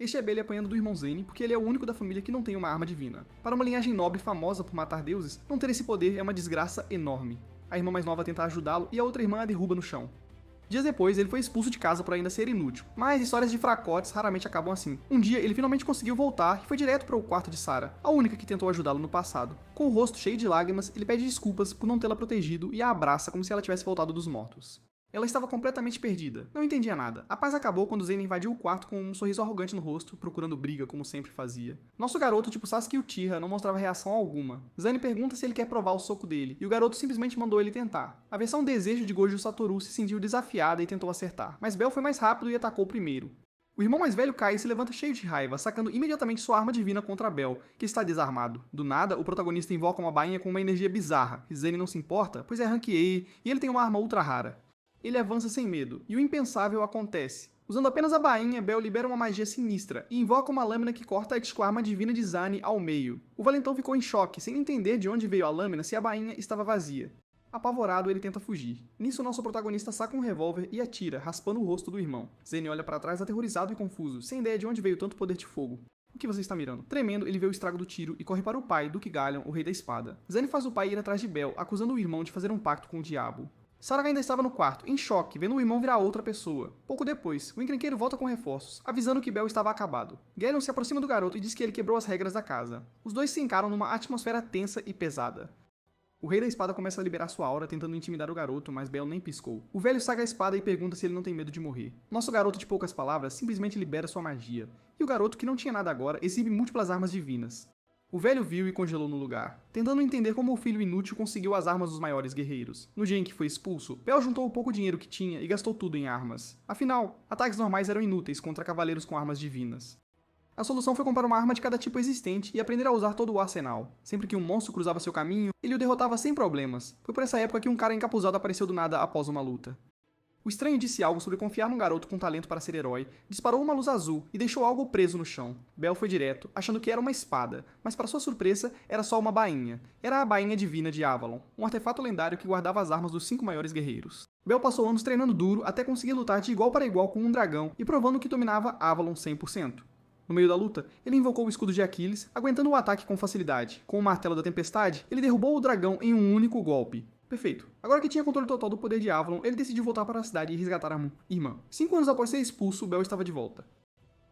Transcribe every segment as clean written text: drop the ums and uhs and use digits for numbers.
Este é Bell apanhando do irmão Zane porque ele é o único da família que não tem uma arma divina. Para uma linhagem nobre famosa por matar deuses, não ter esse poder é uma desgraça enorme. A irmã mais nova tenta ajudá-lo e a outra irmã a derruba no chão. Dias depois, ele foi expulso de casa por ainda ser inútil, mas histórias de fracotes raramente acabam assim. Um dia, ele finalmente conseguiu voltar e foi direto para o quarto de Sarah, a única que tentou ajudá-lo no passado. Com o rosto cheio de lágrimas, ele pede desculpas por não tê-la protegido e a abraça como se ela tivesse voltado dos mortos. Ela estava completamente perdida, não entendia nada. A paz acabou quando Zane invadiu o quarto com um sorriso arrogante no rosto, procurando briga como sempre fazia. Nosso garoto, tipo Sasuke Uchiha, não mostrava reação alguma. Zane pergunta se ele quer provar o soco dele, e o garoto simplesmente mandou ele tentar. A versão desejo de Gojo Satoru se sentiu desafiada e tentou acertar, mas Bell foi mais rápido e atacou primeiro. O irmão mais velho cai e se levanta cheio de raiva, sacando imediatamente sua arma divina contra Bell, que está desarmado. Do nada, o protagonista invoca uma bainha com uma energia bizarra, e Zane não se importa, pois é Rank A e ele tem uma arma ultra rara. Ele avança sem medo, e o impensável acontece. Usando apenas a bainha, Bell libera uma magia sinistra e invoca uma lâmina que corta a arma divina de Zane ao meio. O valentão ficou em choque, sem entender de onde veio a lâmina se a bainha estava vazia. Apavorado, ele tenta fugir. Nisso, nosso protagonista saca um revólver e atira, raspando o rosto do irmão. Zane olha para trás aterrorizado e confuso, sem ideia de onde veio tanto poder de fogo. O que você está mirando? Tremendo, ele vê o estrago do tiro e corre para o pai, Duke Gallion, o rei da espada. Zane faz o pai ir atrás de Bell, acusando o irmão de fazer um pacto com o diabo. Sarah ainda estava no quarto, em choque, vendo o irmão virar outra pessoa. Pouco depois, o encrenqueiro volta com reforços, avisando que Bell estava acabado. Gallion se aproxima do garoto e diz que ele quebrou as regras da casa. Os dois se encaram numa atmosfera tensa e pesada. O rei da espada começa a liberar sua aura, tentando intimidar o garoto, mas Bell nem piscou. O velho saca a espada e pergunta se ele não tem medo de morrer. Nosso garoto de poucas palavras simplesmente libera sua magia. E o garoto, que não tinha nada agora, exibe múltiplas armas divinas. O velho viu e congelou no lugar, tentando entender como o filho inútil conseguiu as armas dos maiores guerreiros. No dia em que foi expulso, Bell juntou o pouco dinheiro que tinha e gastou tudo em armas. Afinal, ataques normais eram inúteis contra cavaleiros com armas divinas. A solução foi comprar uma arma de cada tipo existente e aprender a usar todo o arsenal. Sempre que um monstro cruzava seu caminho, ele o derrotava sem problemas. Foi por essa época que um cara encapuzado apareceu do nada após uma luta. O estranho disse algo sobre confiar num garoto com talento para ser herói, disparou uma luz azul e deixou algo preso no chão. Bell foi direto, achando que era uma espada, mas para sua surpresa, era só uma bainha. Era a bainha divina de Avalon, um artefato lendário que guardava as armas dos 5 maiores guerreiros. Bell passou anos treinando duro até conseguir lutar de igual para igual com um dragão e provando que dominava Avalon 100%. No meio da luta, ele invocou o escudo de Aquiles, aguentando o ataque com facilidade. Com o martelo da tempestade, ele derrubou o dragão em um único golpe. Perfeito. Agora que tinha controle total do poder de Avalon, ele decidiu voltar para a cidade e resgatar a irmã. 5 anos após ser expulso, Bell estava de volta.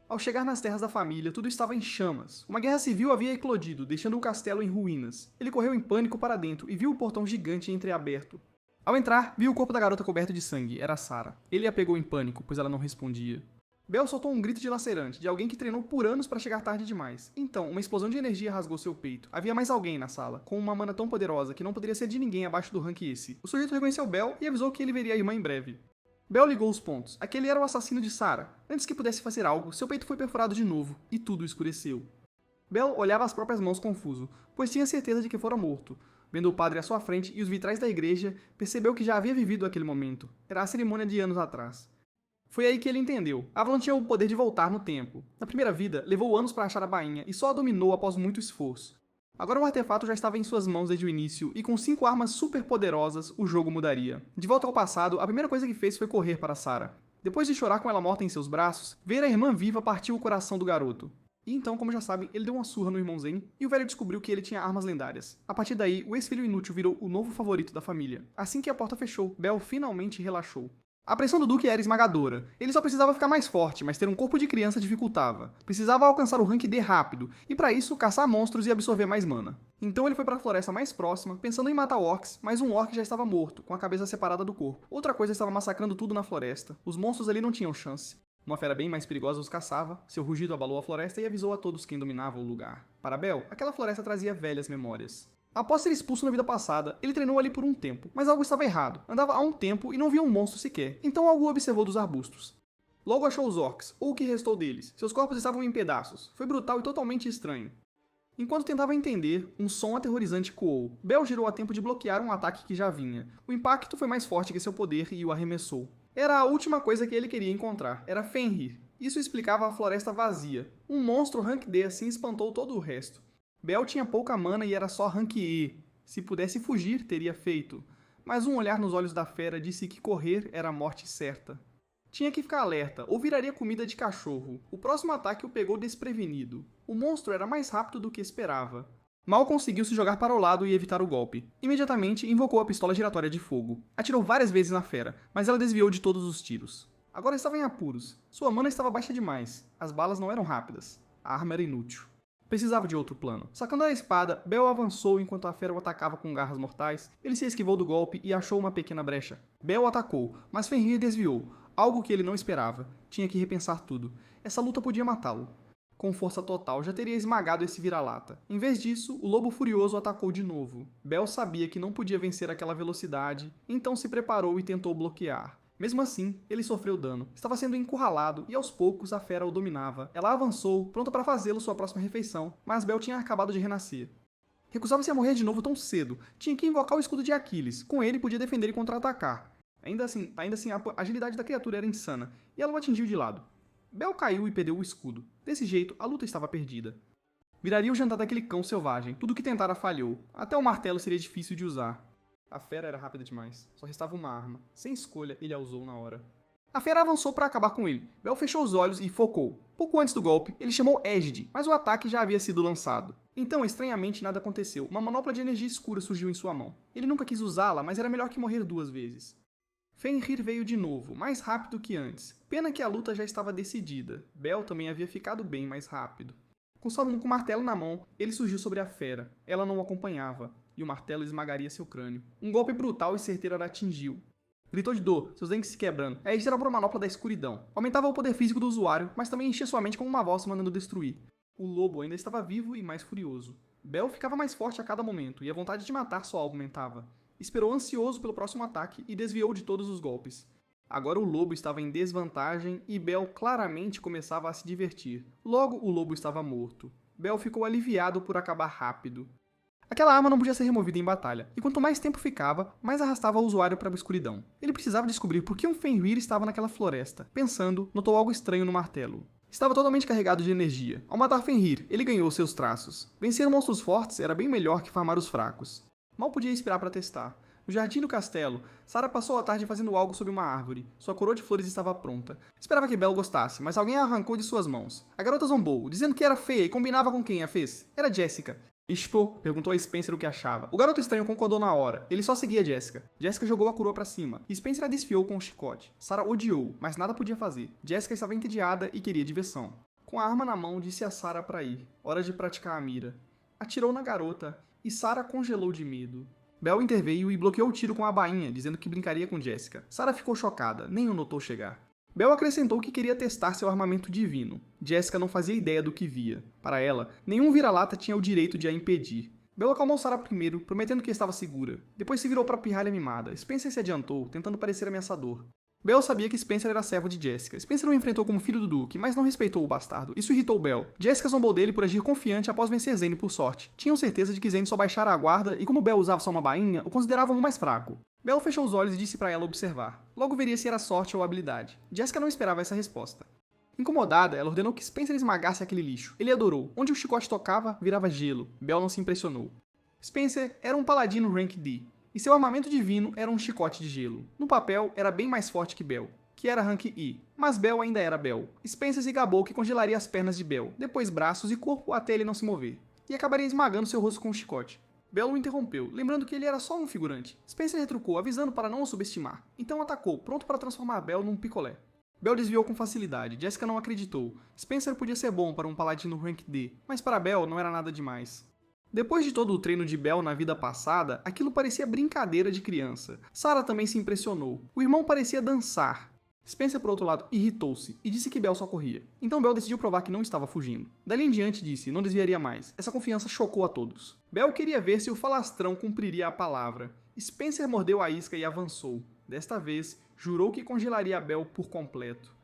Ao chegar nas terras da família, tudo estava em chamas. Uma guerra civil havia eclodido, deixando o castelo em ruínas. Ele correu em pânico para dentro e viu o portão gigante entreaberto. Ao entrar, viu o corpo da garota coberto de sangue. Era Sarah. Ele a pegou em pânico, pois ela não respondia. Bell soltou um grito dilacerante, de alguém que treinou por anos para chegar tarde demais. Então, uma explosão de energia rasgou seu peito. Havia mais alguém na sala, com uma mana tão poderosa que não poderia ser de ninguém abaixo do rank esse. O sujeito reconheceu Bell e avisou que ele veria a irmã em breve. Bell ligou os pontos. Aquele era o assassino de Sarah. Antes que pudesse fazer algo, seu peito foi perfurado de novo, e tudo escureceu. Bell olhava as próprias mãos confuso, pois tinha certeza de que fora morto. Vendo o padre à sua frente e os vitrais da igreja, percebeu que já havia vivido aquele momento. Era a cerimônia de anos atrás. Foi aí que ele entendeu. Avalon tinha o poder de voltar no tempo. Na primeira vida, levou anos para achar a bainha e só a dominou após muito esforço. Agora o artefato já estava em suas mãos desde o início e com 5 armas super poderosas, o jogo mudaria. De volta ao passado, a primeira coisa que fez foi correr para Sarah. Depois de chorar com ela morta em seus braços, ver a irmã viva partiu o coração do garoto. E então, como já sabem, ele deu uma surra no irmão Zane e o velho descobriu que ele tinha armas lendárias. A partir daí, o ex-filho inútil virou o novo favorito da família. Assim que a porta fechou, Bell finalmente relaxou. A pressão do Duque era esmagadora. Ele só precisava ficar mais forte, mas ter um corpo de criança dificultava. Precisava alcançar o rank D rápido, e para isso, caçar monstros e absorver mais mana. Então ele foi para a floresta mais próxima, pensando em matar orcs, mas um orc já estava morto, com a cabeça separada do corpo. Outra coisa estava massacrando tudo na floresta. Os monstros ali não tinham chance. Uma fera bem mais perigosa os caçava, seu rugido abalou a floresta e avisou a todos quem dominava o lugar. Para Bell, aquela floresta trazia velhas memórias. Após ser expulso na vida passada, ele treinou ali por um tempo, mas algo estava errado. Andava há um tempo e não via um monstro sequer, então algo observou dos arbustos. Logo achou os orcs, ou o que restou deles. Seus corpos estavam em pedaços. Foi brutal e totalmente estranho. Enquanto tentava entender, um som aterrorizante coou. Bell girou a tempo de bloquear um ataque que já vinha. O impacto foi mais forte que seu poder e o arremessou. Era a última coisa que ele queria encontrar. Era Fenrir. Isso explicava a floresta vazia. Um monstro rank D assim espantou todo o resto. Bell tinha pouca mana e era só rank E. Se pudesse fugir, teria feito. Mas um olhar nos olhos da fera disse que correr era a morte certa. Tinha que ficar alerta, ou viraria comida de cachorro. O próximo ataque o pegou desprevenido. O monstro era mais rápido do que esperava. Mal conseguiu se jogar para o lado e evitar o golpe. Imediatamente invocou a pistola giratória de fogo. Atirou várias vezes na fera, mas ela desviou de todos os tiros. Agora estava em apuros. Sua mana estava baixa demais. As balas não eram rápidas. A arma era inútil. Precisava de outro plano. Sacando a espada, Bel avançou enquanto a fera o atacava com garras mortais. Ele se esquivou do golpe e achou uma pequena brecha. Bel atacou, mas Fenrir desviou. Algo que ele não esperava. Tinha que repensar tudo. Essa luta podia matá-lo. Com força total, já teria esmagado esse vira-lata. Em vez disso, o lobo furioso atacou de novo. Bel sabia que não podia vencer aquela velocidade, então se preparou e tentou bloquear. Mesmo assim, ele sofreu dano. Estava sendo encurralado e aos poucos a fera o dominava. Ela avançou, pronta para fazê-lo sua próxima refeição, mas Bel tinha acabado de renascer. Recusava-se a morrer de novo tão cedo. Tinha que invocar o escudo de Aquiles. Com ele podia defender e contra-atacar. Ainda assim, a agilidade da criatura era insana, e ela o atingiu de lado. Bel caiu e perdeu o escudo. Desse jeito, a luta estava perdida. Viraria o jantar daquele cão selvagem. Tudo que tentara falhou. Até o martelo seria difícil de usar. A fera era rápida demais. Só restava uma arma. Sem escolha, ele a usou na hora. A fera avançou para acabar com ele. Bel fechou os olhos e focou. Pouco antes do golpe, ele chamou Égide, mas o ataque já havia sido lançado. Então, estranhamente, nada aconteceu. Uma manopla de energia escura surgiu em sua mão. Ele nunca quis usá-la, mas era melhor que morrer 2 vezes. Fenrir veio de novo, mais rápido que antes. Pena que a luta já estava decidida. Bel também havia ficado bem mais rápido. Com o martelo na mão, ele surgiu sobre a fera. Ela não o acompanhava, e o martelo esmagaria seu crânio. Um golpe brutal e certeiro a atingiu. Gritou de dor, seus dentes se quebrando. A Égide era por uma manopla da escuridão. Aumentava o poder físico do usuário, mas também enchia sua mente com uma voz mandando destruir. O lobo ainda estava vivo e mais furioso. Bel ficava mais forte a cada momento, e a vontade de matar só aumentava. Esperou ansioso pelo próximo ataque e desviou de todos os golpes. Agora o lobo estava em desvantagem e Bel claramente começava a se divertir. Logo, o lobo estava morto. Bel ficou aliviado por acabar rápido. Aquela arma não podia ser removida em batalha, e quanto mais tempo ficava, mais arrastava o usuário para a escuridão. Ele precisava descobrir por que um Fenrir estava naquela floresta. Pensando, notou algo estranho no martelo. Estava totalmente carregado de energia. Ao matar Fenrir, ele ganhou seus traços. Vencer monstros fortes era bem melhor que farmar os fracos. Mal podia esperar para testar. No jardim do castelo, Sara passou a tarde fazendo algo sob uma árvore. Sua coroa de flores estava pronta. Esperava que Bel gostasse, mas alguém a arrancou de suas mãos. A garota zombou, dizendo que era feia e combinava com quem a fez. Era Jessica. Expo perguntou a Spencer o que achava. O garoto estranho concordou na hora. Ele só seguia Jessica. Jessica jogou a coroa para cima, e Spencer a desfiou com um chicote. Sara odiou, mas nada podia fazer. Jessica estava entediada e queria diversão. Com a arma na mão, disse a Sara para ir. Hora de praticar a mira. Atirou na garota, e Sara congelou de medo. Bel interveio e bloqueou o tiro com a bainha, dizendo que brincaria com Jessica. Sara ficou chocada, nem o notou chegar. Bel acrescentou que queria testar seu armamento divino. Jessica não fazia ideia do que via. Para ela, nenhum vira-lata tinha o direito de a impedir. Bel acalmou Sara primeiro, prometendo que estava segura. Depois se virou para a pirralha mimada. Spencer se adiantou, tentando parecer ameaçador. Bel sabia que Spencer era servo de Jessica. Spencer o enfrentou como filho do Duque, mas não respeitou o bastardo. Isso irritou Bel. Jessica zombou dele por agir confiante após vencer Zane por sorte. Tinham certeza de que Zane só baixara a guarda e como Bel usava só uma bainha, o consideravam o mais fraco. Bel fechou os olhos e disse para ela observar. Logo veria se era sorte ou habilidade. Jessica não esperava essa resposta. Incomodada, ela ordenou que Spencer esmagasse aquele lixo. Ele adorou. Onde o chicote tocava, virava gelo. Bel não se impressionou. Spencer era um paladino rank D. E seu armamento divino era um chicote de gelo. No papel, era bem mais forte que Bel, que era rank I. Mas Bel ainda era Bel. Spencer se gabou que congelaria as pernas de Bel, depois braços e corpo até ele não se mover. E acabaria esmagando seu rosto com um chicote. Bel o interrompeu, lembrando que ele era só um figurante. Spencer retrucou, avisando para não o subestimar. Então atacou, pronto para transformar Bel num picolé. Bel desviou com facilidade. Jessica não acreditou. Spencer podia ser bom para um paladino rank D, mas para Bel não era nada demais. Depois de todo o treino de Bel na vida passada, aquilo parecia brincadeira de criança. Sara também se impressionou. O irmão parecia dançar. Spencer, por outro lado, irritou-se e disse que Bel só corria. Então Bel decidiu provar que não estava fugindo. Dali em diante disse, não desviaria mais. Essa confiança chocou a todos. Bel queria ver se o falastrão cumpriria a palavra. Spencer mordeu a isca e avançou. Desta vez, jurou que congelaria Bel por completo.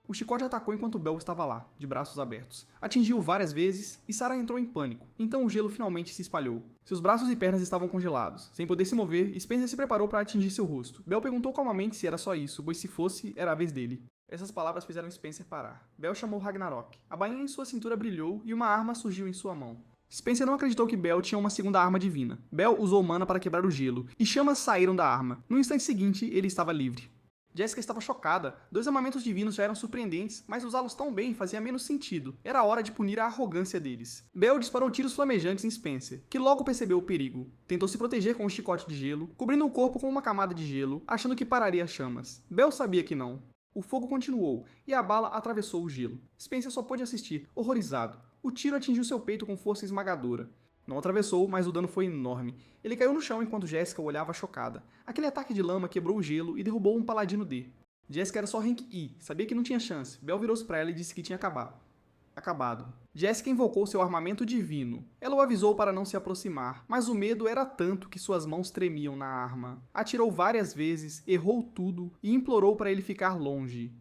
O chicote atacou enquanto Bel estava lá, de braços abertos. Atingiu várias vezes e Sara entrou em pânico. Então o gelo finalmente se espalhou. Seus braços e pernas estavam congelados. Sem poder se mover, Spencer se preparou para atingir seu rosto. Bel perguntou calmamente se era só isso, pois se fosse, era a vez dele. Essas palavras fizeram Spencer parar. Bel chamou Ragnarok. A bainha em sua cintura brilhou e uma arma surgiu em sua mão. Spencer não acreditou que Bel tinha uma segunda arma divina. Bel usou mana para quebrar o gelo, e chamas saíram da arma. No instante seguinte, ele estava livre. Jessica estava chocada. 2 armamentos divinos já eram surpreendentes, mas usá-los tão bem fazia menos sentido. Era hora de punir a arrogância deles. Bell disparou tiros flamejantes em Spencer, que logo percebeu o perigo. Tentou se proteger com um chicote de gelo, cobrindo o corpo com uma camada de gelo, achando que pararia as chamas. Bell sabia que não. O fogo continuou, e a bala atravessou o gelo. Spencer só pôde assistir, horrorizado. O tiro atingiu seu peito com força esmagadora. Não atravessou, mas o dano foi enorme. Ele caiu no chão enquanto Jessica o olhava chocada. Aquele ataque de lama quebrou o gelo e derrubou um paladino D. Jessica era só rank I, sabia que não tinha chance. Bell virou-se pra ela e disse que tinha acabado. Jessica invocou seu armamento divino. Ela o avisou para não se aproximar, mas o medo era tanto que suas mãos tremiam na arma. Atirou várias vezes, errou tudo e implorou para ele ficar longe.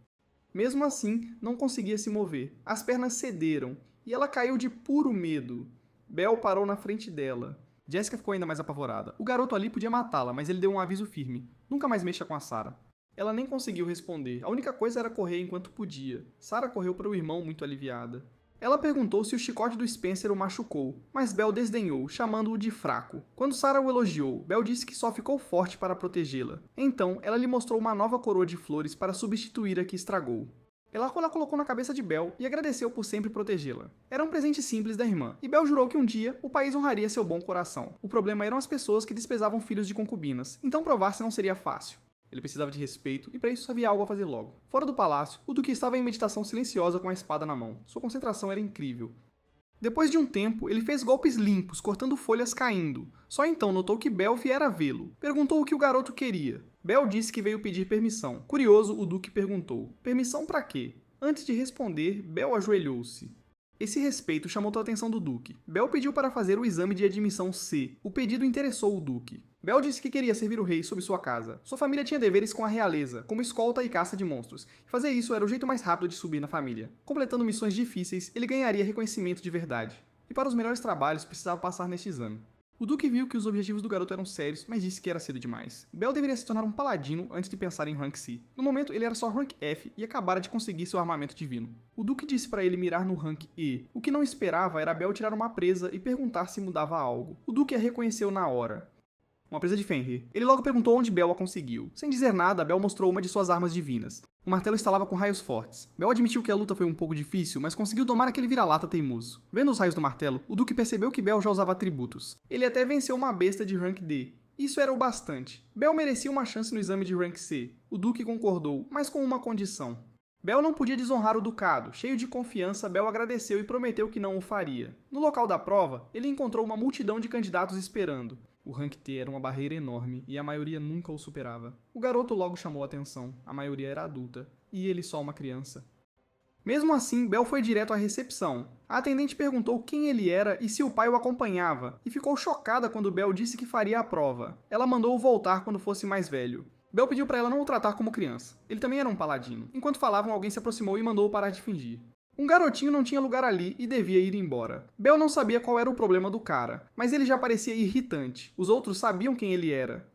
Mesmo assim, não conseguia se mover. As pernas cederam e ela caiu de puro medo. Bell parou na frente dela. Jessica ficou ainda mais apavorada. O garoto ali podia matá-la, mas ele deu um aviso firme. Nunca mais mexa com a Sarah. Ela nem conseguiu responder. A única coisa era correr enquanto podia. Sarah correu para o irmão muito aliviada. Ela perguntou se o chicote do Spencer o machucou, mas Bell desdenhou, chamando-o de fraco. Quando Sarah o elogiou, Bell disse que só ficou forte para protegê-la. Então, ela lhe mostrou uma nova coroa de flores para substituir a que estragou. Ela a colocou na cabeça de Bell e agradeceu por sempre protegê-la. Era um presente simples da irmã, e Bell jurou que um dia o país honraria seu bom coração. O problema eram as pessoas que desprezavam filhos de concubinas, então provar-se não seria fácil. Ele precisava de respeito, e para isso havia algo a fazer logo. Fora do palácio, o Duque estava em meditação silenciosa com a espada na mão. Sua concentração era incrível. Depois de um tempo, ele fez golpes limpos, cortando folhas caindo. Só então notou que Bell viera vê-lo. Perguntou o que o garoto queria. Bell disse que veio pedir permissão. Curioso, o Duque perguntou: permissão para quê? Antes de responder, Bell ajoelhou-se. Esse respeito chamou a atenção do Duque. Bell pediu para fazer o exame de admissão C. O pedido interessou o Duque. Bell disse que queria servir o rei sob sua casa. Sua família tinha deveres com a realeza, como escolta e caça de monstros. E fazer isso era o jeito mais rápido de subir na família. Completando missões difíceis, ele ganharia reconhecimento de verdade. E para os melhores trabalhos, precisava passar neste exame. O Duque viu que os objetivos do garoto eram sérios, mas disse que era cedo demais. Bell deveria se tornar um paladino antes de pensar em rank C. No momento, ele era só rank F e acabara de conseguir seu armamento divino. O Duque disse para ele mirar no rank E. O que não esperava era Bell tirar uma presa e perguntar se mudava algo. O Duque a reconheceu na hora. Uma presa de Fenrir. Ele logo perguntou onde Bell a conseguiu. Sem dizer nada, Bell mostrou uma de suas armas divinas. O martelo estalava com raios fortes. Bell admitiu que a luta foi um pouco difícil, mas conseguiu domar aquele vira-lata teimoso. Vendo os raios do martelo, o Duque percebeu que Bell já usava atributos. Ele até venceu uma besta de rank D. Isso era o bastante. Bell merecia uma chance no exame de rank C. O Duque concordou, mas com uma condição. Bell não podia desonrar o ducado. Cheio de confiança, Bell agradeceu e prometeu que não o faria. No local da prova, ele encontrou uma multidão de candidatos esperando. O rank T era uma barreira enorme e a maioria nunca o superava. O garoto logo chamou a atenção. A maioria era adulta. E ele só uma criança. Mesmo assim, Bell foi direto à recepção. A atendente perguntou quem ele era e se o pai o acompanhava, e ficou chocada quando Bell disse que faria a prova. Ela mandou-o voltar quando fosse mais velho. Bell pediu para ela não o tratar como criança. Ele também era um paladino. Enquanto falavam, alguém se aproximou e mandou-o parar de fingir. Um garotinho não tinha lugar ali e devia ir embora. Bell não sabia qual era o problema do cara, mas ele já parecia irritante. Os outros sabiam quem ele era.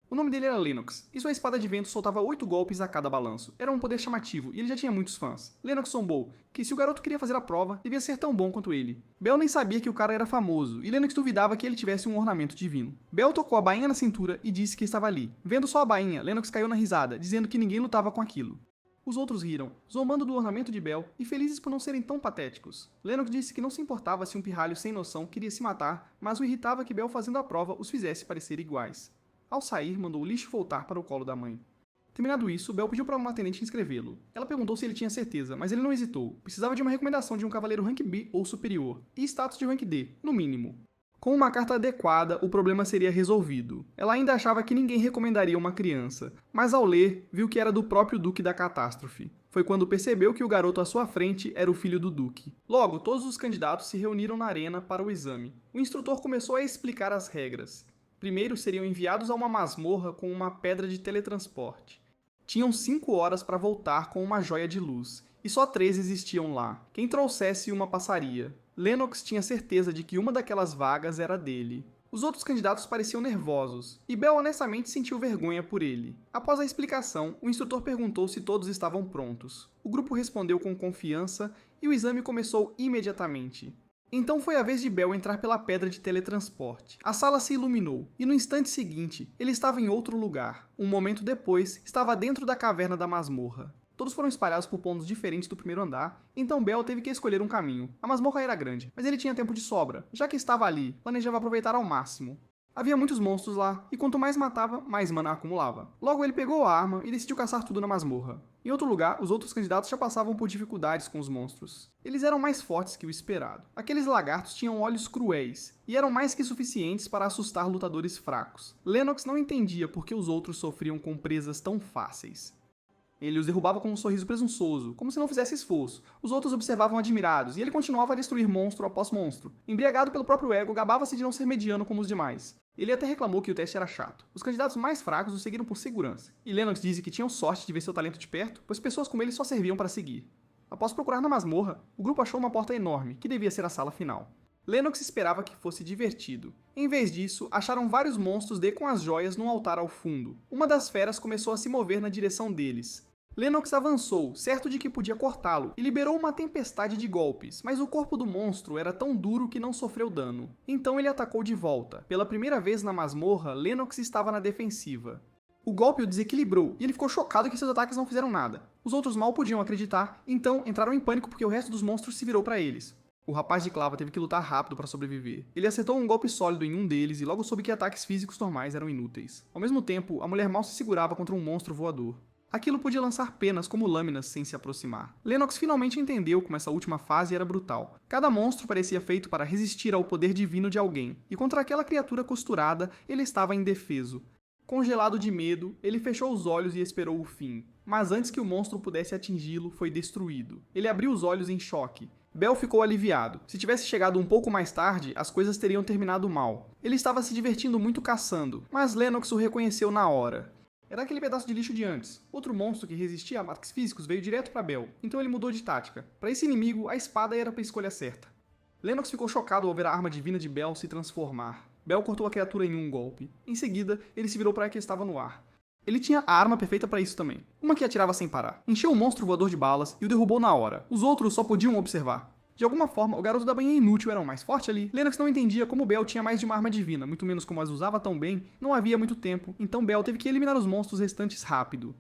O nome dele era Lennox, e sua espada de vento soltava 8 golpes a cada balanço. Era um poder chamativo, e ele já tinha muitos fãs. Lennox zombou que se o garoto queria fazer a prova, devia ser tão bom quanto ele. Bell nem sabia que o cara era famoso, e Lennox duvidava que ele tivesse um ornamento divino. Bell tocou a bainha na cintura e disse que estava ali. Vendo só a bainha, Lennox caiu na risada, dizendo que ninguém lutava com aquilo. Os outros riram, zombando do ornamento de Bell e felizes por não serem tão patéticos. Lennox disse que não se importava se um pirralho sem noção queria se matar, mas o irritava que Bell fazendo a prova os fizesse parecer iguais. Ao sair, mandou o lixo voltar para o colo da mãe. Terminado isso, Bell pediu para uma atendente inscrevê-lo. Ela perguntou se ele tinha certeza, mas ele não hesitou. Precisava de uma recomendação de um cavaleiro rank B ou superior, e status de rank D, no mínimo. Com uma carta adequada, o problema seria resolvido. Ela ainda achava que ninguém recomendaria uma criança, mas ao ler, viu que era do próprio Duque da Catástrofe. Foi quando percebeu que o garoto à sua frente era o filho do Duque. Logo, todos os candidatos se reuniram na arena para o exame. O instrutor começou a explicar as regras. Primeiro, seriam enviados a uma masmorra com uma pedra de teletransporte. Tinham 5 horas para voltar com uma joia de luz, e só 3 existiam lá. Quem trouxesse uma passaria. Lennox tinha certeza de que uma daquelas vagas era dele. Os outros candidatos pareciam nervosos, e Bell honestamente sentiu vergonha por ele. Após a explicação, o instrutor perguntou se todos estavam prontos. O grupo respondeu com confiança e o exame começou imediatamente. Então foi a vez de Bell entrar pela pedra de teletransporte. A sala se iluminou, e no instante seguinte, ele estava em outro lugar. Um momento depois, estava dentro da caverna da masmorra. Todos foram espalhados por pontos diferentes do primeiro andar, então Bell teve que escolher um caminho. A masmorra era grande, mas ele tinha tempo de sobra. Já que estava ali, planejava aproveitar ao máximo. Havia muitos monstros lá, e quanto mais matava, mais mana acumulava. Logo ele pegou a arma e decidiu caçar tudo na masmorra. Em outro lugar, os outros candidatos já passavam por dificuldades com os monstros. Eles eram mais fortes que o esperado. Aqueles lagartos tinham olhos cruéis, e eram mais que suficientes para assustar lutadores fracos. Lennox não entendia por que os outros sofriam com presas tão fáceis. Ele os derrubava com um sorriso presunçoso, como se não fizesse esforço. Os outros observavam admirados, e ele continuava a destruir monstro após monstro. Embriagado pelo próprio ego, gabava-se de não ser mediano como os demais. Ele até reclamou que o teste era chato. Os candidatos mais fracos o seguiram por segurança, e Lennox disse que tinham sorte de ver seu talento de perto, pois pessoas como ele só serviam para seguir. Após procurar na masmorra, o grupo achou uma porta enorme, que devia ser a sala final. Lennox esperava que fosse divertido. Em vez disso, acharam vários monstros com as joias num altar ao fundo. Uma das feras começou a se mover na direção deles. Lennox avançou, certo de que podia cortá-lo, e liberou uma tempestade de golpes, mas o corpo do monstro era tão duro que não sofreu dano. Então ele atacou de volta. Pela primeira vez na masmorra, Lennox estava na defensiva. O golpe o desequilibrou, e ele ficou chocado que seus ataques não fizeram nada. Os outros mal podiam acreditar, então entraram em pânico porque o resto dos monstros se virou para eles. O rapaz de clava teve que lutar rápido para sobreviver. Ele acertou um golpe sólido em um deles e logo soube que ataques físicos normais eram inúteis. Ao mesmo tempo, a mulher mal se segurava contra um monstro voador. Aquilo podia lançar penas como lâminas sem se aproximar. Lennox finalmente entendeu como essa última fase era brutal. Cada monstro parecia feito para resistir ao poder divino de alguém, e contra aquela criatura costurada, ele estava indefeso. Congelado de medo, ele fechou os olhos e esperou o fim. Mas antes que o monstro pudesse atingi-lo, foi destruído. Ele abriu os olhos em choque. Bell ficou aliviado. Se tivesse chegado um pouco mais tarde, as coisas teriam terminado mal. Ele estava se divertindo muito caçando, mas Lennox o reconheceu na hora. Era aquele pedaço de lixo de antes. Outro monstro que resistia a ataques físicos veio direto para Bell, então ele mudou de tática. Para esse inimigo, a espada era a escolha certa. Lennox ficou chocado ao ver a arma divina de Bell se transformar. Bell cortou a criatura em um golpe. Em seguida, ele se virou para a que estava no ar. Ele tinha a arma perfeita para isso também. Uma que atirava sem parar. Encheu o monstro voador de balas e o derrubou na hora. Os outros só podiam observar. De alguma forma, o garoto da banha inútil era o mais forte ali. Lennox não entendia como Bell tinha mais de uma arma divina, muito menos como as usava tão bem, não havia muito tempo, então Bell teve que eliminar os monstros restantes rápido.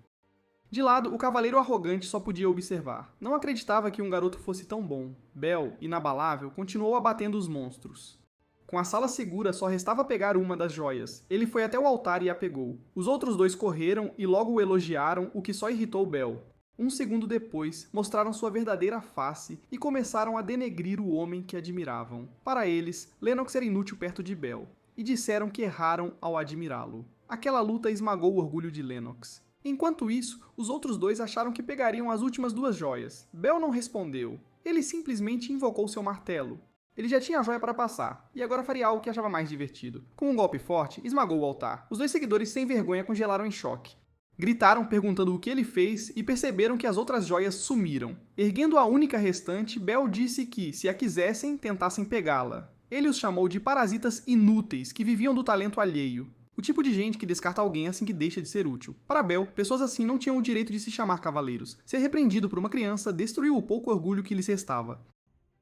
De lado, o cavaleiro arrogante só podia observar. Não acreditava que um garoto fosse tão bom. Bell, inabalável, continuou abatendo os monstros. Com a sala segura, só restava pegar uma das joias. Ele foi até o altar e a pegou. Os outros dois correram e logo o elogiaram, o que só irritou Bell. Um segundo depois, mostraram sua verdadeira face e começaram a denegrir o homem que admiravam. Para eles, Lennox era inútil perto de Bell, e disseram que erraram ao admirá-lo. Aquela luta esmagou o orgulho de Lennox. Enquanto isso, os outros dois acharam que pegariam as últimas duas joias. Bell não respondeu. Ele simplesmente invocou seu martelo. Ele já tinha a joia para passar, e agora faria algo que achava mais divertido. Com um golpe forte, esmagou o altar. Os dois seguidores sem vergonha congelaram em choque. Gritaram perguntando o que ele fez e perceberam que as outras joias sumiram. Erguendo a única restante, Bell disse que, se a quisessem, tentassem pegá-la. Ele os chamou de parasitas inúteis que viviam do talento alheio. O tipo de gente que descarta alguém assim que deixa de ser útil. Para Bell, pessoas assim não tinham o direito de se chamar cavaleiros. Ser repreendido por uma criança destruiu o pouco orgulho que lhes restava.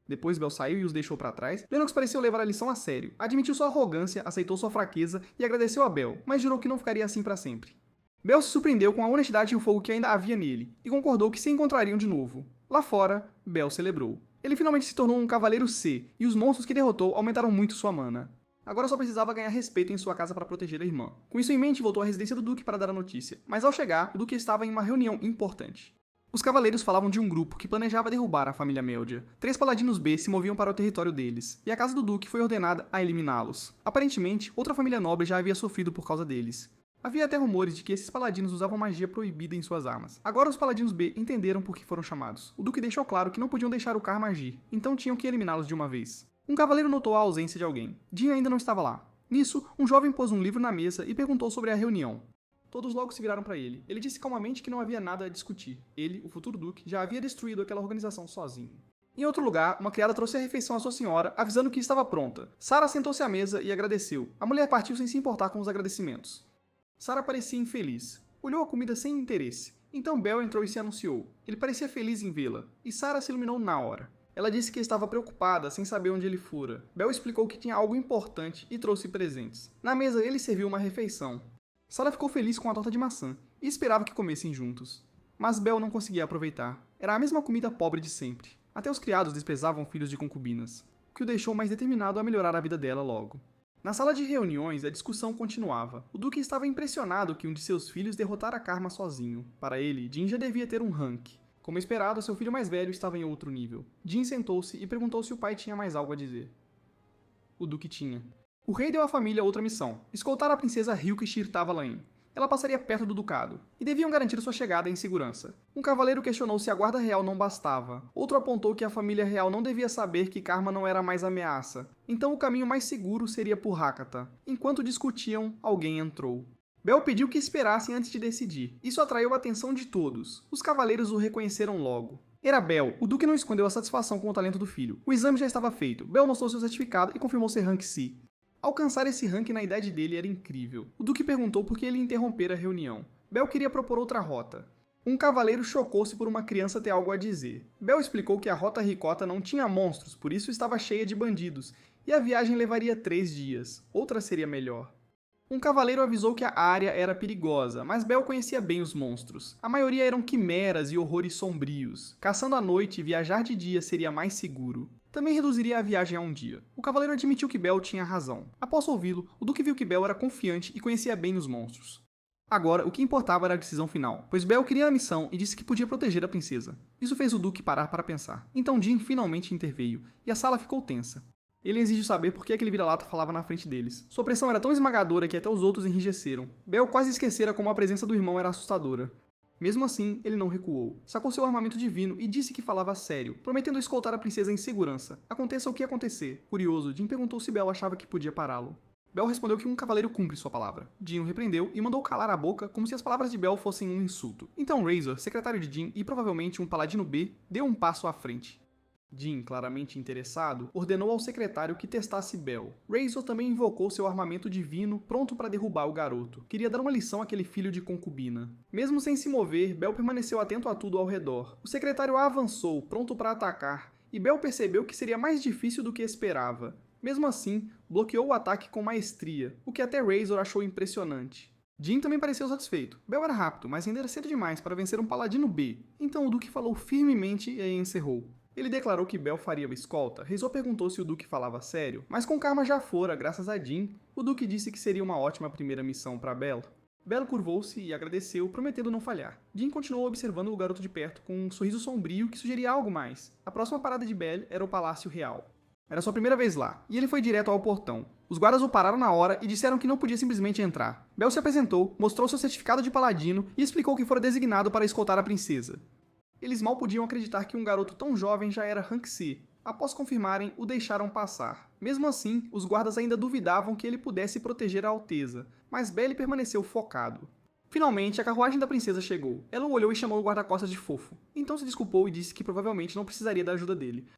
Depois Bell saiu e os deixou para trás. Lennox pareceu levar a lição a sério. Admitiu sua arrogância, aceitou sua fraqueza e agradeceu a Bell, mas jurou que não ficaria assim para sempre. Bell se surpreendeu com a honestidade e o fogo que ainda havia nele, e concordou que se encontrariam de novo. Lá fora, Bell celebrou. Ele finalmente se tornou um Cavaleiro C, e os monstros que derrotou aumentaram muito sua mana. Agora só precisava ganhar respeito em sua casa para proteger a irmã. Com isso em mente, voltou à residência do Duque para dar a notícia, mas ao chegar, o Duque estava em uma reunião importante. Os cavaleiros falavam de um grupo que planejava derrubar a família Meldia. 3 paladinos B se moviam para o território deles, e a casa do Duque foi ordenada a eliminá-los. Aparentemente, outra família nobre já havia sofrido por causa deles. Havia até rumores de que esses paladinos usavam magia proibida em suas armas. Agora os paladinos B entenderam por que foram chamados. O Duque deixou claro que não podiam deixar o Karma agir, então tinham que eliminá-los de uma vez. Um cavaleiro notou a ausência de alguém. Jin ainda não estava lá. Nisso, um jovem pôs um livro na mesa e perguntou sobre a reunião. Todos logo se viraram para ele. Ele disse calmamente que não havia nada a discutir. Ele, o futuro Duque, já havia destruído aquela organização sozinho. Em outro lugar, uma criada trouxe a refeição à sua senhora, avisando que estava pronta. Sarah sentou-se à mesa e agradeceu. A mulher partiu sem se importar com os agradecimentos. Sarah parecia infeliz. Olhou a comida sem interesse. Então Bell entrou e se anunciou. Ele parecia feliz em vê-la, e Sarah se iluminou na hora. Ela disse que estava preocupada, sem saber onde ele fora. Bel explicou que tinha algo importante e trouxe presentes. Na mesa, ele serviu uma refeição. Sarah ficou feliz com a torta de maçã e esperava que comessem juntos. Mas Bel não conseguia aproveitar. Era a mesma comida pobre de sempre. Até os criados desprezavam filhos de concubinas, o que o deixou mais determinado a melhorar a vida dela logo. Na sala de reuniões, a discussão continuava. O Duque estava impressionado que um de seus filhos derrotara Karma sozinho. Para ele, Jin já devia ter um rank. Como esperado, seu filho mais velho estava em outro nível. Jin sentou-se e perguntou se o pai tinha mais algo a dizer. O Duque tinha. O rei deu à família outra missão: escoltar a princesa Ryuki Shirtavalain. Ela passaria perto do ducado, e deviam garantir sua chegada em segurança. Um cavaleiro questionou se a guarda real não bastava. Outro apontou que a família real não devia saber que Karma não era mais ameaça. Então o caminho mais seguro seria por Hakata. Enquanto discutiam, alguém entrou. Bel pediu que esperassem antes de decidir. Isso atraiu a atenção de todos. Os cavaleiros o reconheceram logo. Era Bel. O Duque não escondeu a satisfação com o talento do filho. O exame já estava feito. Bel mostrou seu certificado e confirmou ser Rank C. Alcançar esse rank na idade dele era incrível. O Duque perguntou por que ele interrompera a reunião. Bel queria propor outra rota. Um cavaleiro chocou-se por uma criança ter algo a dizer. Bel explicou que a rota Ricota não tinha monstros, por isso estava cheia de bandidos, e a viagem levaria 3 dias. Outra seria melhor. Um cavaleiro avisou que a área era perigosa, mas Bel conhecia bem os monstros. A maioria eram quimeras e horrores sombrios. Caçando à noite e viajar de dia seria mais seguro. Também reduziria a viagem a um dia. O cavaleiro admitiu que Bel tinha razão. Após ouvi-lo, o Duque viu que Bel era confiante e conhecia bem os monstros. Agora, o que importava era a decisão final, pois Bel queria a missão e disse que podia proteger a princesa. Isso fez o Duque parar para pensar. Então Jin finalmente interveio, e a sala ficou tensa. Ele exigiu saber por que aquele vira-lata falava na frente deles. Sua pressão era tão esmagadora que até os outros enrijeceram. Bel quase esquecera como a presença do irmão era assustadora. Mesmo assim, ele não recuou. Sacou seu armamento divino e disse que falava sério, prometendo escoltar a princesa em segurança. Aconteça o que acontecer. Curioso, Jin perguntou se Bel achava que podia pará-lo. Bel respondeu que um cavaleiro cumpre sua palavra. Jin o repreendeu e mandou calar a boca como se as palavras de Bel fossem um insulto. Então Razor, secretário de Jin e provavelmente um paladino B, deu um passo à frente. Jin, claramente interessado, ordenou ao secretário que testasse Bel. Razor também invocou seu armamento divino, pronto para derrubar o garoto. Queria dar uma lição àquele filho de concubina. Mesmo sem se mover, Bel permaneceu atento a tudo ao redor. O secretário avançou, pronto para atacar, e Bel percebeu que seria mais difícil do que esperava. Mesmo assim, bloqueou o ataque com maestria, o que até Razor achou impressionante. Jin também pareceu satisfeito. Bel era rápido, mas ainda era cedo demais para vencer um paladino B. Então o Duque falou firmemente e aí encerrou. Ele declarou que Bel faria uma escolta. Razor perguntou se o Duque falava sério, mas com Karma já fora, graças a Jin, o Duque disse que seria uma ótima primeira missão para Bel. Bel curvou-se e agradeceu, prometendo não falhar. Jin continuou observando o garoto de perto com um sorriso sombrio que sugeria algo mais. A próxima parada de Bel era o Palácio Real. Era sua primeira vez lá, e ele foi direto ao portão. Os guardas o pararam na hora e disseram que não podia simplesmente entrar. Bel se apresentou, mostrou seu certificado de paladino e explicou que fora designado para escoltar a princesa. Eles mal podiam acreditar que um garoto tão jovem já era Rank C. Após confirmarem, o deixaram passar. Mesmo assim, os guardas ainda duvidavam que ele pudesse proteger a Alteza, mas Bel permaneceu focado. Finalmente, a carruagem da princesa chegou. Ela o olhou e chamou o guarda-costas de fofo. Então se desculpou e disse que provavelmente não precisaria da ajuda dele.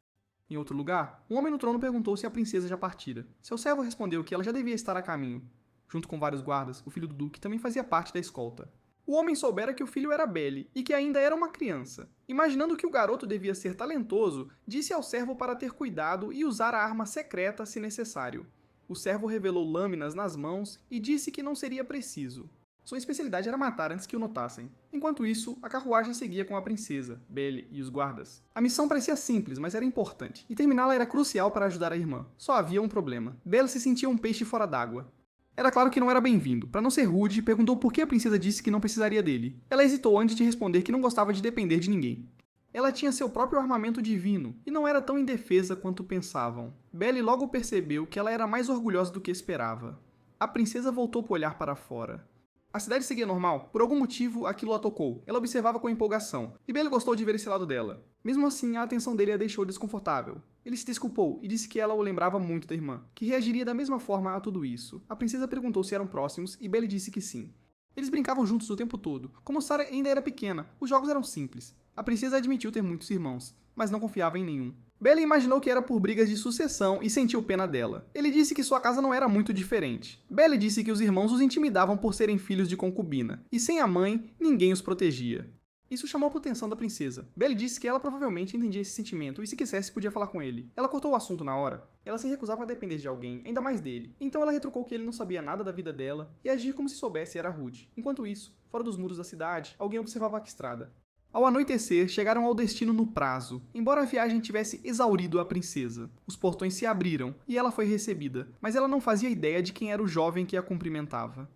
Em outro lugar, um homem no trono perguntou se a princesa já partira. Seu servo respondeu que ela já devia estar a caminho. Junto com vários guardas, o filho do Duque também fazia parte da escolta. O homem soubera que o filho era Bel e que ainda era uma criança. Imaginando que o garoto devia ser talentoso, disse ao servo para ter cuidado e usar a arma secreta se necessário. O servo revelou lâminas nas mãos e disse que não seria preciso. Sua especialidade era matar antes que o notassem. Enquanto isso, a carruagem seguia com a princesa, Bel e os guardas. A missão parecia simples, mas era importante, e terminá-la era crucial para ajudar a irmã. Só havia um problema. Bel se sentia um peixe fora d'água. Era claro que não era bem-vindo. Para não ser rude, perguntou por que a princesa disse que não precisaria dele. Ela hesitou antes de responder que não gostava de depender de ninguém. Ela tinha seu próprio armamento divino, e não era tão indefesa quanto pensavam. Bel logo percebeu que ela era mais orgulhosa do que esperava. A princesa voltou para olhar para fora. A cidade seguia normal. Por algum motivo, aquilo a tocou. Ela observava com empolgação, e Bel gostou de ver esse lado dela. Mesmo assim, a atenção dele a deixou desconfortável. Ele se desculpou e disse que ela o lembrava muito da irmã, que reagiria da mesma forma a tudo isso. A princesa perguntou se eram próximos e Bel disse que sim. Eles brincavam juntos o tempo todo. Como Sarah ainda era pequena, os jogos eram simples. A princesa admitiu ter muitos irmãos, mas não confiava em nenhum. Bel imaginou que era por brigas de sucessão e sentiu pena dela. Ele disse que sua casa não era muito diferente. Bel disse que os irmãos os intimidavam por serem filhos de concubina, e sem a mãe, ninguém os protegia. Isso chamou a atenção da princesa. Belle disse que ela provavelmente entendia esse sentimento e se quisesse podia falar com ele. Ela cortou o assunto na hora. Ela se recusava a depender de alguém, ainda mais dele. Então ela retrucou que ele não sabia nada da vida dela e agir como se soubesse era rude. Enquanto isso, fora dos muros da cidade, alguém observava a estrada. Ao anoitecer, chegaram ao destino no prazo, embora a viagem tivesse exaurido a princesa. Os portões se abriram e ela foi recebida, mas ela não fazia ideia de quem era o jovem que a cumprimentava.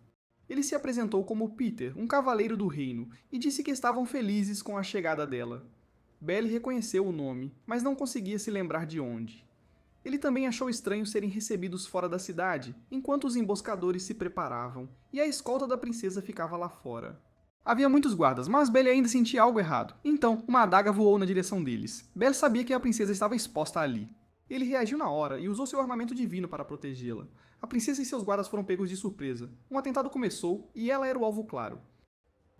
Ele se apresentou como Peter, um cavaleiro do reino, e disse que estavam felizes com a chegada dela. Belle reconheceu o nome, mas não conseguia se lembrar de onde. Ele também achou estranho serem recebidos fora da cidade, enquanto os emboscadores se preparavam, e a escolta da princesa ficava lá fora. Havia muitos guardas, mas Belle ainda sentia algo errado. Então, uma adaga voou na direção deles. Belle sabia que a princesa estava exposta ali. Ele reagiu na hora e usou seu armamento divino para protegê-la. A princesa e seus guardas foram pegos de surpresa. Um atentado começou e ela era o alvo claro.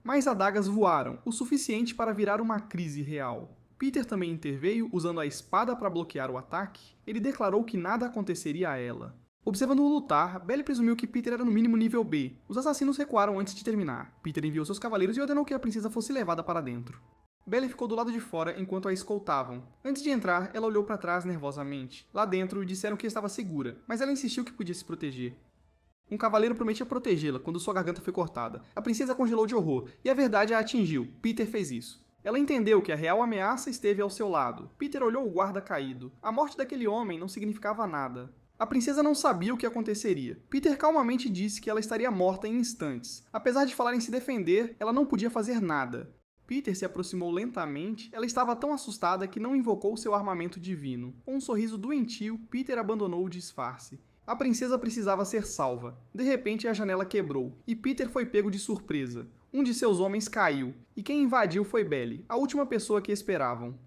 Mais adagas voaram, o suficiente para virar uma crise real. Peter também interveio usando a espada para bloquear o ataque. Ele declarou que nada aconteceria a ela. Observando-o lutar, Belle presumiu que Peter era no mínimo nível B. Os assassinos recuaram antes de terminar. Peter enviou seus cavaleiros e ordenou que a princesa fosse levada para dentro. Belle ficou do lado de fora enquanto a escoltavam. Antes de entrar, ela olhou para trás nervosamente. Lá dentro, disseram que estava segura, mas ela insistiu que podia se proteger. Um cavaleiro prometia protegê-la quando sua garganta foi cortada. A princesa congelou de horror, e a verdade a atingiu. Peter fez isso. Ela entendeu que a real ameaça esteve ao seu lado. Peter olhou o guarda caído. A morte daquele homem não significava nada. A princesa não sabia o que aconteceria. Peter calmamente disse que ela estaria morta em instantes. Apesar de falar em se defender, ela não podia fazer nada. Peter se aproximou lentamente. Ela estava tão assustada que não invocou seu armamento divino. Com um sorriso doentio, Peter abandonou o disfarce. A princesa precisava ser salva. De repente, a janela quebrou, e Peter foi pego de surpresa. Um de seus homens caiu, e quem invadiu foi Belle, a última pessoa que esperavam.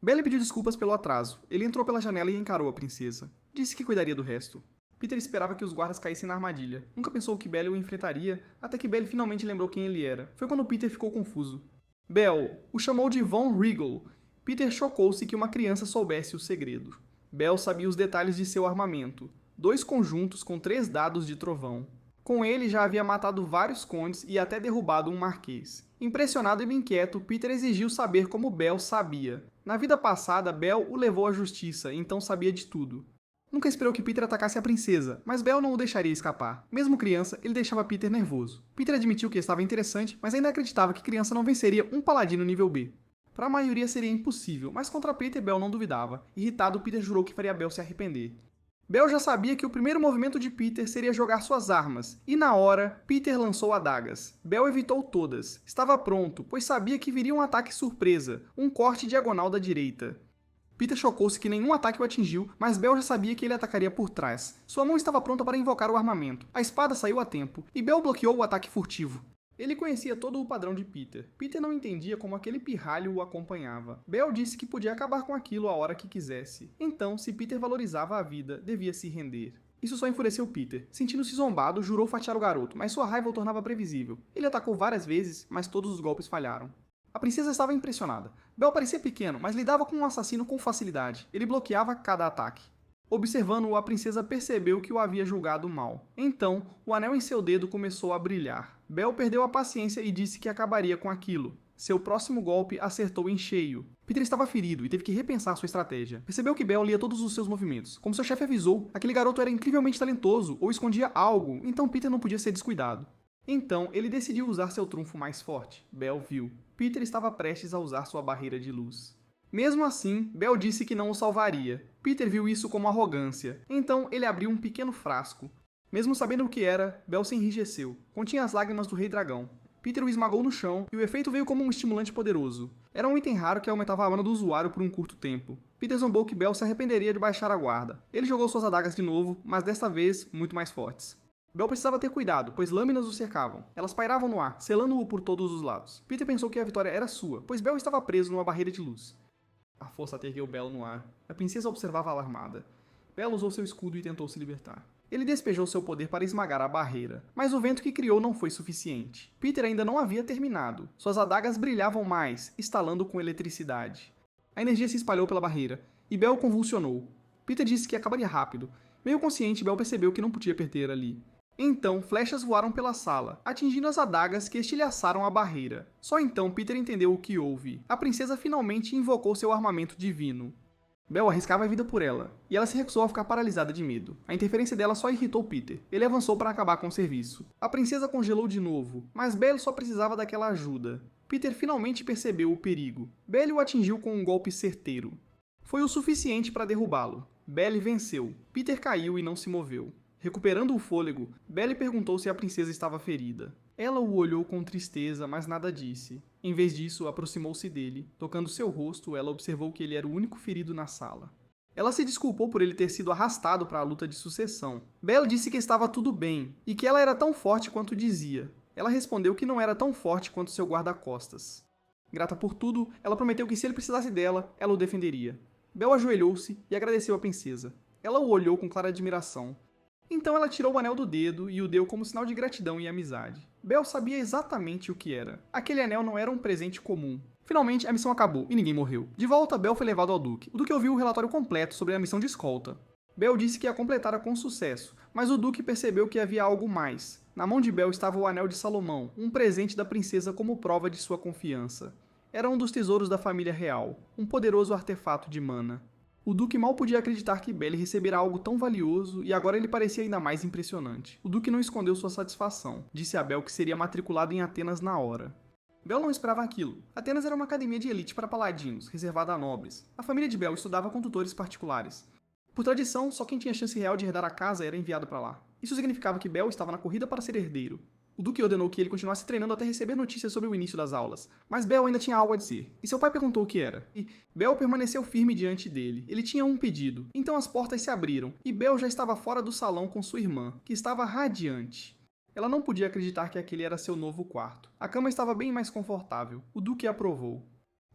Belle pediu desculpas pelo atraso. Ele entrou pela janela e encarou a princesa. Disse que cuidaria do resto. Peter esperava que os guardas caíssem na armadilha. Nunca pensou que Belle o enfrentaria, até que Belle finalmente lembrou quem ele era. Foi quando Peter ficou confuso. Belle o chamou de Von Riegel. Peter chocou-se que uma criança soubesse o segredo. Belle sabia os detalhes de seu armamento. 2 conjuntos com 3 dados de trovão. Com ele já havia matado vários condes e até derrubado um marquês. Impressionado e inquieto, Peter exigiu saber como Belle sabia. Na vida passada, Belle o levou à justiça, então sabia de tudo. Nunca esperou que Peter atacasse a princesa, mas Belle não o deixaria escapar. Mesmo criança, ele deixava Peter nervoso. Peter admitiu que estava interessante, mas ainda acreditava que criança não venceria um paladino nível B. Para a maioria seria impossível, mas contra Peter, Belle não duvidava. Irritado, Peter jurou que faria Belle se arrepender. Belle já sabia que o primeiro movimento de Peter seria jogar suas armas, e na hora, Peter lançou adagas. Belle evitou todas. Estava pronto, pois sabia que viria um ataque surpresa, um corte diagonal da direita. Peter chocou-se que nenhum ataque o atingiu, mas Belle já sabia que ele atacaria por trás. Sua mão estava pronta para invocar o armamento. A espada saiu a tempo, e Belle bloqueou o ataque furtivo. Ele conhecia todo o padrão de Peter. Peter não entendia como aquele pirralho o acompanhava. Belle disse que podia acabar com aquilo a hora que quisesse. Então, se Peter valorizava a vida, devia se render. Isso só enfureceu Peter. Sentindo-se zombado, jurou fatiar o garoto, mas sua raiva o tornava previsível. Ele atacou várias vezes, mas todos os golpes falharam. A princesa estava impressionada. Belle parecia pequeno, mas lidava com um assassino com facilidade. Ele bloqueava cada ataque. Observando-o, a princesa percebeu que o havia julgado mal. Então, o anel em seu dedo começou a brilhar. Belle perdeu a paciência e disse que acabaria com aquilo. Seu próximo golpe acertou em cheio. Peter estava ferido e teve que repensar sua estratégia. Percebeu que Belle lia todos os seus movimentos. Como seu chefe avisou, aquele garoto era incrivelmente talentoso ou escondia algo, então Peter não podia ser descuidado. Então, ele decidiu usar seu trunfo mais forte. Belle viu. Peter estava prestes a usar sua barreira de luz. Mesmo assim, Belle disse que não o salvaria. Peter viu isso como arrogância. Então, ele abriu um pequeno frasco. Mesmo sabendo o que era, Belle se enrijeceu. Continha as lágrimas do Rei Dragão. Peter o esmagou no chão, e o efeito veio como um estimulante poderoso. Era um item raro que aumentava a mana do usuário por um curto tempo. Peter zombou que Belle se arrependeria de baixar a guarda. Ele jogou suas adagas de novo, mas desta vez, muito mais fortes. Belle precisava ter cuidado, pois lâminas o cercavam. Elas pairavam no ar, selando-o por todos os lados. Peter pensou que a vitória era sua, pois Belle estava preso numa barreira de luz. A força ergueu Belle no ar. A princesa observava alarmada. Belle usou seu escudo e tentou se libertar. Ele despejou seu poder para esmagar a barreira, mas o vento que criou não foi suficiente. Peter ainda não havia terminado. Suas adagas brilhavam mais, estalando com eletricidade. A energia se espalhou pela barreira, e Belle convulsionou. Peter disse que acabaria rápido. Meio consciente, Belle percebeu que não podia perder ali. Então, flechas voaram pela sala, atingindo as adagas que estilhaçaram a barreira. Só então Peter entendeu o que houve. A princesa finalmente invocou seu armamento divino. Belle arriscava a vida por ela, e ela se recusou a ficar paralisada de medo. A interferência dela só irritou Peter. Ele avançou para acabar com o serviço. A princesa congelou de novo, mas Belle só precisava daquela ajuda. Peter finalmente percebeu o perigo. Belle o atingiu com um golpe certeiro. Foi o suficiente para derrubá-lo. Belle venceu. Peter caiu e não se moveu. Recuperando o fôlego, Belle perguntou se a princesa estava ferida. Ela o olhou com tristeza, mas nada disse. Em vez disso, aproximou-se dele. Tocando seu rosto, ela observou que ele era o único ferido na sala. Ela se desculpou por ele ter sido arrastado para a luta de sucessão. Belle disse que estava tudo bem, e que ela era tão forte quanto dizia. Ela respondeu que não era tão forte quanto seu guarda-costas. Grata por tudo, ela prometeu que se ele precisasse dela, ela o defenderia. Belle ajoelhou-se e agradeceu à princesa. Ela o olhou com clara admiração. Então ela tirou o anel do dedo e o deu como sinal de gratidão e amizade. Belle sabia exatamente o que era. Aquele anel não era um presente comum. Finalmente, a missão acabou e ninguém morreu. De volta, Belle foi levado ao Duque. O Duque ouviu o relatório completo sobre a missão de escolta. Belle disse que a completara com sucesso, mas o Duque percebeu que havia algo mais. Na mão de Belle estava o Anel de Salomão, um presente da princesa como prova de sua confiança. Era um dos tesouros da família real, um poderoso artefato de mana. O Duque mal podia acreditar que Belle recebera algo tão valioso e agora ele parecia ainda mais impressionante. O Duque não escondeu sua satisfação. Disse a Belle que seria matriculado em Atenas na hora. Belle não esperava aquilo. Atenas era uma academia de elite para paladinos, reservada a nobres. A família de Belle estudava com tutores particulares. Por tradição, só quem tinha chance real de herdar a casa era enviado para lá. Isso significava que Belle estava na corrida para ser herdeiro. O Duque ordenou que ele continuasse treinando até receber notícias sobre o início das aulas, mas Belle ainda tinha algo a dizer, e seu pai perguntou o que era. E Belle permaneceu firme diante dele. Ele tinha um pedido. Então as portas se abriram, e Belle já estava fora do salão com sua irmã, que estava radiante. Ela não podia acreditar que aquele era seu novo quarto. A cama estava bem mais confortável. O Duque aprovou.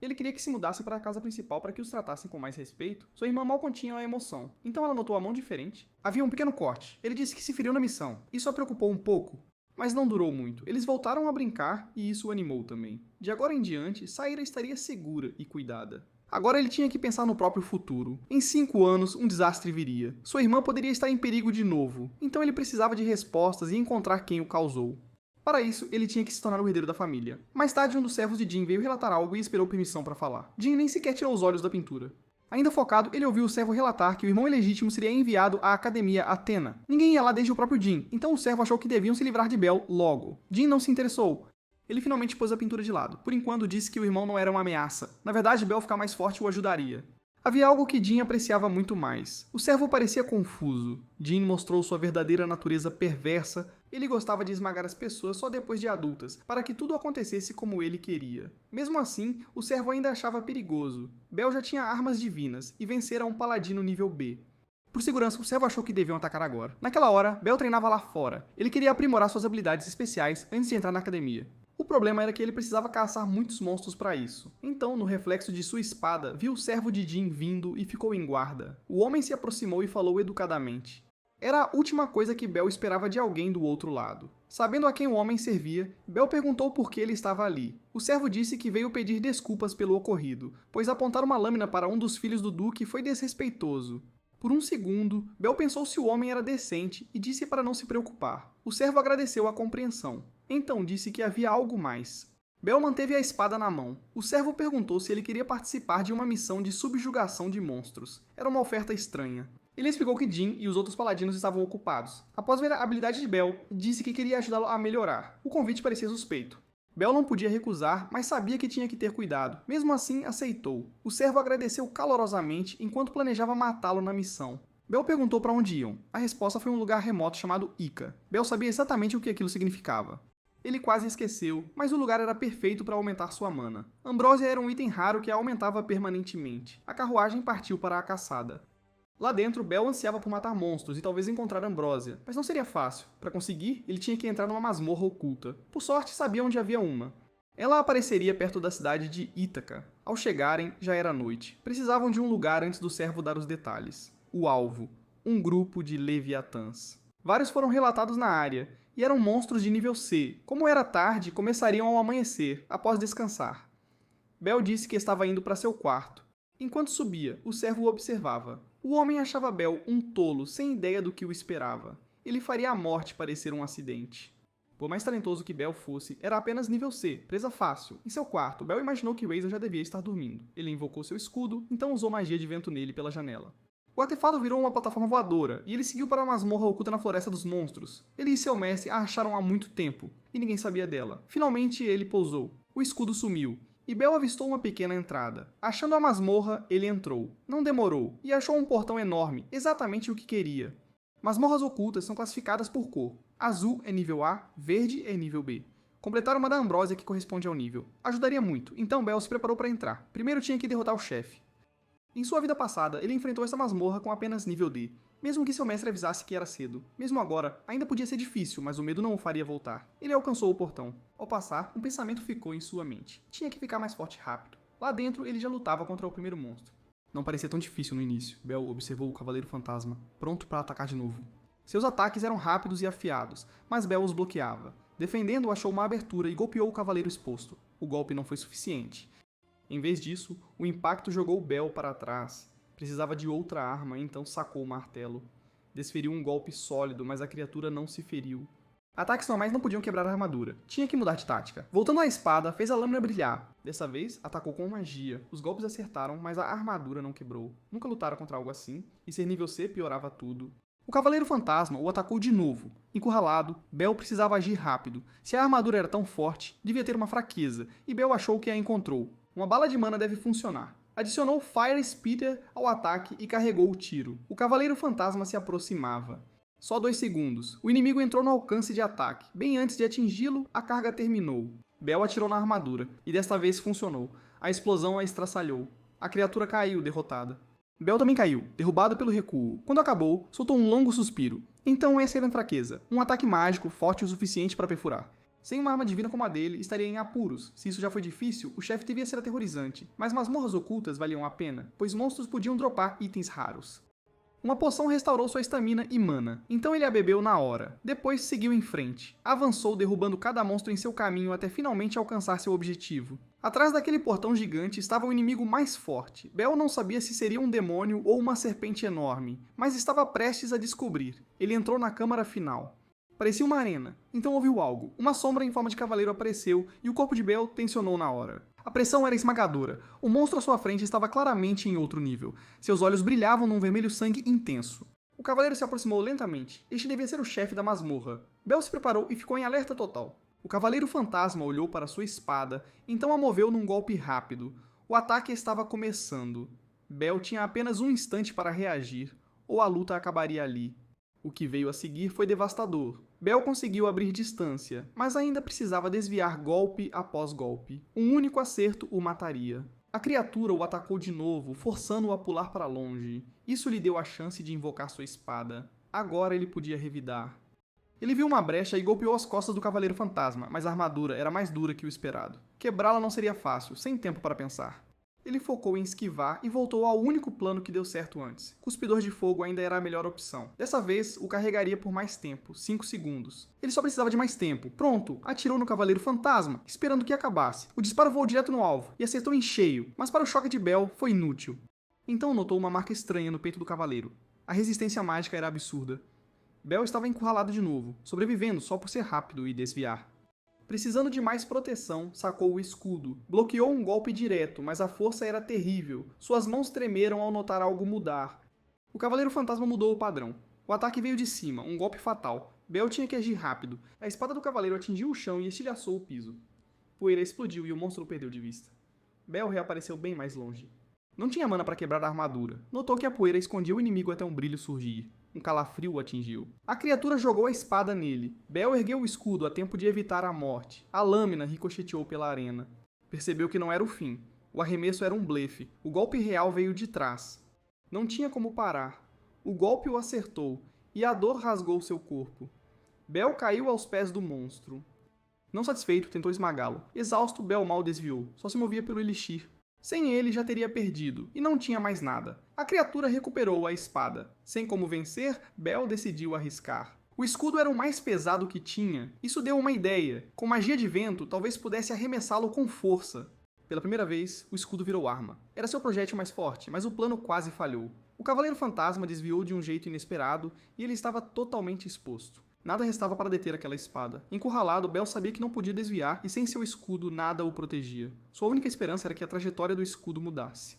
Ele queria que se mudasse para a casa principal para que os tratassem com mais respeito. Sua irmã mal continha a emoção, então ela notou a mão diferente. Havia um pequeno corte. Ele disse que se feriu na missão. Isso a preocupou um pouco. Mas não durou muito. Eles voltaram a brincar e isso o animou também. De agora em diante, Saíra estaria segura e cuidada. Agora ele tinha que pensar no próprio futuro. Em 5 anos, um desastre viria. Sua irmã poderia estar em perigo de novo. Então ele precisava de respostas e encontrar quem o causou. Para isso, ele tinha que se tornar o herdeiro da família. Mais tarde, um dos servos de Jin veio relatar algo e esperou permissão para falar. Jin nem sequer tirou os olhos da pintura. Ainda focado, ele ouviu o servo relatar que o irmão ilegítimo seria enviado à academia Athena. Ninguém ia lá desde o próprio Jin, então o servo achou que deviam se livrar de Belle logo. Jin não se interessou. Ele finalmente pôs a pintura de lado. Por enquanto, disse que o irmão não era uma ameaça. Na verdade, Belle ficar mais forte o ajudaria. Havia algo que Jin apreciava muito mais. O servo parecia confuso. Jin mostrou sua verdadeira natureza perversa. Ele gostava de esmagar as pessoas só depois de adultas, para que tudo acontecesse como ele queria. Mesmo assim, o servo ainda achava perigoso. Belle já tinha armas divinas e vencera um paladino nível B. Por segurança, o servo achou que deviam atacar agora. Naquela hora, Belle treinava lá fora. Ele queria aprimorar suas habilidades especiais antes de entrar na academia. O problema era que ele precisava caçar muitos monstros para isso. Então, no reflexo de sua espada, viu o servo de Jin vindo e ficou em guarda. O homem se aproximou e falou educadamente. Era a última coisa que Belle esperava de alguém do outro lado. Sabendo a quem o homem servia, Belle perguntou por que ele estava ali. O servo disse que veio pedir desculpas pelo ocorrido, pois apontar uma lâmina para um dos filhos do Duque foi desrespeitoso. Por um segundo, Belle pensou se o homem era decente e disse para não se preocupar. O servo agradeceu a compreensão. Então disse que havia algo mais. Belle manteve a espada na mão. O servo perguntou se ele queria participar de uma missão de subjugação de monstros. Era uma oferta estranha. Ele explicou que Jin e os outros paladinos estavam ocupados. Após ver a habilidade de Belle, disse que queria ajudá-lo a melhorar. O convite parecia suspeito. Belle não podia recusar, mas sabia que tinha que ter cuidado. Mesmo assim, aceitou. O servo agradeceu calorosamente enquanto planejava matá-lo na missão. Belle perguntou para onde iam. A resposta foi um lugar remoto chamado Ica. Belle sabia exatamente o que aquilo significava. Ele quase esqueceu, mas o lugar era perfeito para aumentar sua mana. Ambrósia era um item raro que a aumentava permanentemente. A carruagem partiu para a caçada. Lá dentro, Belle ansiava por matar monstros e talvez encontrar Ambrósia, mas não seria fácil. Para conseguir, ele tinha que entrar numa masmorra oculta. Por sorte, sabia onde havia uma. Ela apareceria perto da cidade de Ítaca. Ao chegarem, já era noite. Precisavam de um lugar antes do servo dar os detalhes. O alvo. Um grupo de Leviatãs. Vários foram relatados na área, e eram monstros de nível C. Como era tarde, começariam ao amanhecer, após descansar. Belle disse que estava indo para seu quarto. Enquanto subia, o servo o observava. O homem achava Belle um tolo, sem ideia do que o esperava. ele faria a morte parecer um acidente. Por mais talentoso que Bell fosse, era apenas nível C, presa fácil. Em seu quarto, Bell imaginou que Razor já devia estar dormindo. Ele invocou seu escudo, então usou magia de vento nele pela janela. O artefato virou uma plataforma voadora, e ele seguiu para a masmorra oculta na Floresta dos Monstros. Ele e seu mestre a acharam há muito tempo, e ninguém sabia dela. Finalmente ele pousou. O escudo sumiu, e Bell avistou uma pequena entrada. Achando a masmorra, ele entrou. Não demorou, e achou um portão enorme, exatamente o que queria. Masmorras ocultas são classificadas por cor. Azul é nível A, verde é nível B. Completar uma da Ambrósia que corresponde ao nível. Ajudaria muito, então Bell se preparou para entrar. Primeiro tinha que derrotar o chefe. Em sua vida passada, ele enfrentou essa masmorra com apenas nível D, mesmo que seu mestre avisasse que era cedo. Mesmo agora, ainda podia ser difícil, mas o medo não o faria voltar. Ele alcançou o portão. Ao passar, um pensamento ficou em sua mente. Tinha que ficar mais forte rápido. Lá dentro, ele já lutava contra o primeiro monstro. Não parecia tão difícil no início. Bell observou o Cavaleiro Fantasma, pronto para atacar de novo. Seus ataques eram rápidos e afiados, mas Bell os bloqueava. Defendendo, achou uma abertura e golpeou o cavaleiro exposto. O golpe não foi suficiente. Em vez disso, o impacto jogou Bell para trás. Precisava de outra arma, então sacou o martelo. Desferiu um golpe sólido, mas a criatura não se feriu. Ataques normais não podiam quebrar a armadura. Tinha que mudar de tática. Voltando à espada, fez a lâmina brilhar. Dessa vez, atacou com magia. Os golpes acertaram, mas a armadura não quebrou. Nunca lutaram contra algo assim, e ser nível C piorava tudo. O Cavaleiro Fantasma o atacou de novo. Encurralado, Bell precisava agir rápido. Se a armadura era tão forte, devia ter uma fraqueza, e Bell achou que a encontrou. Uma bala de mana deve funcionar. Adicionou Fire Spitter ao ataque e carregou o tiro. O Cavaleiro Fantasma se aproximava. Só 2 segundos. O inimigo entrou no alcance de ataque. Bem antes de atingi-lo, a carga terminou. Bell atirou na armadura, e desta vez funcionou. A explosão a estraçalhou. A criatura caiu, derrotada. Bell também caiu, derrubado pelo recuo. Quando acabou, soltou um longo suspiro. Então essa era a fraqueza. Um ataque mágico forte o suficiente para perfurar. Sem uma arma divina como a dele, estaria em apuros. Se isso já foi difícil, o chefe devia ser aterrorizante. Mas masmorras ocultas valiam a pena, pois monstros podiam dropar itens raros. Uma poção restaurou sua estamina e mana, então ele a bebeu na hora. Depois seguiu em frente. Avançou derrubando cada monstro em seu caminho até finalmente alcançar seu objetivo. Atrás daquele portão gigante estava o inimigo mais forte. Bell não sabia se seria um demônio ou uma serpente enorme, mas estava prestes a descobrir. Ele entrou na câmara final. Parecia uma arena. Então ouviu algo. Uma sombra em forma de cavaleiro apareceu e o corpo de Bell tensionou na hora. A pressão era esmagadora. O monstro à sua frente estava claramente em outro nível. Seus olhos brilhavam num vermelho sangue intenso. O cavaleiro se aproximou lentamente. Este devia ser o chefe da masmorra. Bell se preparou e ficou em alerta total. O Cavaleiro Fantasma olhou para sua espada, então a moveu num golpe rápido. O ataque estava começando. Bell tinha apenas um instante para reagir, ou a luta acabaria ali. O que veio a seguir foi devastador. Bell conseguiu abrir distância, mas ainda precisava desviar golpe após golpe. Um único acerto o mataria. A criatura o atacou de novo, forçando-o a pular para longe. Isso lhe deu a chance de invocar sua espada. Agora ele podia revidar. Ele viu uma brecha e golpeou as costas do Cavaleiro Fantasma, mas a armadura era mais dura que o esperado. Quebrá-la não seria fácil, sem tempo para pensar. Ele focou em esquivar e voltou ao único plano que deu certo antes. Cuspidor de fogo ainda era a melhor opção. Dessa vez, o carregaria por mais tempo, 5 segundos. Ele só precisava de mais tempo. Pronto, atirou no Cavaleiro Fantasma, esperando que acabasse. O disparo voou direto no alvo e acertou em cheio, mas para o choque de Bell foi inútil. Então notou uma marca estranha no peito do cavaleiro. A resistência mágica era absurda. Bell estava encurralado de novo, sobrevivendo só por ser rápido e desviar. Precisando de mais proteção, sacou o escudo. Bloqueou um golpe direto, mas a força era terrível. Suas mãos tremeram ao notar algo mudar. O Cavaleiro Fantasma mudou o padrão. O ataque veio de cima, um golpe fatal. Bell tinha que agir rápido. A espada do cavaleiro atingiu o chão e estilhaçou o piso. Poeira explodiu e o monstro o perdeu de vista. Bell reapareceu bem mais longe. Não tinha mana para quebrar a armadura. Notou que a poeira escondia o inimigo até um brilho surgir. Um calafrio o atingiu. A criatura jogou a espada nele. Bell ergueu o escudo a tempo de evitar a morte. A lâmina ricocheteou pela arena. Percebeu que não era o fim. O arremesso era um blefe. O golpe real veio de trás. Não tinha como parar. O golpe o acertou, e a dor rasgou seu corpo. Bell caiu aos pés do monstro. Não satisfeito, tentou esmagá-lo. Exausto, Bell mal desviou. Só se movia pelo elixir. Sem ele, já teria perdido, e não tinha mais nada. A criatura recuperou a espada. Sem como vencer, Bell decidiu arriscar. O escudo era o mais pesado que tinha. Isso deu uma ideia. Com magia de vento, talvez pudesse arremessá-lo com força. Pela primeira vez, o escudo virou arma. Era seu projétil mais forte, mas o plano quase falhou. O Cavaleiro Fantasma desviou de um jeito inesperado e ele estava totalmente exposto. Nada restava para deter aquela espada. Encurralado, Bell sabia que não podia desviar e sem seu escudo nada o protegia. Sua única esperança era que a trajetória do escudo mudasse.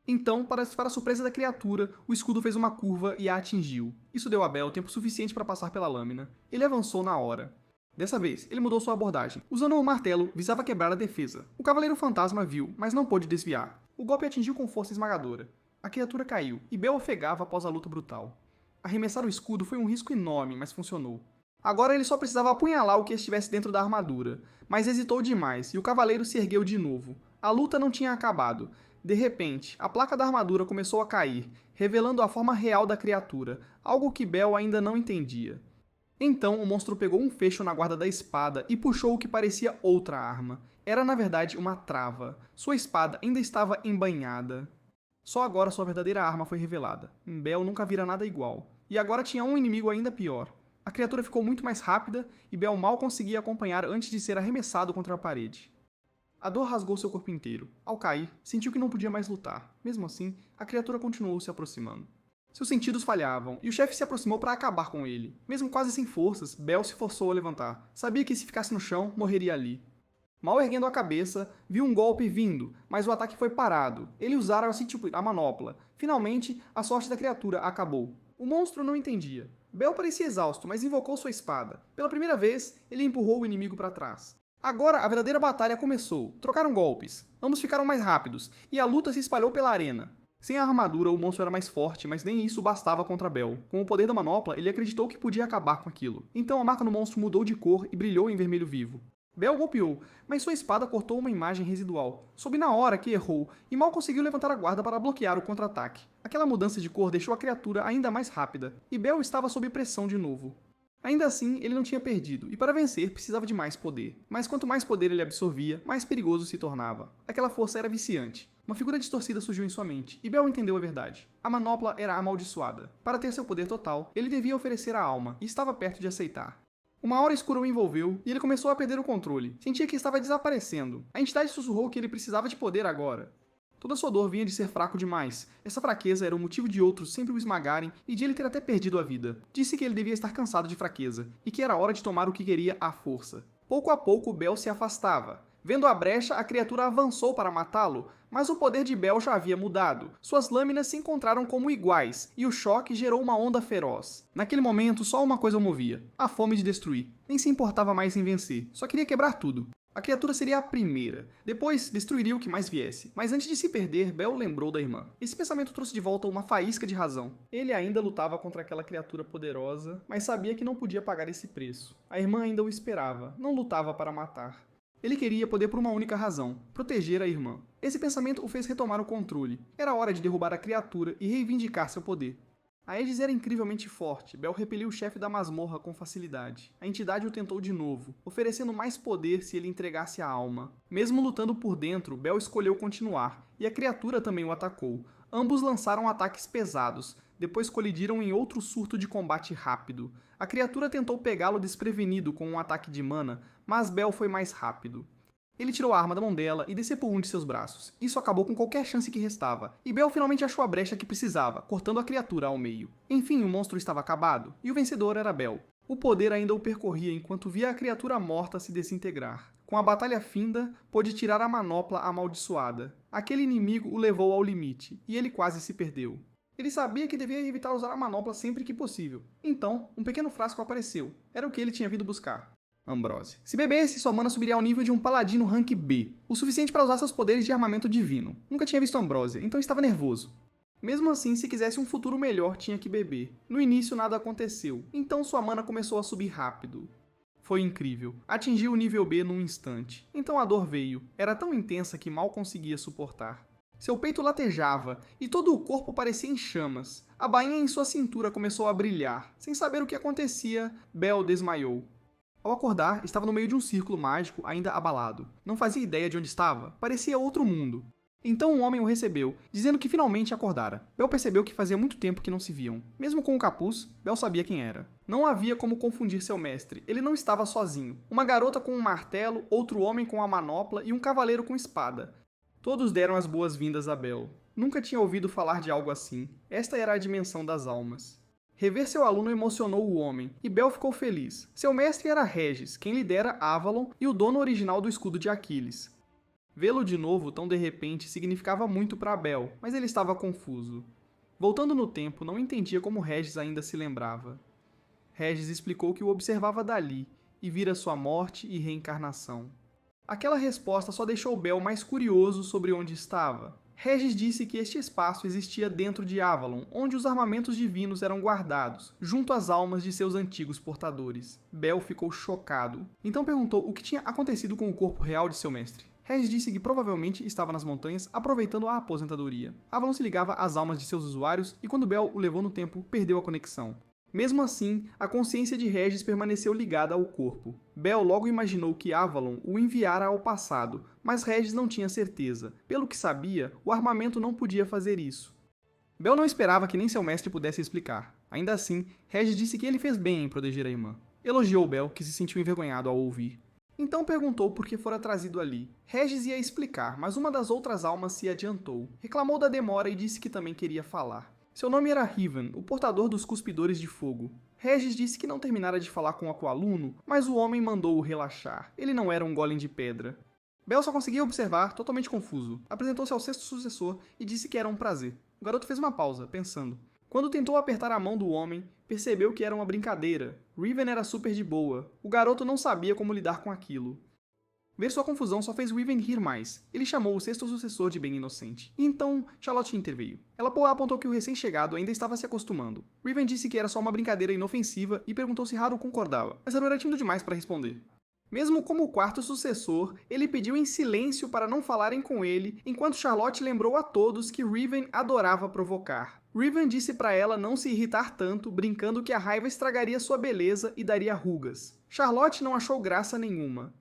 Então, para a surpresa da criatura, o escudo fez uma curva e a atingiu. Isso deu a Bell tempo suficiente para passar pela lâmina. Ele avançou na hora. Dessa vez, ele mudou sua abordagem. Usando o martelo, visava quebrar a defesa. O Cavaleiro Fantasma viu, mas não pôde desviar. O golpe atingiu com força esmagadora. A criatura caiu, e Bell ofegava após a luta brutal. Arremessar o escudo foi um risco enorme, mas funcionou. Agora ele só precisava apunhalar o que estivesse dentro da armadura, mas hesitou demais, e o cavaleiro se ergueu de novo. A luta não tinha acabado. De repente, a placa da armadura começou a cair, revelando a forma real da criatura, algo que Bell ainda não entendia. Então o monstro pegou um fecho na guarda da espada e puxou o que parecia outra arma. Era na verdade uma trava. Sua espada ainda estava embainhada. Só agora sua verdadeira arma foi revelada. Bell nunca vira nada igual. E agora tinha um inimigo ainda pior. A criatura ficou muito mais rápida e Bell mal conseguia acompanhar antes de ser arremessado contra a parede. A dor rasgou seu corpo inteiro. Ao cair, sentiu que não podia mais lutar. Mesmo assim, a criatura continuou se aproximando. Seus sentidos falhavam, e o chefe se aproximou para acabar com ele. Mesmo quase sem forças, Bell se forçou a levantar. Sabia que se ficasse no chão, morreria ali. Mal erguendo a cabeça, viu um golpe vindo, mas o ataque foi parado. Ele usara a manopla. Finalmente, a sorte da criatura acabou. O monstro não entendia. Bell parecia exausto, mas invocou sua espada. Pela primeira vez, ele empurrou o inimigo para trás. Agora, a verdadeira batalha começou. Trocaram golpes. Ambos ficaram mais rápidos, e a luta se espalhou pela arena. Sem a armadura, o monstro era mais forte, mas nem isso bastava contra Bell. Com o poder da manopla, ele acreditou que podia acabar com aquilo. Então a marca no monstro mudou de cor e brilhou em vermelho vivo. Bell golpeou, mas sua espada cortou uma imagem residual. Soube na hora que errou, e mal conseguiu levantar a guarda para bloquear o contra-ataque. Aquela mudança de cor deixou a criatura ainda mais rápida, e Bell estava sob pressão de novo. Ainda assim, ele não tinha perdido, e para vencer precisava de mais poder. Mas quanto mais poder ele absorvia, mais perigoso se tornava. Aquela força era viciante. Uma figura distorcida surgiu em sua mente, e Bell entendeu a verdade. A manopla era amaldiçoada. Para ter seu poder total, ele devia oferecer a alma, e estava perto de aceitar. Uma aura escura o envolveu, e ele começou a perder o controle. Sentia que estava desaparecendo. A entidade sussurrou que ele precisava de poder agora. Toda sua dor vinha de ser fraco demais. Essa fraqueza era o motivo de outros sempre o esmagarem e de ele ter até perdido a vida. Disse que ele devia estar cansado de fraqueza, e que era hora de tomar o que queria à força. Pouco a pouco, Bell se afastava. Vendo a brecha, a criatura avançou para matá-lo, mas o poder de Bell já havia mudado. Suas lâminas se encontraram como iguais, e o choque gerou uma onda feroz. Naquele momento, só uma coisa o movia: a fome de destruir. Nem se importava mais em vencer, só queria quebrar tudo. A criatura seria a primeira. Depois, destruiria o que mais viesse. Mas antes de se perder, Bell lembrou da irmã. Esse pensamento trouxe de volta uma faísca de razão. Ele ainda lutava contra aquela criatura poderosa, mas sabia que não podia pagar esse preço. A irmã ainda o esperava, não lutava para matar. Ele queria poder por uma única razão: proteger a irmã. Esse pensamento o fez retomar o controle. Era hora de derrubar a criatura e reivindicar seu poder. A Aegis era incrivelmente forte. Bell repeliu o chefe da masmorra com facilidade. A entidade o tentou de novo, oferecendo mais poder se ele entregasse a alma. Mesmo lutando por dentro, Bell escolheu continuar, e a criatura também o atacou. Ambos lançaram ataques pesados, depois colidiram em outro surto de combate rápido. A criatura tentou pegá-lo desprevenido com um ataque de mana, mas Bell foi mais rápido. Ele tirou a arma da mão dela e decepou um de seus braços. Isso acabou com qualquer chance que restava, e Bell finalmente achou a brecha que precisava, cortando a criatura ao meio. Enfim, o monstro estava acabado, e o vencedor era Bell. O poder ainda o percorria enquanto via a criatura morta se desintegrar. Com a batalha finda, pôde tirar a manopla amaldiçoada. Aquele inimigo o levou ao limite, e ele quase se perdeu. Ele sabia que devia evitar usar a manopla sempre que possível. Então, um pequeno frasco apareceu. Era o que ele tinha vindo buscar: Ambrose. Se bebesse, sua mana subiria ao nível de um paladino rank B, o suficiente para usar seus poderes de armamento divino. Nunca tinha visto Ambrose, então estava nervoso. Mesmo assim, se quisesse um futuro melhor, tinha que beber. No início nada aconteceu, então sua mana começou a subir rápido. Foi incrível. Atingiu o nível B num instante. Então a dor veio. Era tão intensa que mal conseguia suportar. Seu peito latejava, e todo o corpo parecia em chamas. A bainha em sua cintura começou a brilhar. Sem saber o que acontecia, Bell desmaiou. Ao acordar, estava no meio de um círculo mágico ainda abalado. Não fazia ideia de onde estava. Parecia outro mundo. Então um homem o recebeu, dizendo que finalmente acordara. Bell percebeu que fazia muito tempo que não se viam. Mesmo com o capuz, Bell sabia quem era. Não havia como confundir seu mestre. Ele não estava sozinho. Uma garota com um martelo, outro homem com a manopla e um cavaleiro com espada. Todos deram as boas-vindas a Bell. Nunca tinha ouvido falar de algo assim. Esta era a dimensão das almas. Rever seu aluno emocionou o homem, e Bel ficou feliz. Seu mestre era Regis, quem lhe dera Avalon e o dono original do escudo de Aquiles. Vê-lo de novo tão de repente significava muito para Bel, mas ele estava confuso. Voltando no tempo, não entendia como Regis ainda se lembrava. Regis explicou que o observava dali, e vira sua morte e reencarnação. Aquela resposta só deixou Bel mais curioso sobre onde estava. Regis disse que este espaço existia dentro de Avalon, onde os armamentos divinos eram guardados, junto às almas de seus antigos portadores. Bel ficou chocado. Então perguntou o que tinha acontecido com o corpo real de seu mestre. Regis disse que provavelmente estava nas montanhas aproveitando a aposentadoria. Avalon se ligava às almas de seus usuários e quando Bel o levou no tempo, perdeu a conexão. Mesmo assim, a consciência de Regis permaneceu ligada ao corpo. Bel logo imaginou que Avalon o enviara ao passado, mas Regis não tinha certeza. Pelo que sabia, o armamento não podia fazer isso. Bel não esperava que nem seu mestre pudesse explicar. Ainda assim, Regis disse que ele fez bem em proteger a irmã. Elogiou Bel, que se sentiu envergonhado ao ouvir. Então perguntou por que fora trazido ali. Regis ia explicar, mas uma das outras almas se adiantou. Reclamou da demora e disse que também queria falar. Seu nome era Riven, o portador dos cuspidores de fogo. Regis disse que não terminara de falar com o coaluno, mas o homem mandou-o relaxar. Ele não era um golem de pedra. Bel só conseguia observar, totalmente confuso. Apresentou-se ao sexto sucessor e disse que era um prazer. O garoto fez uma pausa, pensando. Quando tentou apertar a mão do homem, percebeu que era uma brincadeira. Riven era super de boa. O garoto não sabia como lidar com aquilo. Ver sua confusão só fez Riven rir mais. Ele chamou o sexto sucessor de bem inocente. E então, Charlotte interveio. Ela apontou que o recém-chegado ainda estava se acostumando. Riven disse que era só uma brincadeira inofensiva e perguntou se Haru concordava, mas Haru era tímido demais para responder. Mesmo como o quarto sucessor, ele pediu em silêncio para não falarem com ele, enquanto Charlotte lembrou a todos que Riven adorava provocar. Riven disse para ela não se irritar tanto, brincando que a raiva estragaria sua beleza e daria rugas. Charlotte não achou graça nenhuma.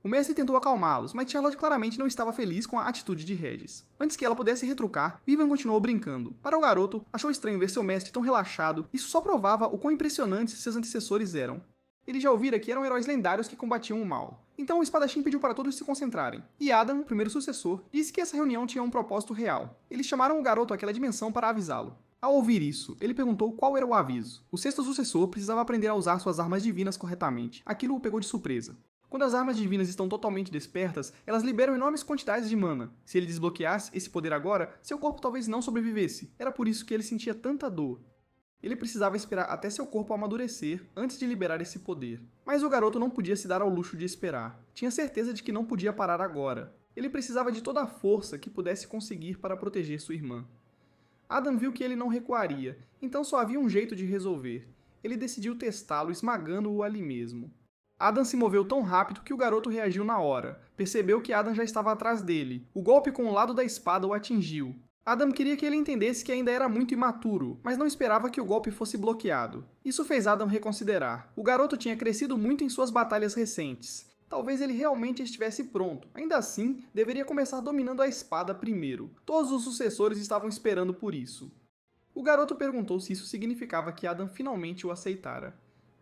O mestre tentou acalmá-los, mas Charlotte claramente não estava feliz com a atitude de Regis. Antes que ela pudesse retrucar, Riven continuou brincando. Para o garoto, achou estranho ver seu mestre tão relaxado, isso só provava o quão impressionantes seus antecessores eram. Ele já ouvira que eram heróis lendários que combatiam o mal. Então o espadachim pediu para todos se concentrarem. E Adam, o primeiro sucessor, disse que essa reunião tinha um propósito real. Eles chamaram o garoto àquela dimensão para avisá-lo. Ao ouvir isso, ele perguntou qual era o aviso. O sexto sucessor precisava aprender a usar suas armas divinas corretamente. Aquilo o pegou de surpresa. Quando as armas divinas estão totalmente despertas, elas liberam enormes quantidades de mana. Se ele desbloqueasse esse poder agora, seu corpo talvez não sobrevivesse. Era por isso que ele sentia tanta dor. Ele precisava esperar até seu corpo amadurecer antes de liberar esse poder. Mas o garoto não podia se dar ao luxo de esperar. Tinha certeza de que não podia parar agora. Ele precisava de toda a força que pudesse conseguir para proteger sua irmã. Adam viu que ele não recuaria, então só havia um jeito de resolver. Ele decidiu testá-lo esmagando-o ali mesmo. Adam se moveu tão rápido que o garoto reagiu na hora. Percebeu que Adam já estava atrás dele. O golpe com o lado da espada o atingiu. Adam queria que ele entendesse que ainda era muito imaturo, mas não esperava que o golpe fosse bloqueado. Isso fez Adam reconsiderar. O garoto tinha crescido muito em suas batalhas recentes. Talvez ele realmente estivesse pronto. Ainda assim, deveria começar dominando a espada primeiro. Todos os sucessores estavam esperando por isso. O garoto perguntou se isso significava que Adam finalmente o aceitara.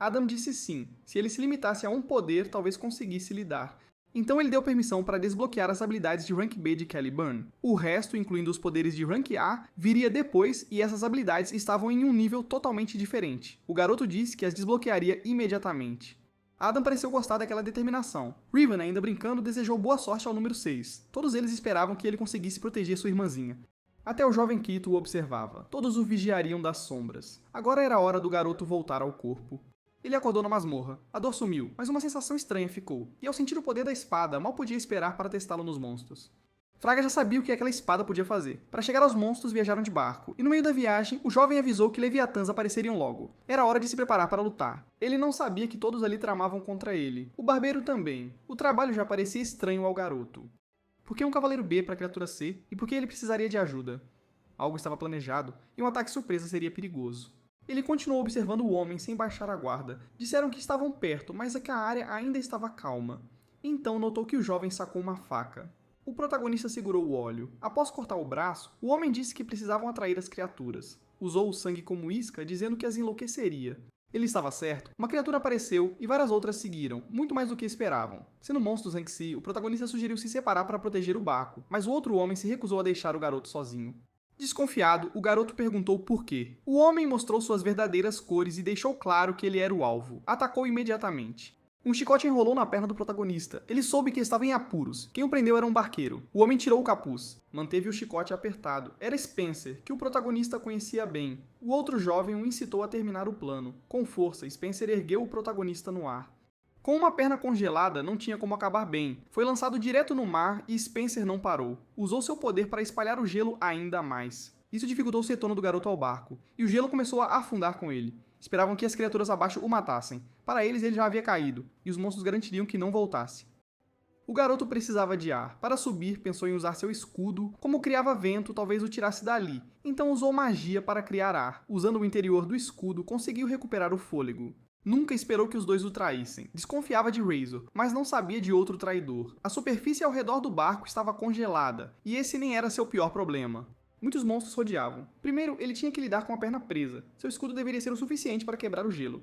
Adam disse sim. Se ele se limitasse a um poder, talvez conseguisse lidar. Então ele deu permissão para desbloquear as habilidades de Rank B de Caliburn. O resto, incluindo os poderes de Rank A, viria depois e essas habilidades estavam em um nível totalmente diferente. O garoto disse que as desbloquearia imediatamente. Adam pareceu gostar daquela determinação. Riven, ainda brincando, desejou boa sorte ao número 6. Todos eles esperavam que ele conseguisse proteger sua irmãzinha. Até o jovem Kito o observava. Todos o vigiariam das sombras. Agora era a hora do garoto voltar ao corpo. Ele acordou na masmorra. A dor sumiu, mas uma sensação estranha ficou. E ao sentir o poder da espada, mal podia esperar para testá-lo nos monstros. Fraga já sabia o que aquela espada podia fazer. Para chegar aos monstros, viajaram de barco. E no meio da viagem, o jovem avisou que Leviatãs apareceriam logo. Era hora de se preparar para lutar. Ele não sabia que todos ali tramavam contra ele. O barbeiro também. O trabalho já parecia estranho ao garoto. Por que um cavaleiro B para a criatura C? E por que ele precisaria de ajuda? Algo estava planejado, e um ataque surpresa seria perigoso. Ele continuou observando o homem sem baixar a guarda. Disseram que estavam perto, mas que a área ainda estava calma. Então notou que o jovem sacou uma faca. O protagonista segurou o óleo. Após cortar o braço, o homem disse que precisavam atrair as criaturas. Usou o sangue como isca, dizendo que as enlouqueceria. Ele estava certo. Uma criatura apareceu e várias outras seguiram, muito mais do que esperavam. Sendo monstros em si, o protagonista sugeriu se separar para proteger o barco, mas o outro homem se recusou a deixar o garoto sozinho. Desconfiado, o garoto perguntou por quê. O homem mostrou suas verdadeiras cores e deixou claro que ele era o alvo. Atacou imediatamente. Um chicote enrolou na perna do protagonista. Ele soube que estava em apuros. Quem o prendeu era um barqueiro. O homem tirou o capuz. Manteve o chicote apertado. Era Spencer, que o protagonista conhecia bem. O outro jovem o incitou a terminar o plano. Com força, Spencer ergueu o protagonista no ar. Com uma perna congelada, não tinha como acabar bem. Foi lançado direto no mar e Spencer não parou. Usou seu poder para espalhar o gelo ainda mais. Isso dificultou o retorno do garoto ao barco, e o gelo começou a afundar com ele. Esperavam que as criaturas abaixo o matassem. Para eles, ele já havia caído, e os monstros garantiriam que não voltasse. O garoto precisava de ar. Para subir, pensou em usar seu escudo. Como criava vento, talvez o tirasse dali. Então usou magia para criar ar. Usando o interior do escudo, conseguiu recuperar o fôlego. Nunca esperou que os dois o traíssem. Desconfiava de Razor, mas não sabia de outro traidor. A superfície ao redor do barco estava congelada, e esse nem era seu pior problema. Muitos monstros rodeavam. Primeiro, ele tinha que lidar com a perna presa. Seu escudo deveria ser o suficiente para quebrar o gelo.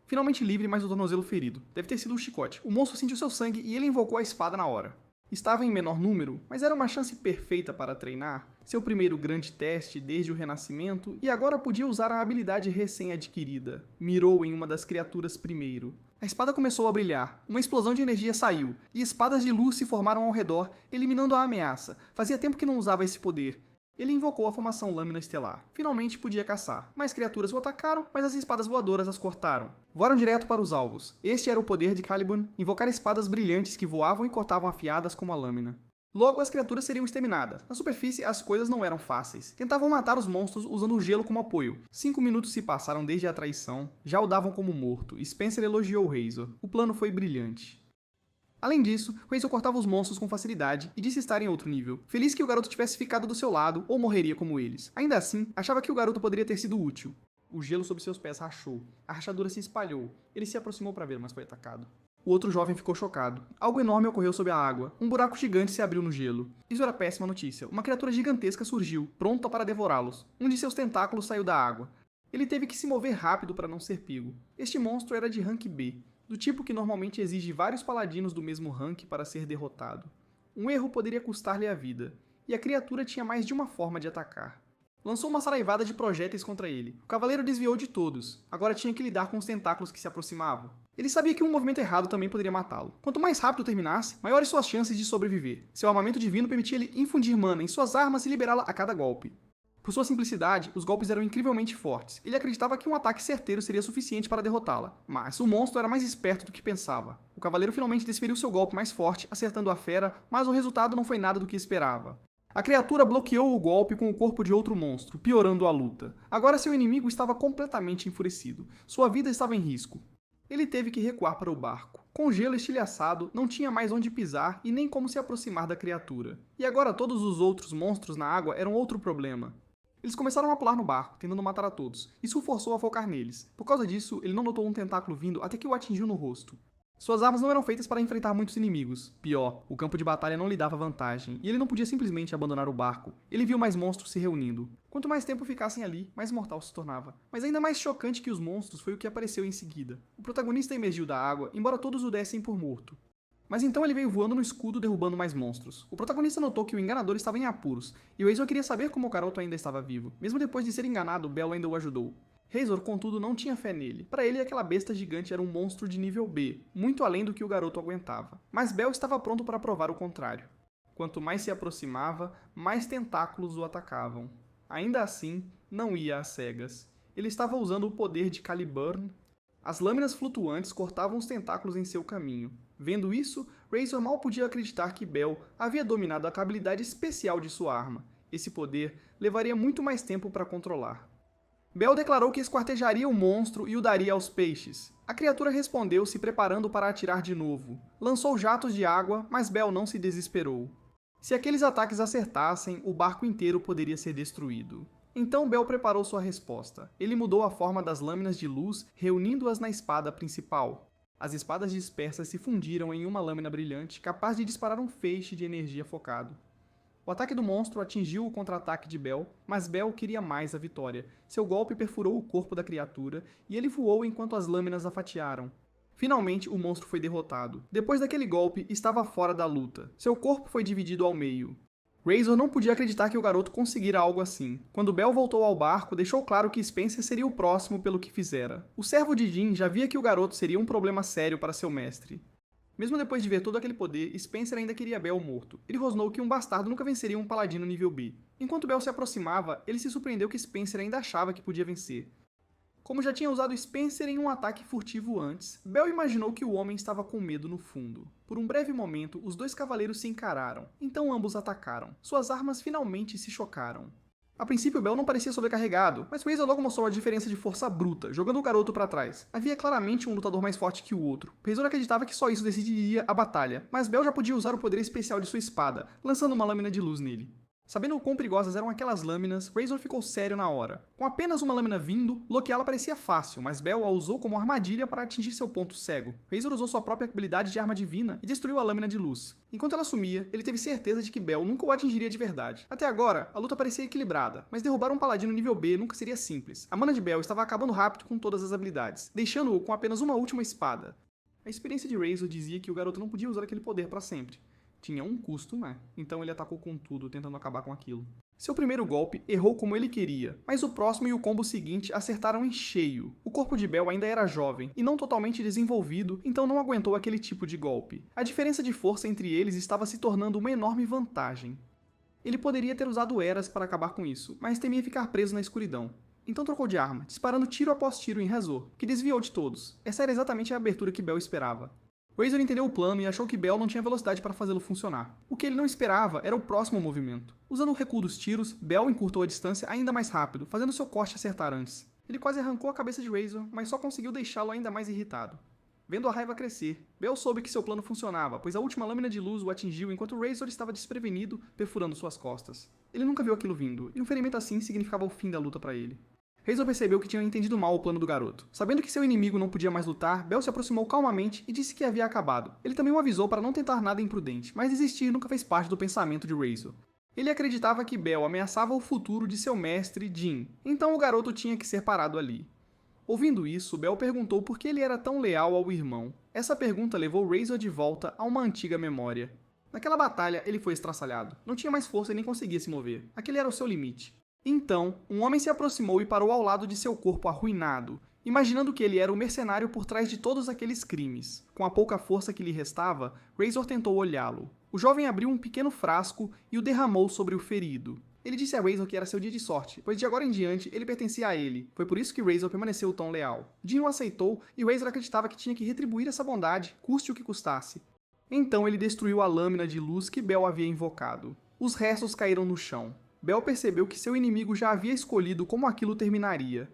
Finalmente livre, mas o tornozelo ferido. Deve ter sido o chicote. O monstro sentiu seu sangue e ele invocou a espada na hora. Estava em menor número, mas era uma chance perfeita para treinar. Seu primeiro grande teste desde o Renascimento, e agora podia usar a habilidade recém-adquirida. Mirou em uma das criaturas primeiro. A espada começou a brilhar, uma explosão de energia saiu, e espadas de luz se formaram ao redor, eliminando a ameaça. Fazia tempo que não usava esse poder. Ele invocou a formação Lâmina Estelar. Finalmente podia caçar. Mais criaturas o atacaram, mas as espadas voadoras as cortaram. Voaram direto para os alvos. Este era o poder de Caliban, invocar espadas brilhantes que voavam e cortavam afiadas como a lâmina. Logo, as criaturas seriam exterminadas. Na superfície, as coisas não eram fáceis. Tentavam matar os monstros usando o gelo como apoio. 5 minutos se passaram desde a traição. Já o davam como morto. Spencer elogiou Razor. O plano foi brilhante. Além disso, Razor cortava os monstros com facilidade e disse estar em outro nível. Feliz que o garoto tivesse ficado do seu lado ou morreria como eles. Ainda assim, achava que o garoto poderia ter sido útil. O gelo sob seus pés rachou. A rachadura se espalhou. Ele se aproximou para ver, mas foi atacado. O outro jovem ficou chocado. Algo enorme ocorreu sob a água. Um buraco gigante se abriu no gelo. Isso era péssima notícia. Uma criatura gigantesca surgiu, pronta para devorá-los. Um de seus tentáculos saiu da água. Ele teve que se mover rápido para não ser pego. Este monstro era de rank B. Do tipo que normalmente exige vários paladinos do mesmo rank para ser derrotado. Um erro poderia custar-lhe a vida, e a criatura tinha mais de uma forma de atacar. Lançou uma saraivada de projéteis contra ele. O cavaleiro desviou de todos, agora tinha que lidar com os tentáculos que se aproximavam. Ele sabia que um movimento errado também poderia matá-lo. Quanto mais rápido terminasse, maiores suas chances de sobreviver. Seu armamento divino permitia ele infundir mana em suas armas e liberá-la a cada golpe. Por sua simplicidade, os golpes eram incrivelmente fortes. Ele acreditava que um ataque certeiro seria suficiente para derrotá-la, mas o monstro era mais esperto do que pensava. O cavaleiro finalmente desferiu seu golpe mais forte, acertando a fera, mas o resultado não foi nada do que esperava. A criatura bloqueou o golpe com o corpo de outro monstro, piorando a luta. Agora seu inimigo estava completamente enfurecido. Sua vida estava em risco. Ele teve que recuar para o barco. Com gelo estilhaçado, não tinha mais onde pisar e nem como se aproximar da criatura. E agora todos os outros monstros na água eram outro problema. Eles começaram a pular no barco, tentando matar a todos. Isso o forçou a focar neles. Por causa disso, ele não notou um tentáculo vindo até que o atingiu no rosto. Suas armas não eram feitas para enfrentar muitos inimigos. Pior, o campo de batalha não lhe dava vantagem, e ele não podia simplesmente abandonar o barco. Ele viu mais monstros se reunindo. Quanto mais tempo ficassem ali, mais mortal se tornava. Mas ainda mais chocante que os monstros foi o que apareceu em seguida. O protagonista emergiu da água, embora todos o dessem por morto. Mas então ele veio voando no escudo, derrubando mais monstros. O protagonista notou que o enganador estava em apuros, e o Razor queria saber como o garoto ainda estava vivo. Mesmo depois de ser enganado, Bell ainda o ajudou. Razor, contudo, não tinha fé nele. Para ele, aquela besta gigante era um monstro de nível B, muito além do que o garoto aguentava. Mas Bell estava pronto para provar o contrário. Quanto mais se aproximava, mais tentáculos o atacavam. Ainda assim, não ia às cegas. Ele estava usando o poder de Caliburn. As lâminas flutuantes cortavam os tentáculos em seu caminho. Vendo isso, Razor mal podia acreditar que Bell havia dominado a habilidade especial de sua arma. Esse poder levaria muito mais tempo para controlar. Bell declarou que esquartejaria o monstro e o daria aos peixes. A criatura respondeu se preparando para atirar de novo. Lançou jatos de água, mas Bell não se desesperou. Se aqueles ataques acertassem, o barco inteiro poderia ser destruído. Então Bell preparou sua resposta. Ele mudou a forma das lâminas de luz, reunindo-as na espada principal. As espadas dispersas se fundiram em uma lâmina brilhante, capaz de disparar um feixe de energia focado. O ataque do monstro atingiu o contra-ataque de Bell, mas Bell queria mais a vitória. Seu golpe perfurou o corpo da criatura, e ele voou enquanto as lâminas a fatiaram. Finalmente, o monstro foi derrotado. Depois daquele golpe, estava fora da luta. Seu corpo foi dividido ao meio. Razor não podia acreditar que o garoto conseguira algo assim. Quando Bell voltou ao barco, deixou claro que Spencer seria o próximo pelo que fizera. O servo de Jin já via que o garoto seria um problema sério para seu mestre. Mesmo depois de ver todo aquele poder, Spencer ainda queria Bell morto. Ele rosnou que um bastardo nunca venceria um paladino nível B. Enquanto Bell se aproximava, ele se surpreendeu que Spencer ainda achava que podia vencer. Como já tinha usado Spencer em um ataque furtivo antes, Bell imaginou que o homem estava com medo no fundo. Por um breve momento, os dois cavaleiros se encararam, então ambos atacaram. Suas armas finalmente se chocaram. A princípio, Bell não parecia sobrecarregado, mas Razor logo mostrou a diferença de força bruta, jogando o garoto para trás. Havia claramente um lutador mais forte que o outro. Razor acreditava que só isso decidiria a batalha, mas Bell já podia usar o poder especial de sua espada, lançando uma lâmina de luz nele. Sabendo o quão perigosas eram aquelas lâminas, Razor ficou sério na hora. Com apenas uma lâmina vindo, bloqueá-la parecia fácil, mas Bell a usou como armadilha para atingir seu ponto cego. Razor usou sua própria habilidade de arma divina e destruiu a lâmina de luz. Enquanto ela sumia, ele teve certeza de que Bell nunca o atingiria de verdade. Até agora, a luta parecia equilibrada, mas derrubar um paladino nível B nunca seria simples. A mana de Bell estava acabando rápido com todas as habilidades, deixando-o com apenas uma última espada. A experiência de Razor dizia que o garoto não podia usar aquele poder para sempre. Tinha um custo, né? Então ele atacou com tudo, tentando acabar com aquilo. Seu primeiro golpe errou como ele queria, mas o próximo e o combo seguinte acertaram em cheio. O corpo de Bell ainda era jovem e não totalmente desenvolvido, então não aguentou aquele tipo de golpe. A diferença de força entre eles estava se tornando uma enorme vantagem. Ele poderia ter usado eras para acabar com isso, mas temia ficar preso na escuridão. Então trocou de arma, disparando tiro após tiro em Razor, que desviou de todos. Essa era exatamente a abertura que Bell esperava. Razor entendeu o plano e achou que Bell não tinha velocidade para fazê-lo funcionar. O que ele não esperava era o próximo movimento. Usando o recuo dos tiros, Bell encurtou a distância ainda mais rápido, fazendo seu corte acertar antes. Ele quase arrancou a cabeça de Razor, mas só conseguiu deixá-lo ainda mais irritado. Vendo a raiva crescer, Bell soube que seu plano funcionava, pois a última lâmina de luz o atingiu enquanto Razor estava desprevenido, perfurando suas costas. Ele nunca viu aquilo vindo, e um ferimento assim significava o fim da luta para ele. Razor percebeu que tinha entendido mal o plano do garoto. Sabendo que seu inimigo não podia mais lutar, Bell se aproximou calmamente e disse que havia acabado. Ele também o avisou para não tentar nada imprudente, mas desistir nunca fez parte do pensamento de Razor. Ele acreditava que Bell ameaçava o futuro de seu mestre, Jin, então o garoto tinha que ser parado ali. Ouvindo isso, Bell perguntou por que ele era tão leal ao irmão. Essa pergunta levou Razor de volta a uma antiga memória. Naquela batalha, ele foi estraçalhado. Não tinha mais força e nem conseguia se mover. Aquele era o seu limite. Então, um homem se aproximou e parou ao lado de seu corpo arruinado, imaginando que ele era o mercenário por trás de todos aqueles crimes. Com a pouca força que lhe restava, Razor tentou olhá-lo. O jovem abriu um pequeno frasco e o derramou sobre o ferido. Ele disse a Razor que era seu dia de sorte, pois de agora em diante ele pertencia a ele. Foi por isso que Razor permaneceu tão leal. Jin o aceitou e Razor acreditava que tinha que retribuir essa bondade, custe o que custasse. Então ele destruiu a lâmina de luz que Bell havia invocado. Os restos caíram no chão. Bell percebeu que seu inimigo já havia escolhido como aquilo terminaria.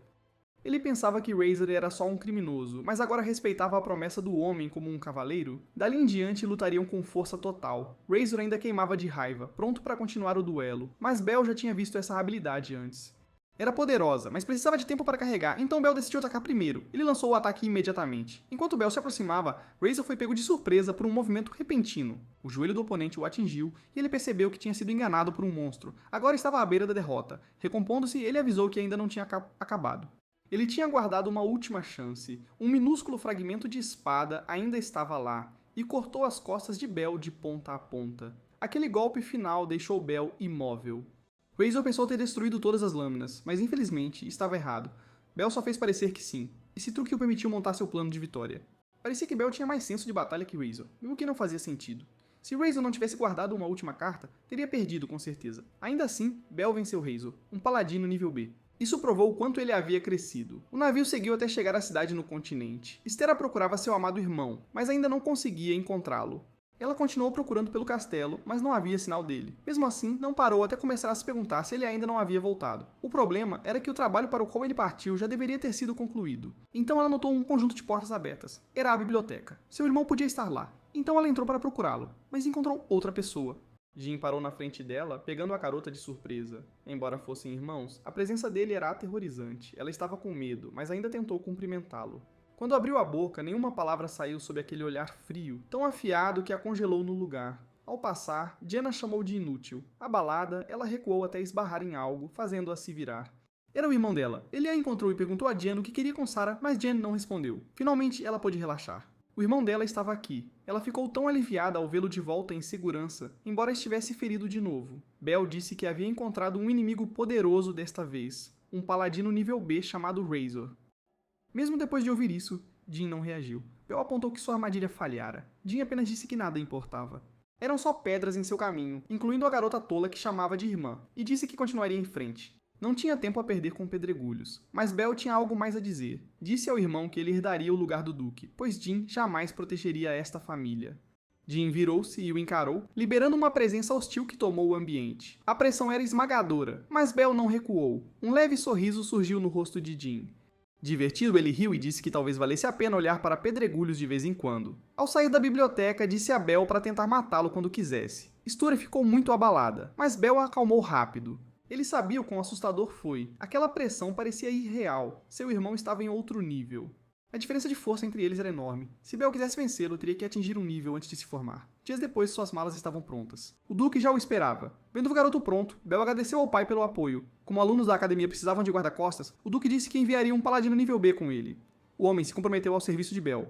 Ele pensava que Razor era só um criminoso, mas agora respeitava a promessa do homem como um cavaleiro. Dali em diante lutariam com força total. Razor ainda queimava de raiva, pronto para continuar o duelo, mas Bell já tinha visto essa habilidade antes. Era poderosa, mas precisava de tempo para carregar, então Bell decidiu atacar primeiro. Ele lançou o ataque imediatamente. Enquanto Bell se aproximava, Razor foi pego de surpresa por um movimento repentino. O joelho do oponente o atingiu e ele percebeu que tinha sido enganado por um monstro. Agora estava à beira da derrota. Recompondo-se, ele avisou que ainda não tinha acabado. Ele tinha guardado uma última chance. Um minúsculo fragmento de espada ainda estava lá e cortou as costas de Bell de ponta a ponta. Aquele golpe final deixou Bell imóvel. Razor pensou ter destruído todas as lâminas, mas infelizmente estava errado. Bell só fez parecer que sim. Esse truque o permitiu montar seu plano de vitória. Parecia que Bell tinha mais senso de batalha que Razor, o que não fazia sentido. Se Razor não tivesse guardado uma última carta, teria perdido com certeza. Ainda assim, Bell venceu Razor, um paladino nível B. Isso provou o quanto ele havia crescido. O navio seguiu até chegar à cidade no continente. Estera procurava seu amado irmão, mas ainda não conseguia encontrá-lo. Ela continuou procurando pelo castelo, mas não havia sinal dele. Mesmo assim, não parou até começar a se perguntar se ele ainda não havia voltado. O problema era que o trabalho para o qual ele partiu já deveria ter sido concluído. Então ela notou um conjunto de portas abertas. Era a biblioteca. Seu irmão podia estar lá. Então ela entrou para procurá-lo, mas encontrou outra pessoa. Jin parou na frente dela, pegando a garota de surpresa. Embora fossem irmãos, a presença dele era aterrorizante. Ela estava com medo, mas ainda tentou cumprimentá-lo. Quando abriu a boca, nenhuma palavra saiu sob aquele olhar frio, tão afiado que a congelou no lugar. Ao passar, Jen a chamou de inútil. Abalada, ela recuou até esbarrar em algo, fazendo-a se virar. Era o irmão dela. Ele a encontrou e perguntou a Jen o que queria com Sarah, mas Jen não respondeu. Finalmente, ela pôde relaxar. O irmão dela estava aqui. Ela ficou tão aliviada ao vê-lo de volta em segurança, embora estivesse ferido de novo. Belle disse que havia encontrado um inimigo poderoso desta vez, um paladino nível B chamado Razor. Mesmo depois de ouvir isso, Jean não reagiu. Belle apontou que sua armadilha falhara. Jean apenas disse que nada importava. Eram só pedras em seu caminho, incluindo a garota tola que chamava de irmã, e disse que continuaria em frente. Não tinha tempo a perder com pedregulhos, mas Belle tinha algo mais a dizer. Disse ao irmão que ele herdaria o lugar do duque, pois Jean jamais protegeria esta família. Jean virou-se e o encarou, liberando uma presença hostil que tomou o ambiente. A pressão era esmagadora, mas Belle não recuou. Um leve sorriso surgiu no rosto de Jean. Divertido, ele riu e disse que talvez valesse a pena olhar para pedregulhos de vez em quando. Ao sair da biblioteca, disse a Belle para tentar matá-lo quando quisesse. Story ficou muito abalada, mas Belle a acalmou rápido. Ele sabia o quão assustador foi. Aquela pressão parecia irreal. Seu irmão estava em outro nível. A diferença de força entre eles era enorme. Se Belle quisesse vencê-lo, teria que atingir um nível antes de se formar. Dias depois, suas malas estavam prontas. O Duque já o esperava. Vendo o garoto pronto, Belle agradeceu ao pai pelo apoio. Como alunos da academia precisavam de guarda-costas, o Duque disse que enviaria um paladino nível B com ele. O homem se comprometeu ao serviço de Belle.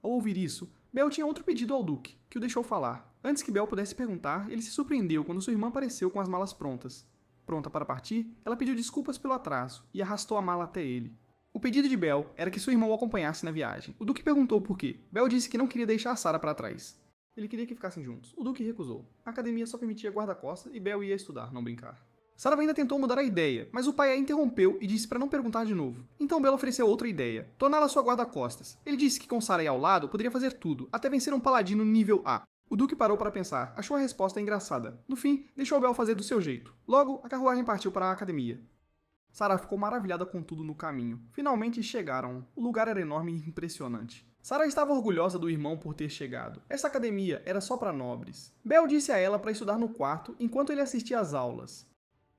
Ao ouvir isso, Belle tinha outro pedido ao Duque, que o deixou falar. Antes que Belle pudesse perguntar, ele se surpreendeu quando sua irmã apareceu com as malas prontas. Pronta para partir, ela pediu desculpas pelo atraso e arrastou a mala até ele. O pedido de Belle era que seu irmão o acompanhasse na viagem. O Duque perguntou por quê. Belle disse que não queria deixar Sarah para trás. Ele queria que ficassem juntos. O Duque recusou. A academia só permitia guarda-costas e Belle ia estudar, não brincar. Sarah ainda tentou mudar a ideia, mas o pai a interrompeu e disse para não perguntar de novo. Então Belle ofereceu outra ideia, torná-la sua guarda-costas. Ele disse que com Sarah ao lado poderia fazer tudo, até vencer um paladino nível A. O Duque parou para pensar, achou a resposta engraçada. No fim, deixou Belle fazer do seu jeito. Logo, a carruagem partiu para a academia. Sarah ficou maravilhada com tudo no caminho. Finalmente chegaram. O lugar era enorme e impressionante. Sarah estava orgulhosa do irmão por ter chegado. Essa academia era só para nobres. Belle disse a ela para estudar no quarto enquanto ele assistia às aulas.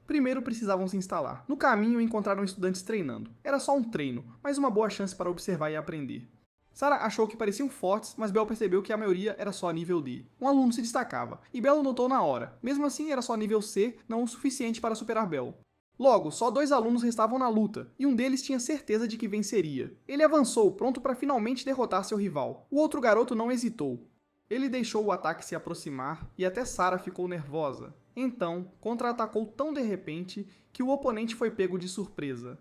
Primeiro precisavam se instalar. No caminho encontraram estudantes treinando. Era só um treino, mas uma boa chance para observar e aprender. Sarah achou que pareciam fortes, mas Belle percebeu que a maioria era só nível D. Um aluno se destacava, e Belle notou na hora. Mesmo assim, era só nível C, não o suficiente para superar Belle. Logo, só 2 alunos restavam na luta, e um deles tinha certeza de que venceria. Ele avançou, pronto para finalmente derrotar seu rival. O outro garoto não hesitou. Ele deixou o ataque se aproximar, e até Sarah ficou nervosa. Então, contra-atacou tão de repente que o oponente foi pego de surpresa.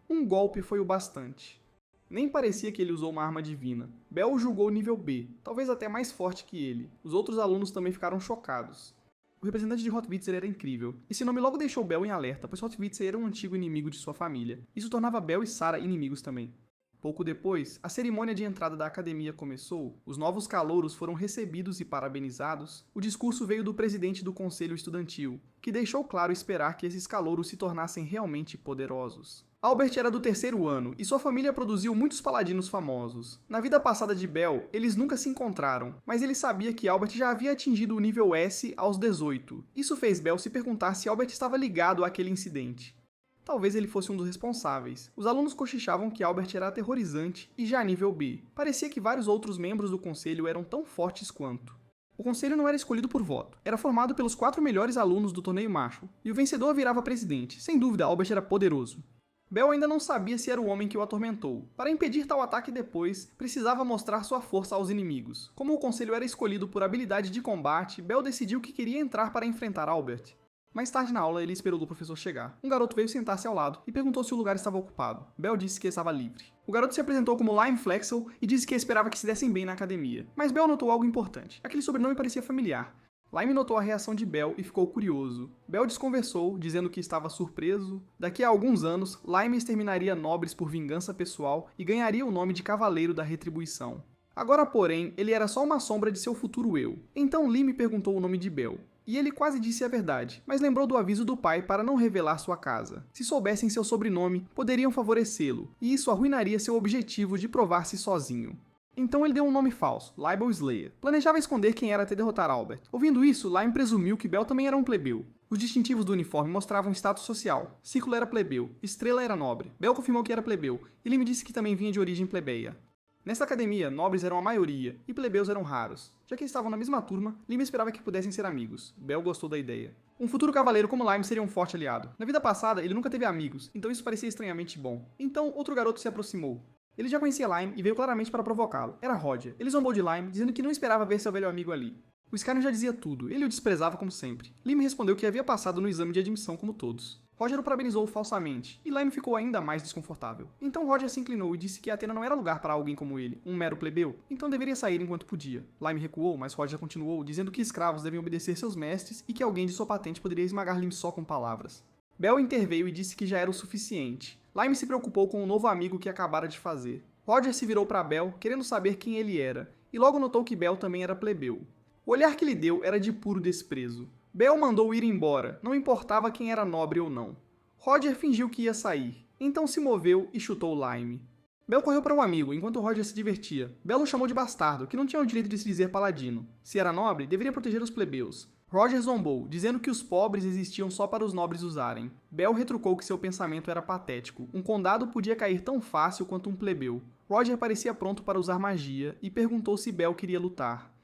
Um golpe foi o bastante. Nem parecia que ele usou uma arma divina. Belle o julgou nível B, talvez até mais forte que ele. Os outros alunos também ficaram chocados. O representante de Hotwitzer era incrível. Esse nome logo deixou Belle em alerta, pois Hotwitzer era um antigo inimigo de sua família. Isso tornava Belle e Sarah inimigos também. Pouco depois, a cerimônia de entrada da academia começou, os novos calouros foram recebidos e parabenizados. O discurso veio do presidente do conselho estudantil, que deixou claro esperar que esses calouros se tornassem realmente poderosos. Albert era do 3º ano, e sua família produziu muitos paladinos famosos. Na vida passada de Belle, eles nunca se encontraram, mas ele sabia que Albert já havia atingido o nível S aos 18. Isso fez Belle se perguntar se Albert estava ligado àquele incidente. Talvez ele fosse um dos responsáveis. Os alunos cochichavam que Albert era aterrorizante e já nível B. Parecia que vários outros membros do conselho eram tão fortes quanto. O conselho não era escolhido por voto. Era formado pelos 4 melhores alunos do torneio macho, e o vencedor virava presidente. Sem dúvida, Albert era poderoso. Belle ainda não sabia se era o homem que o atormentou. Para impedir tal ataque depois, precisava mostrar sua força aos inimigos. Como o conselho era escolhido por habilidade de combate, Belle decidiu que queria entrar para enfrentar Albert. Mais tarde na aula, ele esperou o professor chegar. Um garoto veio sentar-se ao lado e perguntou se o lugar estava ocupado. Belle disse que estava livre. O garoto se apresentou como Lime Flexel e disse que esperava que se dessem bem na academia. Mas Belle notou algo importante. Aquele sobrenome parecia familiar. Lime notou a reação de Belle e ficou curioso. Belle desconversou, dizendo que estava surpreso. Daqui a alguns anos, Lime exterminaria nobres por vingança pessoal e ganharia o nome de Cavaleiro da Retribuição. Agora, porém, ele era só uma sombra de seu futuro eu. Então Lime perguntou o nome de Belle. E ele quase disse a verdade, mas lembrou do aviso do pai para não revelar sua casa. Se soubessem seu sobrenome, poderiam favorecê-lo, e isso arruinaria seu objetivo de provar-se sozinho. Então ele deu um nome falso, Libel Slayer. Planejava esconder quem era até derrotar Albert. Ouvindo isso, Lime presumiu que Belle também era um plebeu. Os distintivos do uniforme mostravam status social. Círculo era plebeu, Estrela era nobre. Belle confirmou que era plebeu, e Lime disse que também vinha de origem plebeia. Nesta academia, nobres eram a maioria, e plebeus eram raros. Já que estavam na mesma turma, Lime esperava que pudessem ser amigos. Belle gostou da ideia. Um futuro cavaleiro como Lime seria um forte aliado. Na vida passada, ele nunca teve amigos, então isso parecia estranhamente bom. Então, outro garoto se aproximou. Ele já conhecia Lime e veio claramente para provocá-lo. Era Roger. Ele zombou de Lime, dizendo que não esperava ver seu velho amigo ali. O Skyrim já dizia tudo, ele o desprezava como sempre. Lime respondeu que havia passado no exame de admissão como todos. Roger o parabenizou falsamente, e Lime ficou ainda mais desconfortável. Então Roger se inclinou e disse que Athena não era lugar para alguém como ele, um mero plebeu, então deveria sair enquanto podia. Lime recuou, mas Roger continuou, dizendo que escravos devem obedecer seus mestres e que alguém de sua patente poderia esmagar Lime só com palavras. Bel interveio e disse que já era o suficiente. Lime se preocupou com o novo amigo que acabara de fazer. Roger se virou para Bel, querendo saber quem ele era, e logo notou que Bel também era plebeu. O olhar que lhe deu era de puro desprezo. Bel mandou ir embora, não importava quem era nobre ou não. Roger fingiu que ia sair, então se moveu e chutou Lime. Bel correu para um amigo, enquanto Roger se divertia. Bel o chamou de bastardo, que não tinha o direito de se dizer paladino. Se era nobre, deveria proteger os plebeus. Roger zombou, dizendo que os pobres existiam só para os nobres usarem. Bel retrucou que seu pensamento era patético. Um condado podia cair tão fácil quanto um plebeu. Roger parecia pronto para usar magia e perguntou se Bel queria lutar.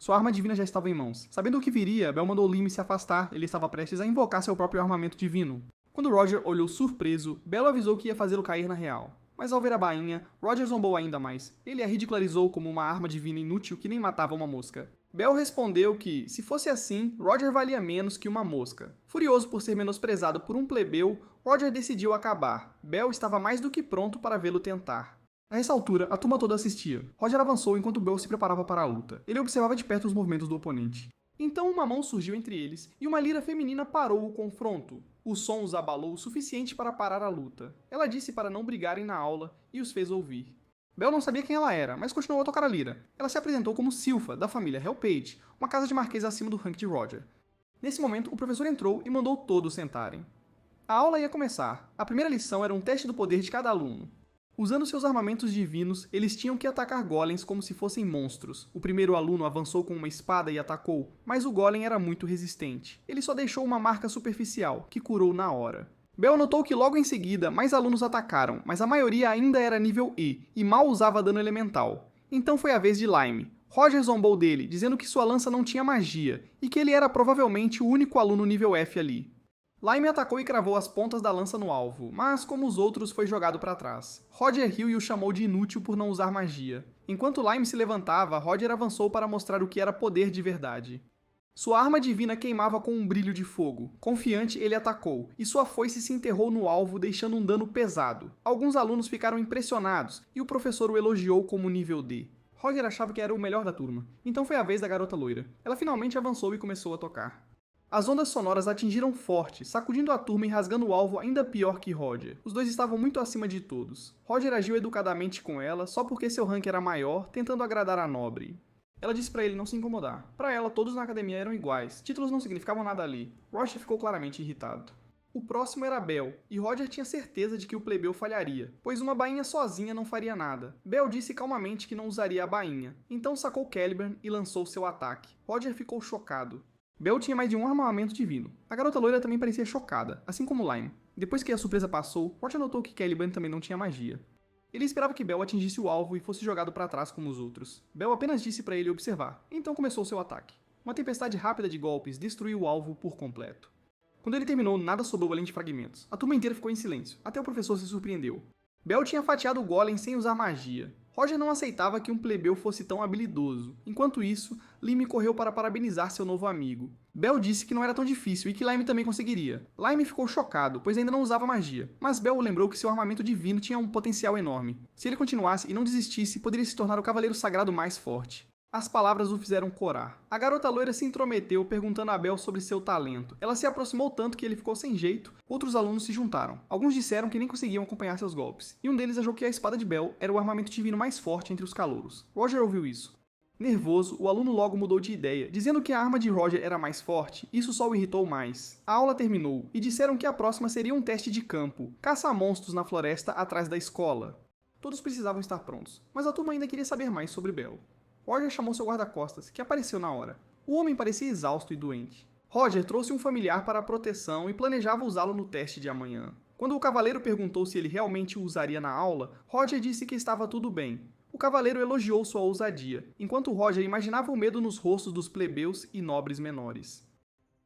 Sua arma divina já estava em mãos. Sabendo o que viria, Bel mandou Lime se afastar, ele estava prestes a invocar seu próprio armamento divino. Quando Roger olhou surpreso, Bel avisou que ia fazê-lo cair na real. Mas ao ver a bainha, Roger zombou ainda mais. Ele a ridicularizou como uma arma divina inútil que nem matava uma mosca. Bel respondeu que, se fosse assim, Roger valia menos que uma mosca. Furioso por ser menosprezado por um plebeu, Roger decidiu acabar. Bel estava mais do que pronto para vê-lo tentar. A essa altura, a turma toda assistia. Roger avançou enquanto Bel se preparava para a luta. Ele observava de perto os movimentos do oponente. Então uma mão surgiu entre eles, e uma lira feminina parou o confronto. O som os abalou o suficiente para parar a luta. Ela disse para não brigarem na aula, e os fez ouvir. Bel não sabia quem ela era, mas continuou a tocar a lira. Ela se apresentou como Silfa, da família Hellpage, uma casa de marquês acima do rank de Roger. Nesse momento, o professor entrou e mandou todos sentarem. A aula ia começar. A primeira lição era um teste do poder de cada aluno. Usando seus armamentos divinos, eles tinham que atacar golems como se fossem monstros. O primeiro aluno avançou com uma espada e atacou, mas o golem era muito resistente. Ele só deixou uma marca superficial, que curou na hora. Bel notou que logo em seguida mais alunos atacaram, mas a maioria ainda era nível E mal usava dano elemental. Então foi a vez de Lime. Roger zombou dele, dizendo que sua lança não tinha magia, e que ele era provavelmente o único aluno nível F ali. Lime atacou e cravou as pontas da lança no alvo, mas como os outros foi jogado para trás. Roger riu e o chamou de inútil por não usar magia. Enquanto Lime se levantava, Roger avançou para mostrar o que era poder de verdade. Sua arma divina queimava com um brilho de fogo. Confiante, ele atacou, e sua foice se enterrou no alvo, deixando um dano pesado. Alguns alunos ficaram impressionados, e o professor o elogiou como nível D. Roger achava que era o melhor da turma, então foi a vez da garota loira. Ela finalmente avançou e começou a tocar. As ondas sonoras atingiram forte, sacudindo a turma e rasgando o alvo ainda pior que Roger. Os dois estavam muito acima de todos. Roger agiu educadamente com ela, só porque seu rank era maior, tentando agradar a nobre. Ela disse pra ele não se incomodar. Pra ela, todos na academia eram iguais, títulos não significavam nada ali. Roger ficou claramente irritado. O próximo era Bel, e Roger tinha certeza de que o plebeu falharia, pois uma bainha sozinha não faria nada. Bel disse calmamente que não usaria a bainha, então sacou Caliburn e lançou seu ataque. Roger ficou chocado. Bel tinha mais de um armamento divino. A garota loira também parecia chocada, assim como Lime. Depois que a surpresa passou, Roger notou que Caliburn também não tinha magia. Ele esperava que Bel atingisse o alvo e fosse jogado para trás como os outros. Bel apenas disse para ele observar, então começou seu ataque. Uma tempestade rápida de golpes destruiu o alvo por completo. Quando ele terminou, nada sobrou além de fragmentos. A turma inteira ficou em silêncio, até o professor se surpreendeu. Bel tinha fatiado o golem sem usar magia. Roger não aceitava que um plebeu fosse tão habilidoso. Enquanto isso, Lime correu para parabenizar seu novo amigo. Bel disse que não era tão difícil e que Lime também conseguiria. Lime ficou chocado, pois ainda não usava magia, mas Bel lembrou que seu armamento divino tinha um potencial enorme. Se ele continuasse e não desistisse, poderia se tornar o cavaleiro sagrado mais forte. As palavras o fizeram corar. A garota loira se intrometeu, perguntando a Bel sobre seu talento. Ela se aproximou tanto que ele ficou sem jeito. Outros alunos se juntaram. Alguns disseram que nem conseguiam acompanhar seus golpes. E um deles achou que a espada de Bel era o armamento divino mais forte entre os calouros. Roger ouviu isso. Nervoso, o aluno logo mudou de ideia, dizendo que a arma de Roger era mais forte. Isso só o irritou mais. A aula terminou, e disseram que a próxima seria um teste de campo. Caça-monstros na floresta atrás da escola. Todos precisavam estar prontos, mas a turma ainda queria saber mais sobre Bel. Roger chamou seu guarda-costas, que apareceu na hora. O homem parecia exausto e doente. Roger trouxe um familiar para a proteção e planejava usá-lo no teste de amanhã. Quando o cavaleiro perguntou se ele realmente o usaria na aula, Roger disse que estava tudo bem. O cavaleiro elogiou sua ousadia, enquanto Roger imaginava o medo nos rostos dos plebeus e nobres menores.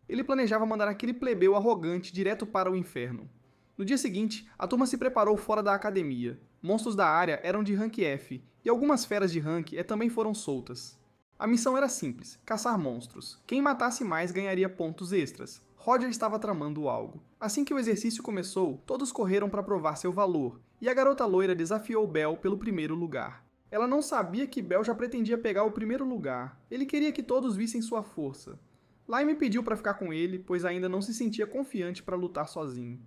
Ele planejava mandar aquele plebeu arrogante direto para o inferno. No dia seguinte, a turma se preparou fora da academia. Monstros da área eram de rank F, e algumas feras de rank E também foram soltas. A missão era simples, caçar monstros. Quem matasse mais ganharia pontos extras. Roger estava tramando algo. Assim que o exercício começou, todos correram para provar seu valor, e a garota loira desafiou Belle pelo primeiro lugar. Ela não sabia que Belle já pretendia pegar o primeiro lugar. Ele queria que todos vissem sua força. Lime pediu para ficar com ele, pois ainda não se sentia confiante para lutar sozinho.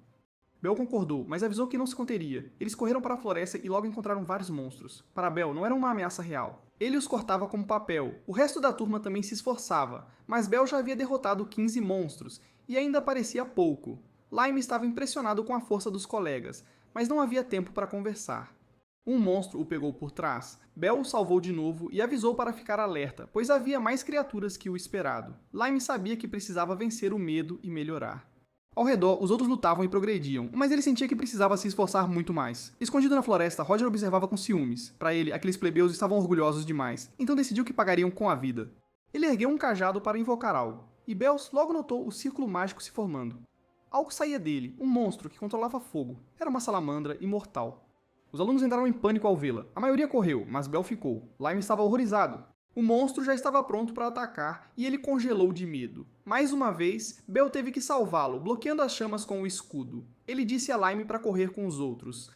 Belle concordou, mas avisou que não se conteria. Eles correram para a floresta e logo encontraram vários monstros. Para Belle, não era uma ameaça real. Ele os cortava como papel. O resto da turma também se esforçava, mas Belle já havia derrotado 15 monstros, e ainda parecia pouco. Lime estava impressionado com a força dos colegas, mas não havia tempo para conversar. Um monstro o pegou por trás. Belle o salvou de novo e avisou para ficar alerta, pois havia mais criaturas que o esperado. Lime sabia que precisava vencer o medo e melhorar. Ao redor, os outros lutavam e progrediam, mas ele sentia que precisava se esforçar muito mais. Escondido na floresta, Roger observava com ciúmes. Para ele, aqueles plebeus estavam orgulhosos demais, então decidiu que pagariam com a vida. Ele ergueu um cajado para invocar algo, e Belle logo notou o círculo mágico se formando. Algo saía dele, um monstro que controlava fogo. Era uma salamandra imortal. Os alunos entraram em pânico ao vê-la. A maioria correu, mas Belle ficou. Lime estava horrorizado. O monstro já estava pronto para atacar e ele congelou de medo. Mais uma vez, Belle teve que salvá-lo, bloqueando as chamas com o escudo. Ele disse a Lime para correr com os outros.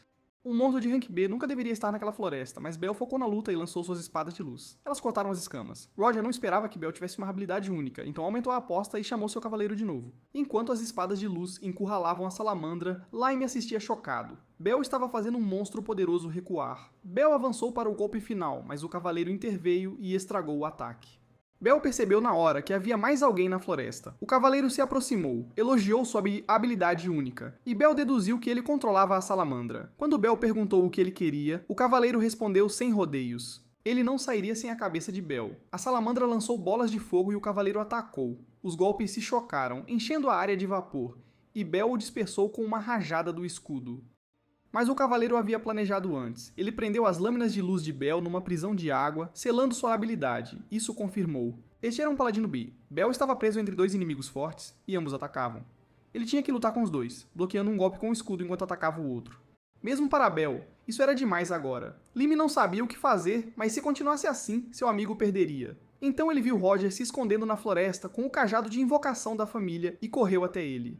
Um monstro de rank B nunca deveria estar naquela floresta, mas Belle focou na luta e lançou suas espadas de luz. Elas cortaram as escamas. Roger não esperava que Belle tivesse uma habilidade única, então aumentou a aposta e chamou seu cavaleiro de novo. Enquanto as espadas de luz encurralavam a salamandra, Lime assistia chocado. Belle estava fazendo um monstro poderoso recuar. Belle avançou para o golpe final, mas o cavaleiro interveio e estragou o ataque. Belle percebeu na hora que havia mais alguém na floresta. O cavaleiro se aproximou, elogiou sua habilidade única, e Belle deduziu que ele controlava a salamandra. Quando Belle perguntou o que ele queria, o cavaleiro respondeu sem rodeios. Ele não sairia sem a cabeça de Belle. A salamandra lançou bolas de fogo e o cavaleiro atacou. Os golpes se chocaram, enchendo a área de vapor, e Belle o dispersou com uma rajada do escudo. Mas o cavaleiro havia planejado antes. Ele prendeu as lâminas de luz de Belle numa prisão de água, selando sua habilidade. Isso confirmou. Este era um paladino B. Belle estava preso entre dois inimigos fortes, e ambos atacavam. Ele tinha que lutar com os dois, bloqueando um golpe com o escudo enquanto atacava o outro. Mesmo para Belle, isso era demais agora. Lime não sabia o que fazer, mas se continuasse assim, seu amigo perderia. Então ele viu Roger se escondendo na floresta com o cajado de invocação da família e correu até ele.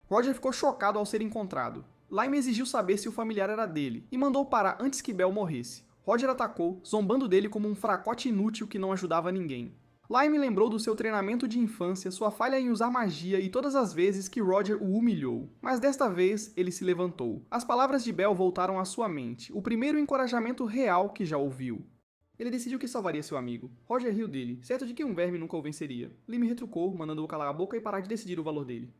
Roger ficou chocado ao ser encontrado. Lime exigiu saber se o familiar era dele, e mandou parar antes que Belle morresse. Roger atacou, zombando dele como um fracote inútil que não ajudava ninguém. Lime lembrou do seu treinamento de infância, sua falha em usar magia e todas as vezes que Roger o humilhou. Mas desta vez, ele se levantou. As palavras de Belle voltaram à sua mente, o primeiro encorajamento real que já ouviu. Ele decidiu que salvaria seu amigo. Roger riu dele, certo de que um verme nunca o venceria. Lime retrucou, mandando-o calar a boca e parar de decidir o valor dele.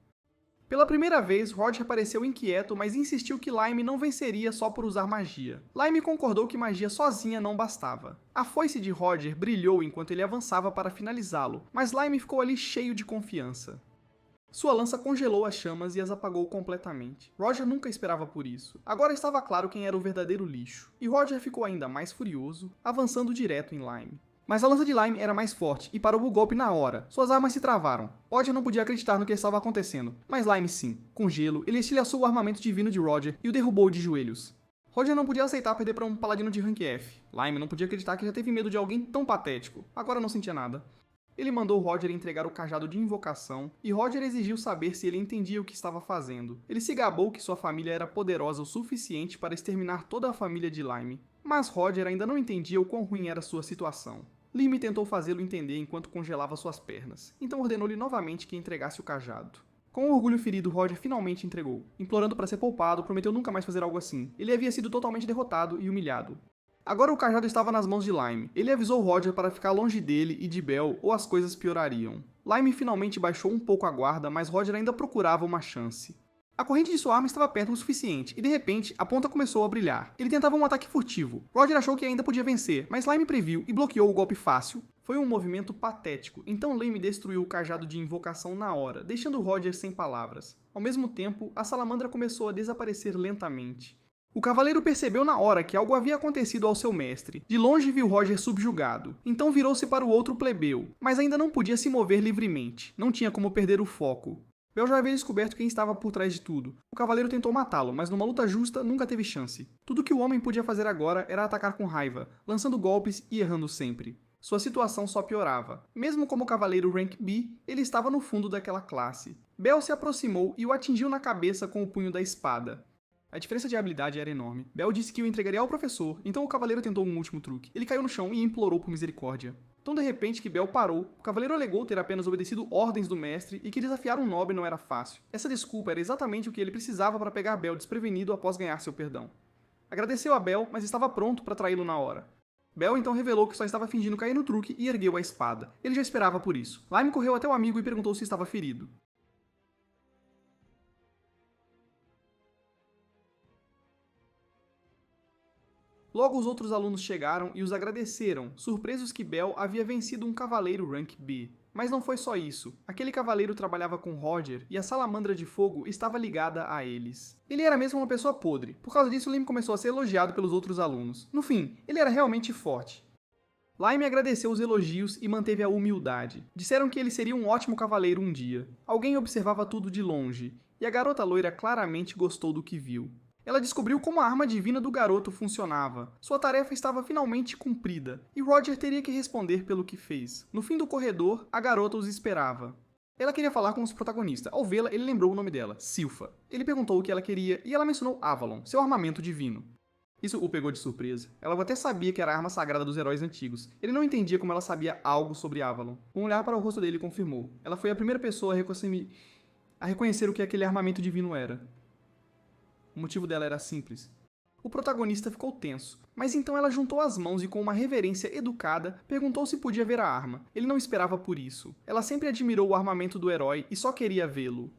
Pela primeira vez, Roger pareceu inquieto, mas insistiu que Lime não venceria só por usar magia. Lime concordou que magia sozinha não bastava. A foice de Roger brilhou enquanto ele avançava para finalizá-lo, mas Lime ficou ali cheio de confiança. Sua lança congelou as chamas e as apagou completamente. Roger nunca esperava por isso. Agora estava claro quem era o verdadeiro lixo. E Roger ficou ainda mais furioso, avançando direto em Lime. Mas a lança de Lime era mais forte e parou o golpe na hora. Suas armas se travaram. Roger não podia acreditar no que estava acontecendo, mas Lime sim. Com gelo, ele estilhaçou o armamento divino de Roger e o derrubou de joelhos. Roger não podia aceitar perder para um paladino de rank F. Lime não podia acreditar que já teve medo de alguém tão patético. Agora não sentia nada. Ele mandou Roger entregar o cajado de invocação, e Roger exigiu saber se ele entendia o que estava fazendo. Ele se gabou que sua família era poderosa o suficiente para exterminar toda a família de Lime. Mas Roger ainda não entendia o quão ruim era sua situação. Lime tentou fazê-lo entender enquanto congelava suas pernas, então ordenou-lhe novamente que entregasse o cajado. Com o orgulho ferido, Roger finalmente entregou. Implorando para ser poupado, prometeu nunca mais fazer algo assim. Ele havia sido totalmente derrotado e humilhado. Agora o cajado estava nas mãos de Lime. Ele avisou Roger para ficar longe dele e de Belle, ou as coisas piorariam. Lime finalmente baixou um pouco a guarda, mas Roger ainda procurava uma chance. A corrente de sua arma estava perto o suficiente, e de repente, a ponta começou a brilhar. Ele tentava um ataque furtivo. Roger achou que ainda podia vencer, mas Lime previu e bloqueou o golpe fácil. Foi um movimento patético, então Lime destruiu o cajado de invocação na hora, deixando Roger sem palavras. Ao mesmo tempo, a salamandra começou a desaparecer lentamente. O cavaleiro percebeu na hora que algo havia acontecido ao seu mestre. De longe viu Roger subjugado, então virou-se para o outro plebeu, mas ainda não podia se mover livremente, não tinha como perder o foco. Bel já havia descoberto quem estava por trás de tudo. O cavaleiro tentou matá-lo, mas numa luta justa nunca teve chance. Tudo que o homem podia fazer agora era atacar com raiva, lançando golpes e errando sempre. Sua situação só piorava. Mesmo como cavaleiro Rank B, ele estava no fundo daquela classe. Bel se aproximou e o atingiu na cabeça com o punho da espada. A diferença de habilidade era enorme. Bel disse que o entregaria ao professor, então o cavaleiro tentou um último truque. Ele caiu no chão e implorou por misericórdia. Então, de repente, que Bel parou, o cavaleiro alegou ter apenas obedecido ordens do mestre e que desafiar um nobre não era fácil. Essa desculpa era exatamente o que ele precisava para pegar Bel desprevenido após ganhar seu perdão. Agradeceu a Bel, mas estava pronto para traí-lo na hora. Bel então revelou que só estava fingindo cair no truque e ergueu a espada. Ele já esperava por isso. Lime correu até o amigo e perguntou se estava ferido. Logo os outros alunos chegaram e os agradeceram, surpresos que Bel havia vencido um cavaleiro Rank B. Mas não foi só isso. Aquele cavaleiro trabalhava com Roger e a salamandra de fogo estava ligada a eles. Ele era mesmo uma pessoa podre. Por causa disso, Lime começou a ser elogiado pelos outros alunos. No fim, ele era realmente forte. Lime agradeceu os elogios e manteve a humildade. Disseram que ele seria um ótimo cavaleiro um dia. Alguém observava tudo de longe, e a garota loira claramente gostou do que viu. Ela descobriu como a arma divina do garoto funcionava. Sua tarefa estava finalmente cumprida, e Roger teria que responder pelo que fez. No fim do corredor, a garota os esperava. Ela queria falar com os protagonistas. Ao vê-la, ele lembrou o nome dela, Silpha. Ele perguntou o que ela queria, e ela mencionou Avalon, seu armamento divino. Isso o pegou de surpresa. Ela até sabia que era a arma sagrada dos heróis antigos. Ele não entendia como ela sabia algo sobre Avalon. Um olhar para o rosto dele confirmou. Ela foi a primeira pessoa a reconhecer o que aquele armamento divino era. O motivo dela era simples. O protagonista ficou tenso, mas então ela juntou as mãos e com uma reverência educada, perguntou se podia ver a arma. Ele não esperava por isso. Ela sempre admirou o armamento do herói e só queria vê-lo.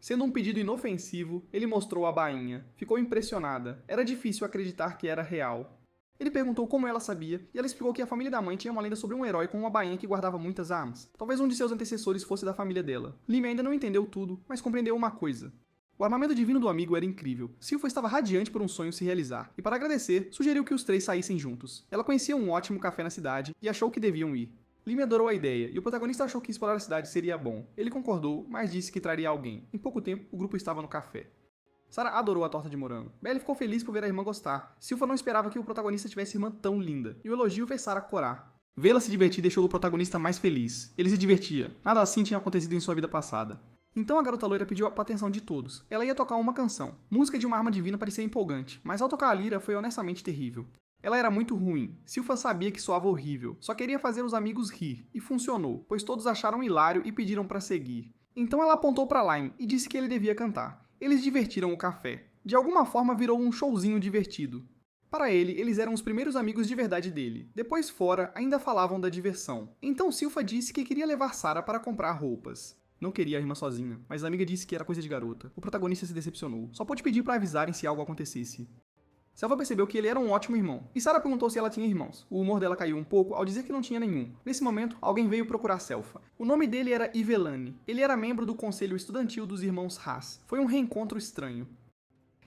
Sendo um pedido inofensivo, ele mostrou a bainha. Ficou impressionada. Era difícil acreditar que era real. Ele perguntou como ela sabia, e ela explicou que a família da mãe tinha uma lenda sobre um herói com uma bainha que guardava muitas armas. Talvez um de seus antecessores fosse da família dela. Lime ainda não entendeu tudo, mas compreendeu uma coisa. O armamento divino do amigo era incrível. Silpha estava radiante por um sonho se realizar, e para agradecer, sugeriu que os três saíssem juntos. Ela conhecia um ótimo café na cidade e achou que deviam ir. Lime adorou a ideia, e o protagonista achou que explorar a cidade seria bom. Ele concordou, mas disse que traria alguém. Em pouco tempo, o grupo estava no café. Sarah adorou a torta de morango. Belly ficou feliz por ver a irmã gostar. Silpha não esperava que o protagonista tivesse irmã tão linda, e o elogio fez Sarah corar. Vê-la se divertir deixou o protagonista mais feliz. Ele se divertia. Nada assim tinha acontecido em sua vida passada. Então a garota loira pediu a atenção de todos. Ela ia tocar uma canção. Música de uma arma divina parecia empolgante, mas ao tocar a lira foi honestamente terrível. Ela era muito ruim. Silpha sabia que soava horrível. Só queria fazer os amigos rir. E funcionou, pois todos acharam hilário e pediram para seguir. Então ela apontou para Lime e disse que ele devia cantar. Eles divertiram o café. De alguma forma virou um showzinho divertido. Para ele, eles eram os primeiros amigos de verdade dele. Depois fora, ainda falavam da diversão. Então Silpha disse que queria levar Sarah para comprar roupas. Não queria a irmã sozinha, mas a amiga disse que era coisa de garota. O protagonista se decepcionou. Só pôde pedir para avisarem se algo acontecesse. Selva percebeu que ele era um ótimo irmão, e Sarah perguntou se ela tinha irmãos. O humor dela caiu um pouco ao dizer que não tinha nenhum. Nesse momento, alguém veio procurar Selva. O nome dele era Ivelane. Ele era membro do conselho estudantil dos irmãos Haas. Foi um reencontro estranho.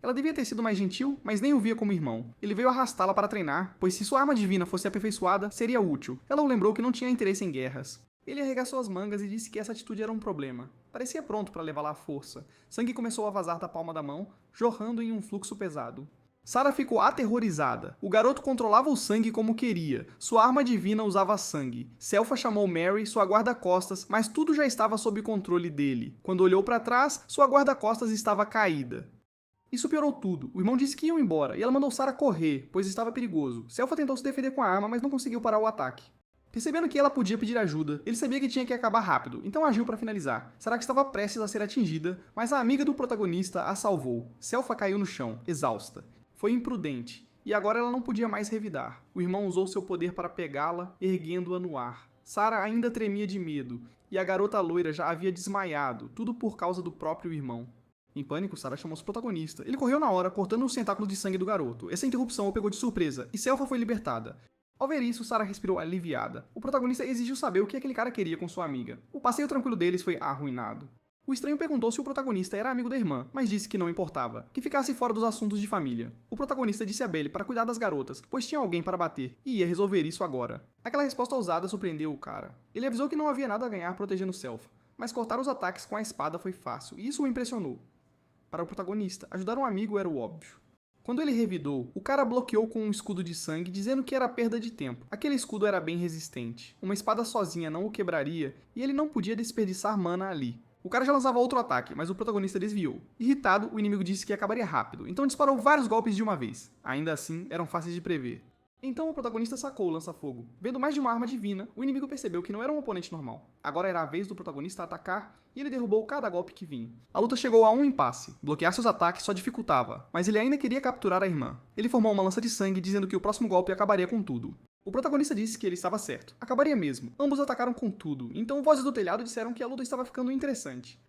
Ela devia ter sido mais gentil, mas nem o via como irmão. Ele veio arrastá-la para treinar, pois se sua arma divina fosse aperfeiçoada, seria útil. Ela o lembrou que não tinha interesse em guerras. Ele arregaçou as mangas e disse que essa atitude era um problema. Parecia pronto para levá-la à força. Sangue começou a vazar da palma da mão, jorrando em um fluxo pesado. Sarah ficou aterrorizada. O garoto controlava o sangue como queria. Sua arma divina usava sangue. Selpha chamou Mary, sua guarda-costas, mas tudo já estava sob controle dele. Quando olhou para trás, sua guarda-costas estava caída. Isso piorou tudo. O irmão disse que iam embora, e ela mandou Sarah correr, pois estava perigoso. Selpha tentou se defender com a arma, mas não conseguiu parar o ataque. Percebendo que ela podia pedir ajuda, ele sabia que tinha que acabar rápido, então agiu para finalizar. Sarah estava prestes a ser atingida, mas a amiga do protagonista a salvou. Selpha caiu no chão, exausta. Foi imprudente, e agora ela não podia mais revidar. O irmão usou seu poder para pegá-la, erguendo-a no ar. Sarah ainda tremia de medo, e a garota loira já havia desmaiado, tudo por causa do próprio irmão. Em pânico, Sarah chamou seu protagonista. Ele correu na hora, cortando os tentáculos de sangue do garoto. Essa interrupção o pegou de surpresa, e Selpha foi libertada. Ao ver isso, Sarah respirou aliviada. O protagonista exigiu saber o que aquele cara queria com sua amiga. O passeio tranquilo deles foi arruinado. O estranho perguntou se o protagonista era amigo da irmã, mas disse que não importava, que ficasse fora dos assuntos de família. O protagonista disse a Belly para cuidar das garotas, pois tinha alguém para bater, e ia resolver isso agora. Aquela resposta ousada surpreendeu o cara. Ele avisou que não havia nada a ganhar protegendo Selpha. mas cortar os ataques com a espada foi fácil, e isso o impressionou. Para o protagonista, ajudar um amigo era o óbvio. Quando ele revidou, o cara bloqueou com um escudo de sangue, dizendo que era perda de tempo. Aquele escudo era bem resistente. Uma espada sozinha não o quebraria, e ele não podia desperdiçar mana ali. O cara já lançava outro ataque, mas o protagonista desviou. Irritado, o inimigo disse que acabaria rápido, então disparou vários golpes de uma vez. Ainda assim, eram fáceis de prever. Então o protagonista sacou o lança-fogo. Vendo mais de uma arma divina, o inimigo percebeu que não era um oponente normal. Agora era a vez do protagonista atacar, e ele derrubou cada golpe que vinha. A luta chegou a um impasse. Bloquear seus ataques só dificultava, mas ele ainda queria capturar a irmã. Ele formou uma lança de sangue, dizendo que o próximo golpe acabaria com tudo. O protagonista disse que ele estava certo. Acabaria mesmo. Ambos atacaram com tudo, então vozes do telhado disseram que a luta estava ficando interessante.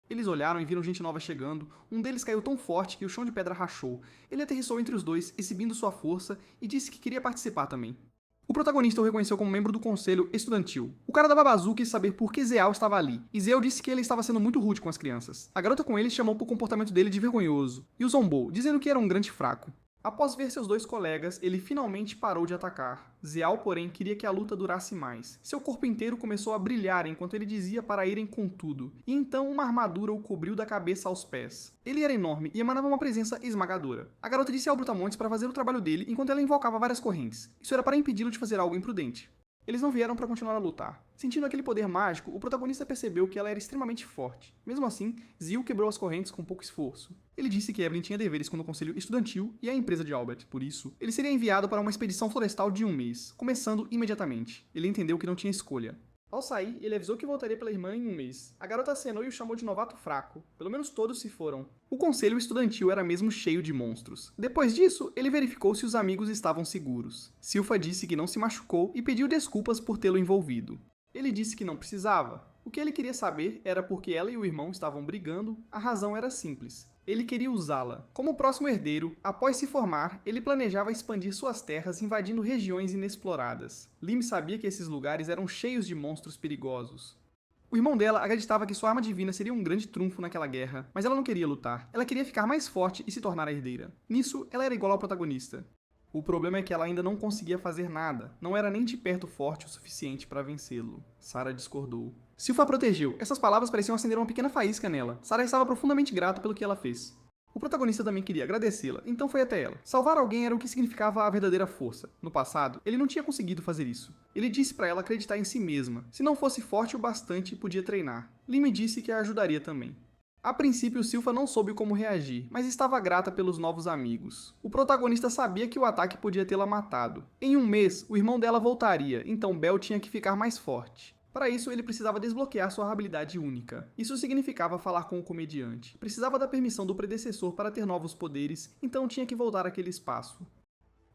Eles olharam e viram gente nova chegando. Um deles caiu tão forte que o chão de pedra rachou. Ele aterrissou entre os dois, exibindo sua força, e disse que queria participar também. O protagonista o reconheceu como membro do conselho estudantil. O cara da babazu quis saber por que Zeal estava ali, e Zeal disse que ele estava sendo muito rude com as crianças. A garota com ele chamou por comportamento dele de vergonhoso, e o zombou, dizendo que era um grande fraco. Após ver seus dois colegas, ele finalmente parou de atacar. Zeal, porém, queria que a luta durasse mais. Seu corpo inteiro começou a brilhar enquanto ele dizia para irem com tudo, e então uma armadura o cobriu da cabeça aos pés. Ele era enorme e emanava uma presença esmagadora. A garota disse ao Brutamontes para fazer o trabalho dele enquanto ela invocava várias correntes. Isso era para impedi-lo de fazer algo imprudente. Eles não vieram para continuar a lutar. Sentindo aquele poder mágico, o protagonista percebeu que ela era extremamente forte. Mesmo assim, Zil quebrou as correntes com pouco esforço. Ele disse que Evelyn tinha deveres com o conselho estudantil e a empresa de Albert. Por isso, ele seria enviado para uma expedição florestal de um mês, começando imediatamente. Ele entendeu que não tinha escolha. Ao sair, ele avisou que voltaria pela irmã em um mês. A garota acenou e o chamou de novato fraco. Pelo menos todos se foram. O conselho estudantil era mesmo cheio de monstros. Depois disso, ele verificou se os amigos estavam seguros. Silfa disse que não se machucou e pediu desculpas por tê-lo envolvido. Ele disse que não precisava. O que ele queria saber era porque ela e o irmão estavam brigando. A razão era simples. Ele queria usá-la. Como próximo herdeiro, após se formar, ele planejava expandir suas terras invadindo regiões inexploradas. Lim sabia que esses lugares eram cheios de monstros perigosos. O irmão dela acreditava que sua arma divina seria um grande trunfo naquela guerra, mas ela não queria lutar. Ela queria ficar mais forte e se tornar a herdeira. Nisso, ela era igual ao protagonista. O problema é que ela ainda não conseguia fazer nada, não era nem de perto forte o suficiente para vencê-lo. Sarah discordou. Silfa a protegeu. Essas palavras pareciam acender uma pequena faísca nela. Sarah estava profundamente grata pelo que ela fez. O protagonista também queria agradecê-la, então foi até ela. Salvar alguém era o que significava a verdadeira força. No passado, ele não tinha conseguido fazer isso. Ele disse para ela acreditar em si mesma. Se não fosse forte o bastante, podia treinar. Lim disse que a ajudaria também. A princípio, Silfa não soube como reagir, mas estava grata pelos novos amigos. O protagonista sabia que o ataque podia tê-la matado. Em um mês, o irmão dela voltaria, então Bel tinha que ficar mais forte. Para isso, ele precisava desbloquear sua habilidade única. Isso significava falar com o comediante. Precisava da permissão do predecessor para ter novos poderes, então tinha que voltar àquele espaço.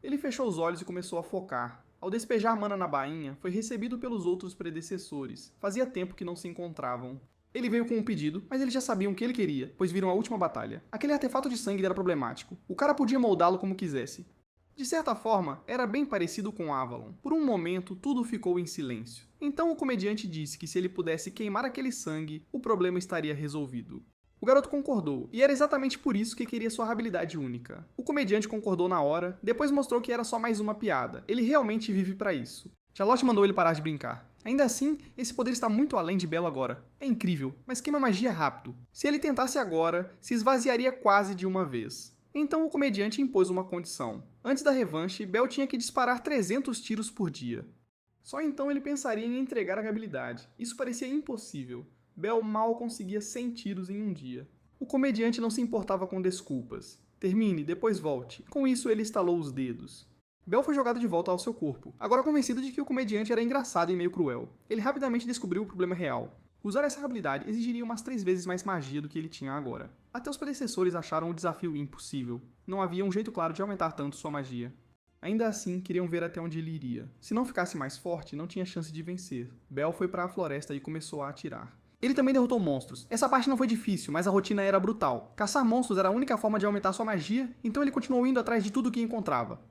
Ele fechou os olhos e começou a focar. Ao despejar mana na bainha, foi recebido pelos outros predecessores. Fazia tempo que não se encontravam. Ele veio com um pedido, mas eles já sabiam o que ele queria, pois viram a última batalha. Aquele artefato de sangue era problemático. O cara podia moldá-lo como quisesse. De certa forma, era bem parecido com Avalon. Por um momento, tudo ficou em silêncio. Então o comediante disse que se ele pudesse queimar aquele sangue, o problema estaria resolvido. O garoto concordou, e era exatamente por isso que queria sua habilidade única. O comediante concordou na hora, depois mostrou que era só mais uma piada. Ele realmente vive pra isso. Charlotte mandou ele parar de brincar. Ainda assim, esse poder está muito além de Belo agora. É incrível, mas queima magia rápido. Se ele tentasse agora, se esvaziaria quase de uma vez. Então o comediante impôs uma condição. Antes da revanche, Bel tinha que disparar 300 tiros por dia. Só então ele pensaria em entregar a habilidade. Isso parecia impossível. Bel mal conseguia 100 tiros em um dia. O comediante não se importava com desculpas. Termine, depois volte. Com isso ele estalou os dedos. Bel foi jogado de volta ao seu corpo, agora convencido de que o comediante era engraçado e meio cruel. Ele rapidamente descobriu o problema real. Usar essa habilidade exigiria umas 3 vezes mais magia do que ele tinha agora. Até os predecessores acharam o desafio impossível. Não havia um jeito claro de aumentar tanto sua magia. Ainda assim, queriam ver até onde ele iria. Se não ficasse mais forte, não tinha chance de vencer. Bel foi para a floresta e começou a atirar. Ele também derrotou monstros. Essa parte não foi difícil, mas a rotina era brutal. Caçar monstros era a única forma de aumentar sua magia, então ele continuou indo atrás de tudo o que encontrava.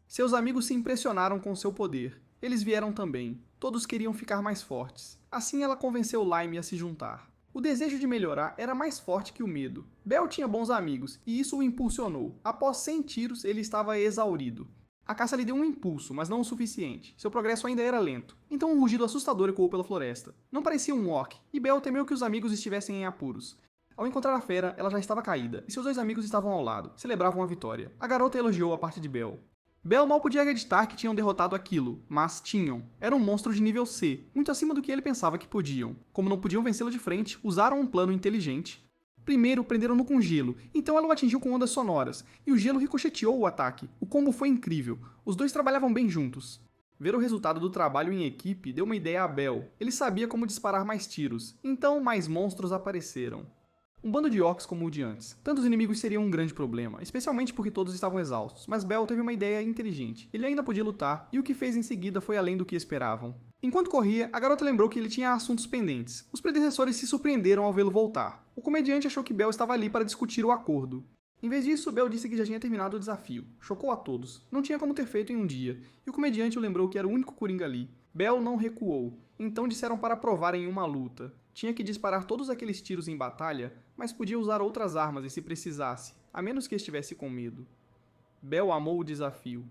Seus amigos se impressionaram com seu poder. Eles vieram também. Todos queriam ficar mais fortes. Assim ela convenceu Lime a se juntar. O desejo de melhorar era mais forte que o medo. Bel tinha bons amigos, e isso o impulsionou. Após 100 tiros, ele estava exaurido. A caça lhe deu um impulso, mas não o suficiente. Seu progresso ainda era lento. Então um rugido assustador ecoou pela floresta. Não parecia um orc, e Belle temeu que os amigos estivessem em apuros. Ao encontrar a fera, ela já estava caída, e seus dois amigos estavam ao lado, celebravam a vitória. A garota elogiou a parte de Belle. Belle mal podia acreditar que tinham derrotado aquilo, mas tinham. Era um monstro de nível C, muito acima do que ele pensava que podiam. Como não podiam vencê-lo de frente, usaram um plano inteligente. Primeiro, prenderam-no com gelo, então ela o atingiu com ondas sonoras, e o gelo ricocheteou o ataque. O combo foi incrível, os dois trabalhavam bem juntos. Ver o resultado do trabalho em equipe deu uma ideia a Belle. Ele sabia como disparar mais tiros, então mais monstros apareceram. Um bando de orcs como o de antes. Tantos inimigos seriam um grande problema, especialmente porque todos estavam exaustos, mas Belle teve uma ideia inteligente. Ele ainda podia lutar, e o que fez em seguida foi além do que esperavam. Enquanto corria, a garota lembrou que ele tinha assuntos pendentes. Os predecessores se surpreenderam ao vê-lo voltar. O comediante achou que Belle estava ali para discutir o acordo. Em vez disso, Belle disse que já tinha terminado o desafio. Chocou a todos. Não tinha como ter feito em um dia, e o comediante o lembrou que era o único coringa ali. Belle não recuou, então disseram para provar em uma luta. Tinha que disparar todos aqueles tiros em batalha, mas podia usar outras armas e se precisasse, a menos que estivesse com medo. Belle amou o desafio.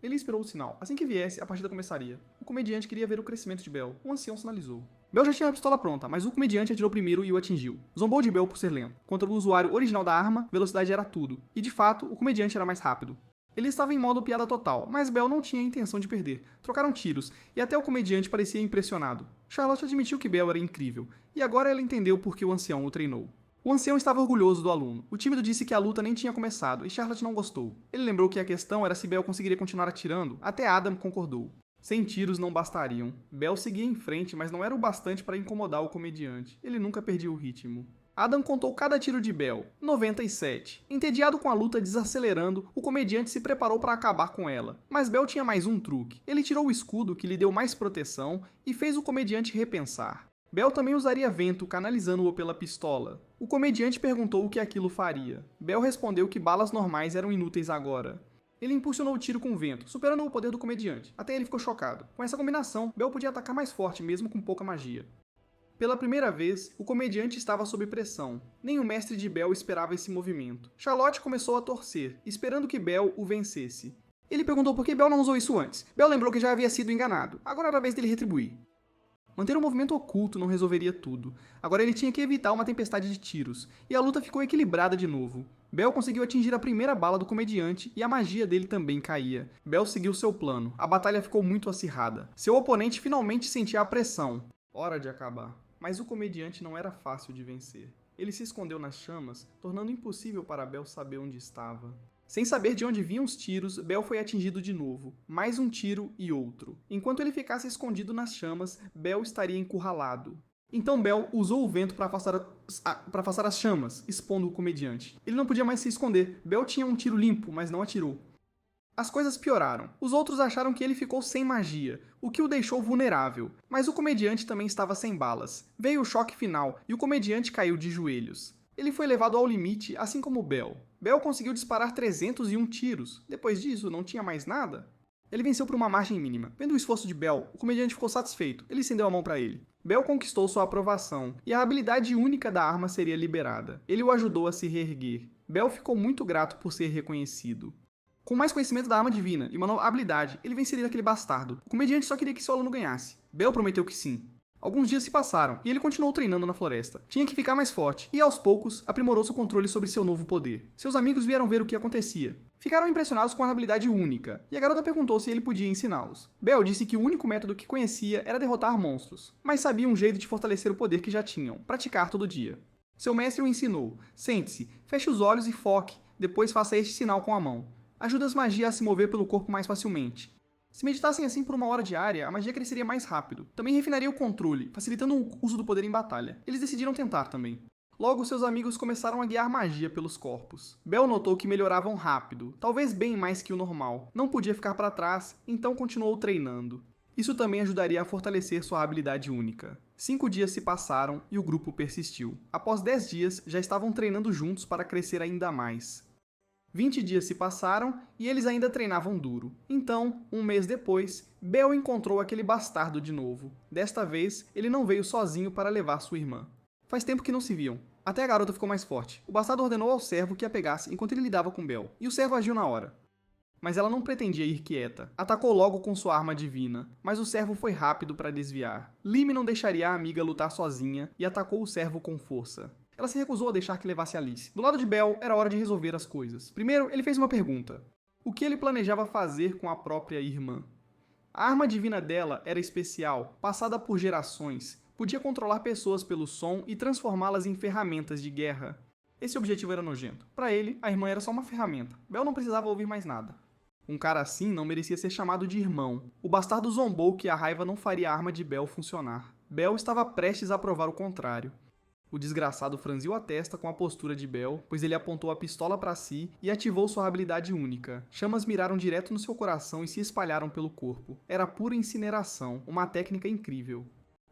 Ele esperou o sinal. Assim que viesse, a partida começaria. O comediante queria ver o crescimento de Belle. O ancião sinalizou. Belle já tinha a pistola pronta, mas o comediante atirou primeiro e o atingiu. Zombou de Belle por ser lento. Contra o usuário original da arma, velocidade era tudo. E de fato, o comediante era mais rápido. Ele estava em modo piada total, mas Belle não tinha a intenção de perder. Trocaram tiros, e até o comediante parecia impressionado. Charlotte admitiu que Belle era incrível, e agora ela entendeu por que o ancião o treinou. O ancião estava orgulhoso do aluno. O tímido disse que a luta nem tinha começado, e Charlotte não gostou. Ele lembrou que a questão era se Belle conseguiria continuar atirando, até Adam concordou. 100 tiros não bastariam. Belle seguia em frente, mas não era o bastante para incomodar o comediante. Ele nunca perdia o ritmo. Adam contou cada tiro de Belle. 97. Entediado com a luta desacelerando, o comediante se preparou para acabar com ela. Mas Belle tinha mais um truque. Ele tirou o escudo, que lhe deu mais proteção, e fez o comediante repensar. Belle também usaria vento, canalizando-o pela pistola. O comediante perguntou o que aquilo faria. Belle respondeu que balas normais eram inúteis agora. Ele impulsionou o tiro com vento, superando o poder do comediante. Até ele ficou chocado. Com essa combinação, Belle podia atacar mais forte mesmo com pouca magia. Pela primeira vez, o comediante estava sob pressão. Nem o mestre de Belle esperava esse movimento. Charlotte começou a torcer, esperando que Belle o vencesse. Ele perguntou por que Belle não usou isso antes. Belle lembrou que já havia sido enganado. Agora era a vez dele retribuir. Manter o movimento oculto não resolveria tudo. Agora ele tinha que evitar uma tempestade de tiros, e a luta ficou equilibrada de novo. Belle conseguiu atingir a primeira bala do comediante e a magia dele também caía. Belle seguiu seu plano. A batalha ficou muito acirrada. Seu oponente finalmente sentia a pressão. Hora de acabar. Mas o comediante não era fácil de vencer. Ele se escondeu nas chamas, tornando impossível para Belle saber onde estava. Sem saber de onde vinham os tiros, Belle foi atingido de novo. Mais um tiro e outro. Enquanto ele ficasse escondido nas chamas, Belle estaria encurralado. Então Belle usou o vento para afastar as chamas, expondo o comediante. Ele não podia mais se esconder. Belle tinha um tiro limpo, mas não atirou. As coisas pioraram. Os outros acharam que ele ficou sem magia, o que o deixou vulnerável. Mas o comediante também estava sem balas. Veio o choque final e o comediante caiu de joelhos. Ele foi levado ao limite, assim como Belle. Belle conseguiu disparar 301 tiros. Depois disso, não tinha mais nada. Ele venceu por uma margem mínima. Vendo o esforço de Belle, o comediante ficou satisfeito. Ele estendeu a mão para ele. Belle conquistou sua aprovação, e a habilidade única da arma seria liberada. Ele o ajudou a se reerguer. Belle ficou muito grato por ser reconhecido. Com mais conhecimento da arma divina e uma nova habilidade, ele venceria aquele bastardo. O comediante só queria que seu aluno ganhasse. Belle prometeu que sim. Alguns dias se passaram, e ele continuou treinando na floresta. Tinha que ficar mais forte, e aos poucos, aprimorou seu controle sobre seu novo poder. Seus amigos vieram ver o que acontecia. Ficaram impressionados com a habilidade única, e a garota perguntou se ele podia ensiná-los. Belle disse que o único método que conhecia era derrotar monstros, mas sabia um jeito de fortalecer o poder que já tinham, praticar todo dia. Seu mestre o ensinou. Sente-se, feche os olhos e foque, depois faça este sinal com a mão. Ajuda as magias a se mover pelo corpo mais facilmente. Se meditassem assim por uma hora diária, a magia cresceria mais rápido. Também refinaria o controle, facilitando o uso do poder em batalha. Eles decidiram tentar também. Logo, seus amigos começaram a guiar magia pelos corpos. Belle notou que melhoravam rápido, talvez bem mais que o normal. Não podia ficar para trás, então continuou treinando. Isso também ajudaria a fortalecer sua habilidade única. 5 dias se passaram e o grupo persistiu. Após 10 dias, já estavam treinando juntos para crescer ainda mais. 20 dias se passaram e eles ainda treinavam duro. Então, um mês depois, Belle encontrou aquele bastardo de novo. Desta vez, ele não veio sozinho para levar sua irmã. Faz tempo que não se viam. Até a garota ficou mais forte. O bastardo ordenou ao servo que a pegasse enquanto ele lidava com Belle, e o servo agiu na hora. mas ela não pretendia ir quieta. Atacou logo com sua arma divina, mas o servo foi rápido para desviar. Lime não deixaria a amiga lutar sozinha e atacou o servo com força. Ela se recusou a deixar que levasse Alice. Do lado de Bel, era hora de resolver as coisas. Primeiro, ele fez uma pergunta. O que ele planejava fazer com a própria irmã? A arma divina dela era especial, passada por gerações. Podia controlar pessoas pelo som e transformá-las em ferramentas de guerra. Esse objetivo era nojento. Para ele, a irmã era só uma ferramenta. Bel não precisava ouvir mais nada. Um cara assim não merecia ser chamado de irmão. O bastardo zombou que a raiva não faria a arma de Bel funcionar. Bel estava prestes a provar o contrário. O desgraçado franziu a testa com a postura de Bel, pois ele apontou a pistola para si e ativou sua habilidade única. Chamas miraram direto no seu coração e se espalharam pelo corpo. Era pura incineração, uma técnica incrível.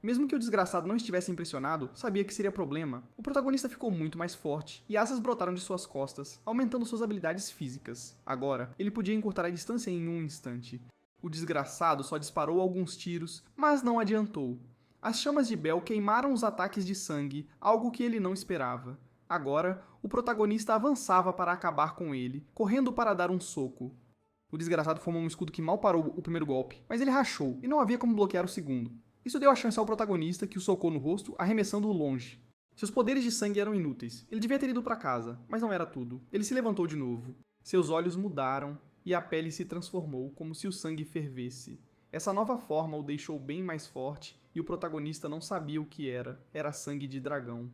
Mesmo que o desgraçado não estivesse impressionado, sabia que seria problema. O protagonista ficou muito mais forte, e asas brotaram de suas costas, aumentando suas habilidades físicas. Agora, ele podia encurtar a distância em um instante. O desgraçado só disparou alguns tiros, mas não adiantou. As chamas de Bel queimaram os ataques de sangue, algo que ele não esperava. Agora, o protagonista avançava para acabar com ele, correndo para dar um soco. O desgraçado formou um escudo que mal parou o primeiro golpe, mas ele rachou, e não havia como bloquear o segundo. Isso deu a chance ao protagonista, que o socou no rosto, arremessando-o longe. Seus poderes de sangue eram inúteis. Ele devia ter ido para casa, mas não era tudo. Ele se levantou de novo. Seus olhos mudaram, e a pele se transformou como se o sangue fervesse. Essa nova forma o deixou bem mais forte, e o protagonista não sabia o que era. Era sangue de dragão.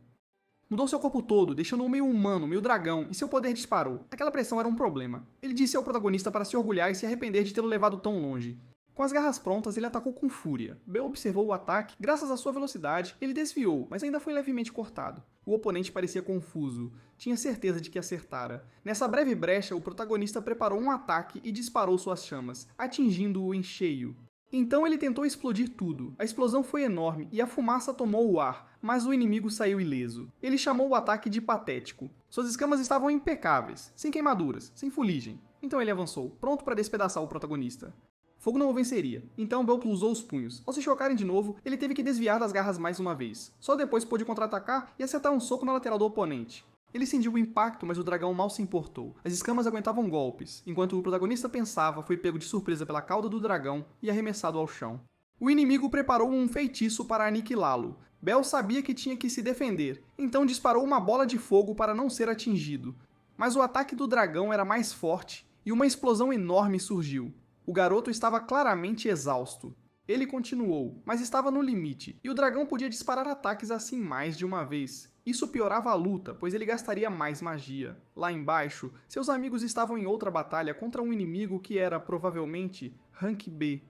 Mudou seu corpo todo, deixando-o meio humano, meio dragão, e seu poder disparou. Aquela pressão era um problema. Ele disse ao protagonista para se orgulhar e se arrepender de tê-lo levado tão longe. Com as garras prontas, ele atacou com fúria. Bel observou o ataque. Graças à sua velocidade, ele desviou, mas ainda foi levemente cortado. O oponente parecia confuso. Tinha certeza de que acertara. Nessa breve brecha, o protagonista preparou um ataque e disparou suas chamas, atingindo-o em cheio. Então ele tentou explodir tudo. A explosão foi enorme e a fumaça tomou o ar, mas o inimigo saiu ileso. Ele chamou o ataque de patético. Suas escamas estavam impecáveis, sem queimaduras, sem fuligem. Então ele avançou, pronto para despedaçar o protagonista. Fogo não o venceria, então Bel usou os punhos. Ao se chocarem de novo, ele teve que desviar das garras mais uma vez. Só depois pôde contra-atacar e acertar um soco na lateral do oponente. Ele sentiu o impacto, mas o dragão mal se importou. As escamas aguentavam golpes. Enquanto o protagonista pensava, foi pego de surpresa pela cauda do dragão e arremessado ao chão. O inimigo preparou um feitiço para aniquilá-lo. Bel sabia que tinha que se defender, então disparou uma bola de fogo para não ser atingido. Mas o ataque do dragão era mais forte e uma explosão enorme surgiu. O garoto estava claramente exausto. Ele continuou, mas estava no limite, e o dragão podia disparar ataques assim mais de uma vez. Isso piorava a luta, pois ele gastaria mais magia. Lá embaixo, seus amigos estavam em outra batalha contra um inimigo que era, provavelmente, Rank B.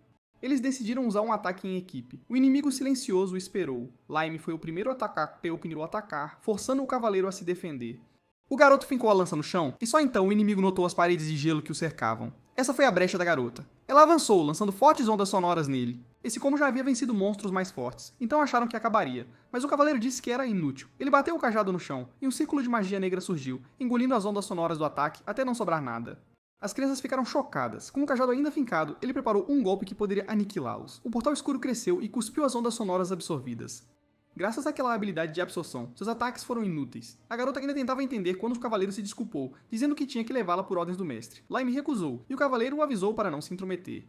Eles decidiram usar um ataque em equipe. O inimigo silencioso esperou. Lime foi o primeiro a atacar, Teop irou atacar, forçando o cavaleiro a se defender. O garoto fincou a lança no chão, e só então o inimigo notou as paredes de gelo que o cercavam. Essa foi a brecha da garota. Ela avançou, lançando fortes ondas sonoras nele. Esse combo já havia vencido monstros mais fortes, então acharam que acabaria. Mas o cavaleiro disse que era inútil. Ele bateu o cajado no chão, e um círculo de magia negra surgiu, engolindo as ondas sonoras do ataque até não sobrar nada. As crianças ficaram chocadas. Com o cajado ainda fincado, ele preparou um golpe que poderia aniquilá-los. O portal escuro cresceu e cuspiu as ondas sonoras absorvidas. Graças àquela habilidade de absorção, seus ataques foram inúteis. A garota ainda tentava entender quando o cavaleiro se desculpou, dizendo que tinha que levá-la por ordens do mestre. Lime recusou, e o cavaleiro o avisou para não se intrometer.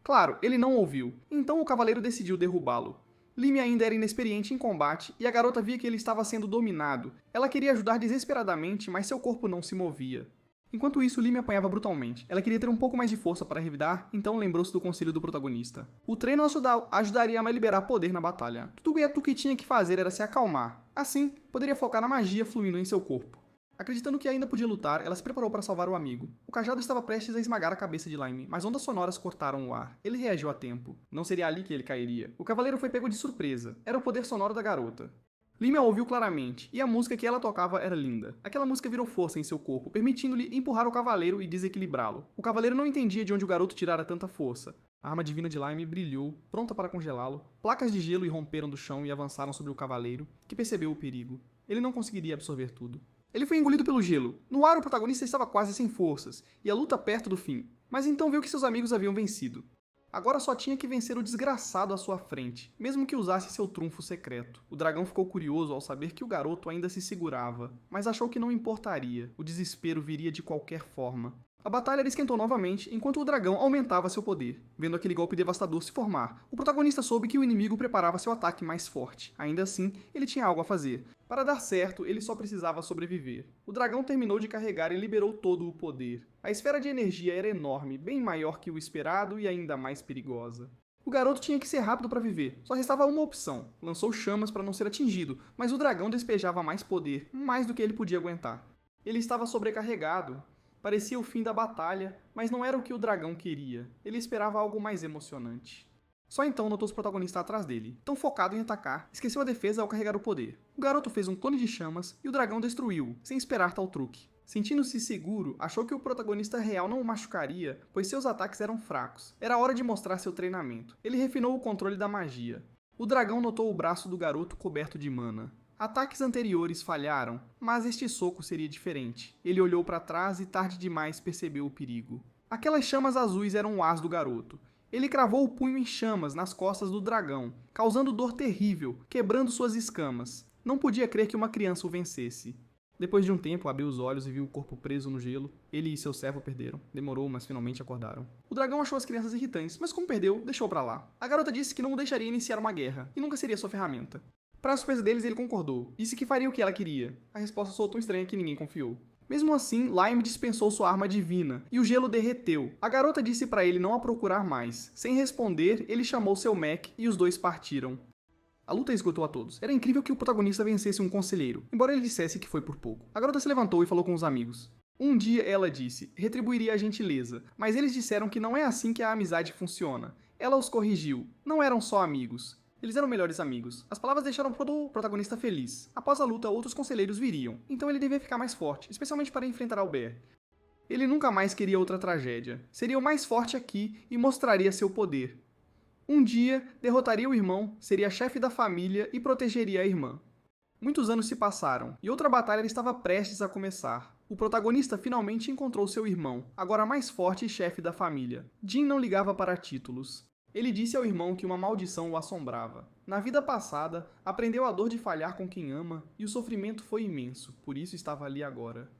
Claro, ele não ouviu, então o cavaleiro decidiu derrubá-lo. Lime ainda era inexperiente em combate, e a garota via que ele estava sendo dominado. Ela queria ajudar desesperadamente, mas seu corpo não se movia. Enquanto isso, Lime apanhava brutalmente. Ela queria ter um pouco mais de força para revidar, então lembrou-se do conselho do protagonista. O treino ajudaria a liberar poder na batalha. Tudo o que tinha que fazer era se acalmar. Assim, poderia focar na magia fluindo em seu corpo. Acreditando que ainda podia lutar, ela se preparou para salvar o amigo. O cajado estava prestes a esmagar a cabeça de Lime, mas ondas sonoras cortaram o ar. Ele reagiu a tempo. Não seria ali que ele cairia. O cavaleiro foi pego de surpresa. Era o poder sonoro da garota. Lime a ouviu claramente, e a música que ela tocava era linda. Aquela música virou força em seu corpo, permitindo-lhe empurrar o cavaleiro e desequilibrá-lo. O cavaleiro não entendia de onde o garoto tirara tanta força. A arma divina de Lime brilhou, pronta para congelá-lo. Placas de gelo irromperam do chão e avançaram sobre o cavaleiro, que percebeu o perigo. Ele não conseguiria absorver tudo. Ele foi engolido pelo gelo. No ar, o protagonista estava quase sem forças, e a luta perto do fim. Mas então viu que seus amigos haviam vencido. Agora só tinha que vencer o desgraçado à sua frente, mesmo que usasse seu trunfo secreto. O dragão ficou curioso ao saber que o garoto ainda se segurava, mas achou que não importaria. O desespero viria de qualquer forma. A batalha esquentou novamente enquanto o dragão aumentava seu poder. Vendo aquele golpe devastador se formar, o protagonista soube que o inimigo preparava seu ataque mais forte. Ainda assim, ele tinha algo a fazer. Para dar certo, ele só precisava sobreviver. O dragão terminou de carregar e liberou todo o poder. A esfera de energia era enorme, bem maior que o esperado e ainda mais perigosa. O garoto tinha que ser rápido para viver, só restava uma opção. Lançou chamas para não ser atingido, mas o dragão despejava mais poder, mais do que ele podia aguentar. Ele estava sobrecarregado. Parecia o fim da batalha, mas não era o que o dragão queria. Ele esperava algo mais emocionante. Só então notou os protagonistas atrás dele. Tão focado em atacar, esqueceu a defesa ao carregar o poder. O garoto fez um clone de chamas e o dragão destruiu, sem esperar tal truque. Sentindo-se seguro, achou que o protagonista real não o machucaria, pois seus ataques eram fracos. Era hora de mostrar seu treinamento. Ele refinou o controle da magia. O dragão notou o braço do garoto coberto de mana. Ataques anteriores falharam, mas este soco seria diferente. Ele olhou para trás e tarde demais percebeu o perigo. Aquelas chamas azuis eram o as do garoto. Ele cravou o punho em chamas nas costas do dragão, causando dor terrível, quebrando suas escamas. Não podia crer que uma criança o vencesse. Depois de um tempo, abriu os olhos e viu o corpo preso no gelo. Ele e seu servo perderam. Demorou, mas finalmente acordaram. O dragão achou as crianças irritantes, mas como perdeu, deixou pra lá. A garota disse que não o deixaria iniciar uma guerra, e nunca seria sua ferramenta. Para a surpresa deles, ele concordou. Disse que faria o que ela queria. A resposta soou tão estranha que ninguém confiou. Mesmo assim, Lime dispensou sua arma divina, e o gelo derreteu. A garota disse para ele não a procurar mais. Sem responder, ele chamou seu mech e os dois partiram. A luta esgotou a todos. Era incrível que o protagonista vencesse um conselheiro, embora ele dissesse que foi por pouco. A garota se levantou e falou com os amigos. Um dia, ela disse, retribuiria a gentileza, mas eles disseram que não é assim que a amizade funciona. Ela os corrigiu. Não eram só amigos. Eles eram melhores amigos. As palavras deixaram o protagonista feliz. Após a luta, outros conselheiros viriam, então ele devia ficar mais forte, especialmente para enfrentar Albert. Ele nunca mais queria outra tragédia. Seria o mais forte aqui e mostraria seu poder. Um dia, derrotaria o irmão, seria chefe da família e protegeria a irmã. Muitos anos se passaram, e outra batalha estava prestes a começar. O protagonista finalmente encontrou seu irmão, agora mais forte e chefe da família. Jin não ligava para títulos. Ele disse ao irmão que uma maldição o assombrava. Na vida passada, aprendeu a dor de falhar com quem ama, e o sofrimento foi imenso, por isso estava ali agora.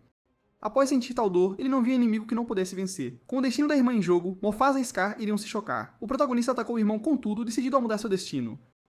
Após sentir tal dor, ele não via inimigo que não pudesse vencer. Com o destino da irmã em jogo, Mofasa e Scar iriam se chocar. O protagonista atacou o irmão com tudo, decidido a mudar seu destino.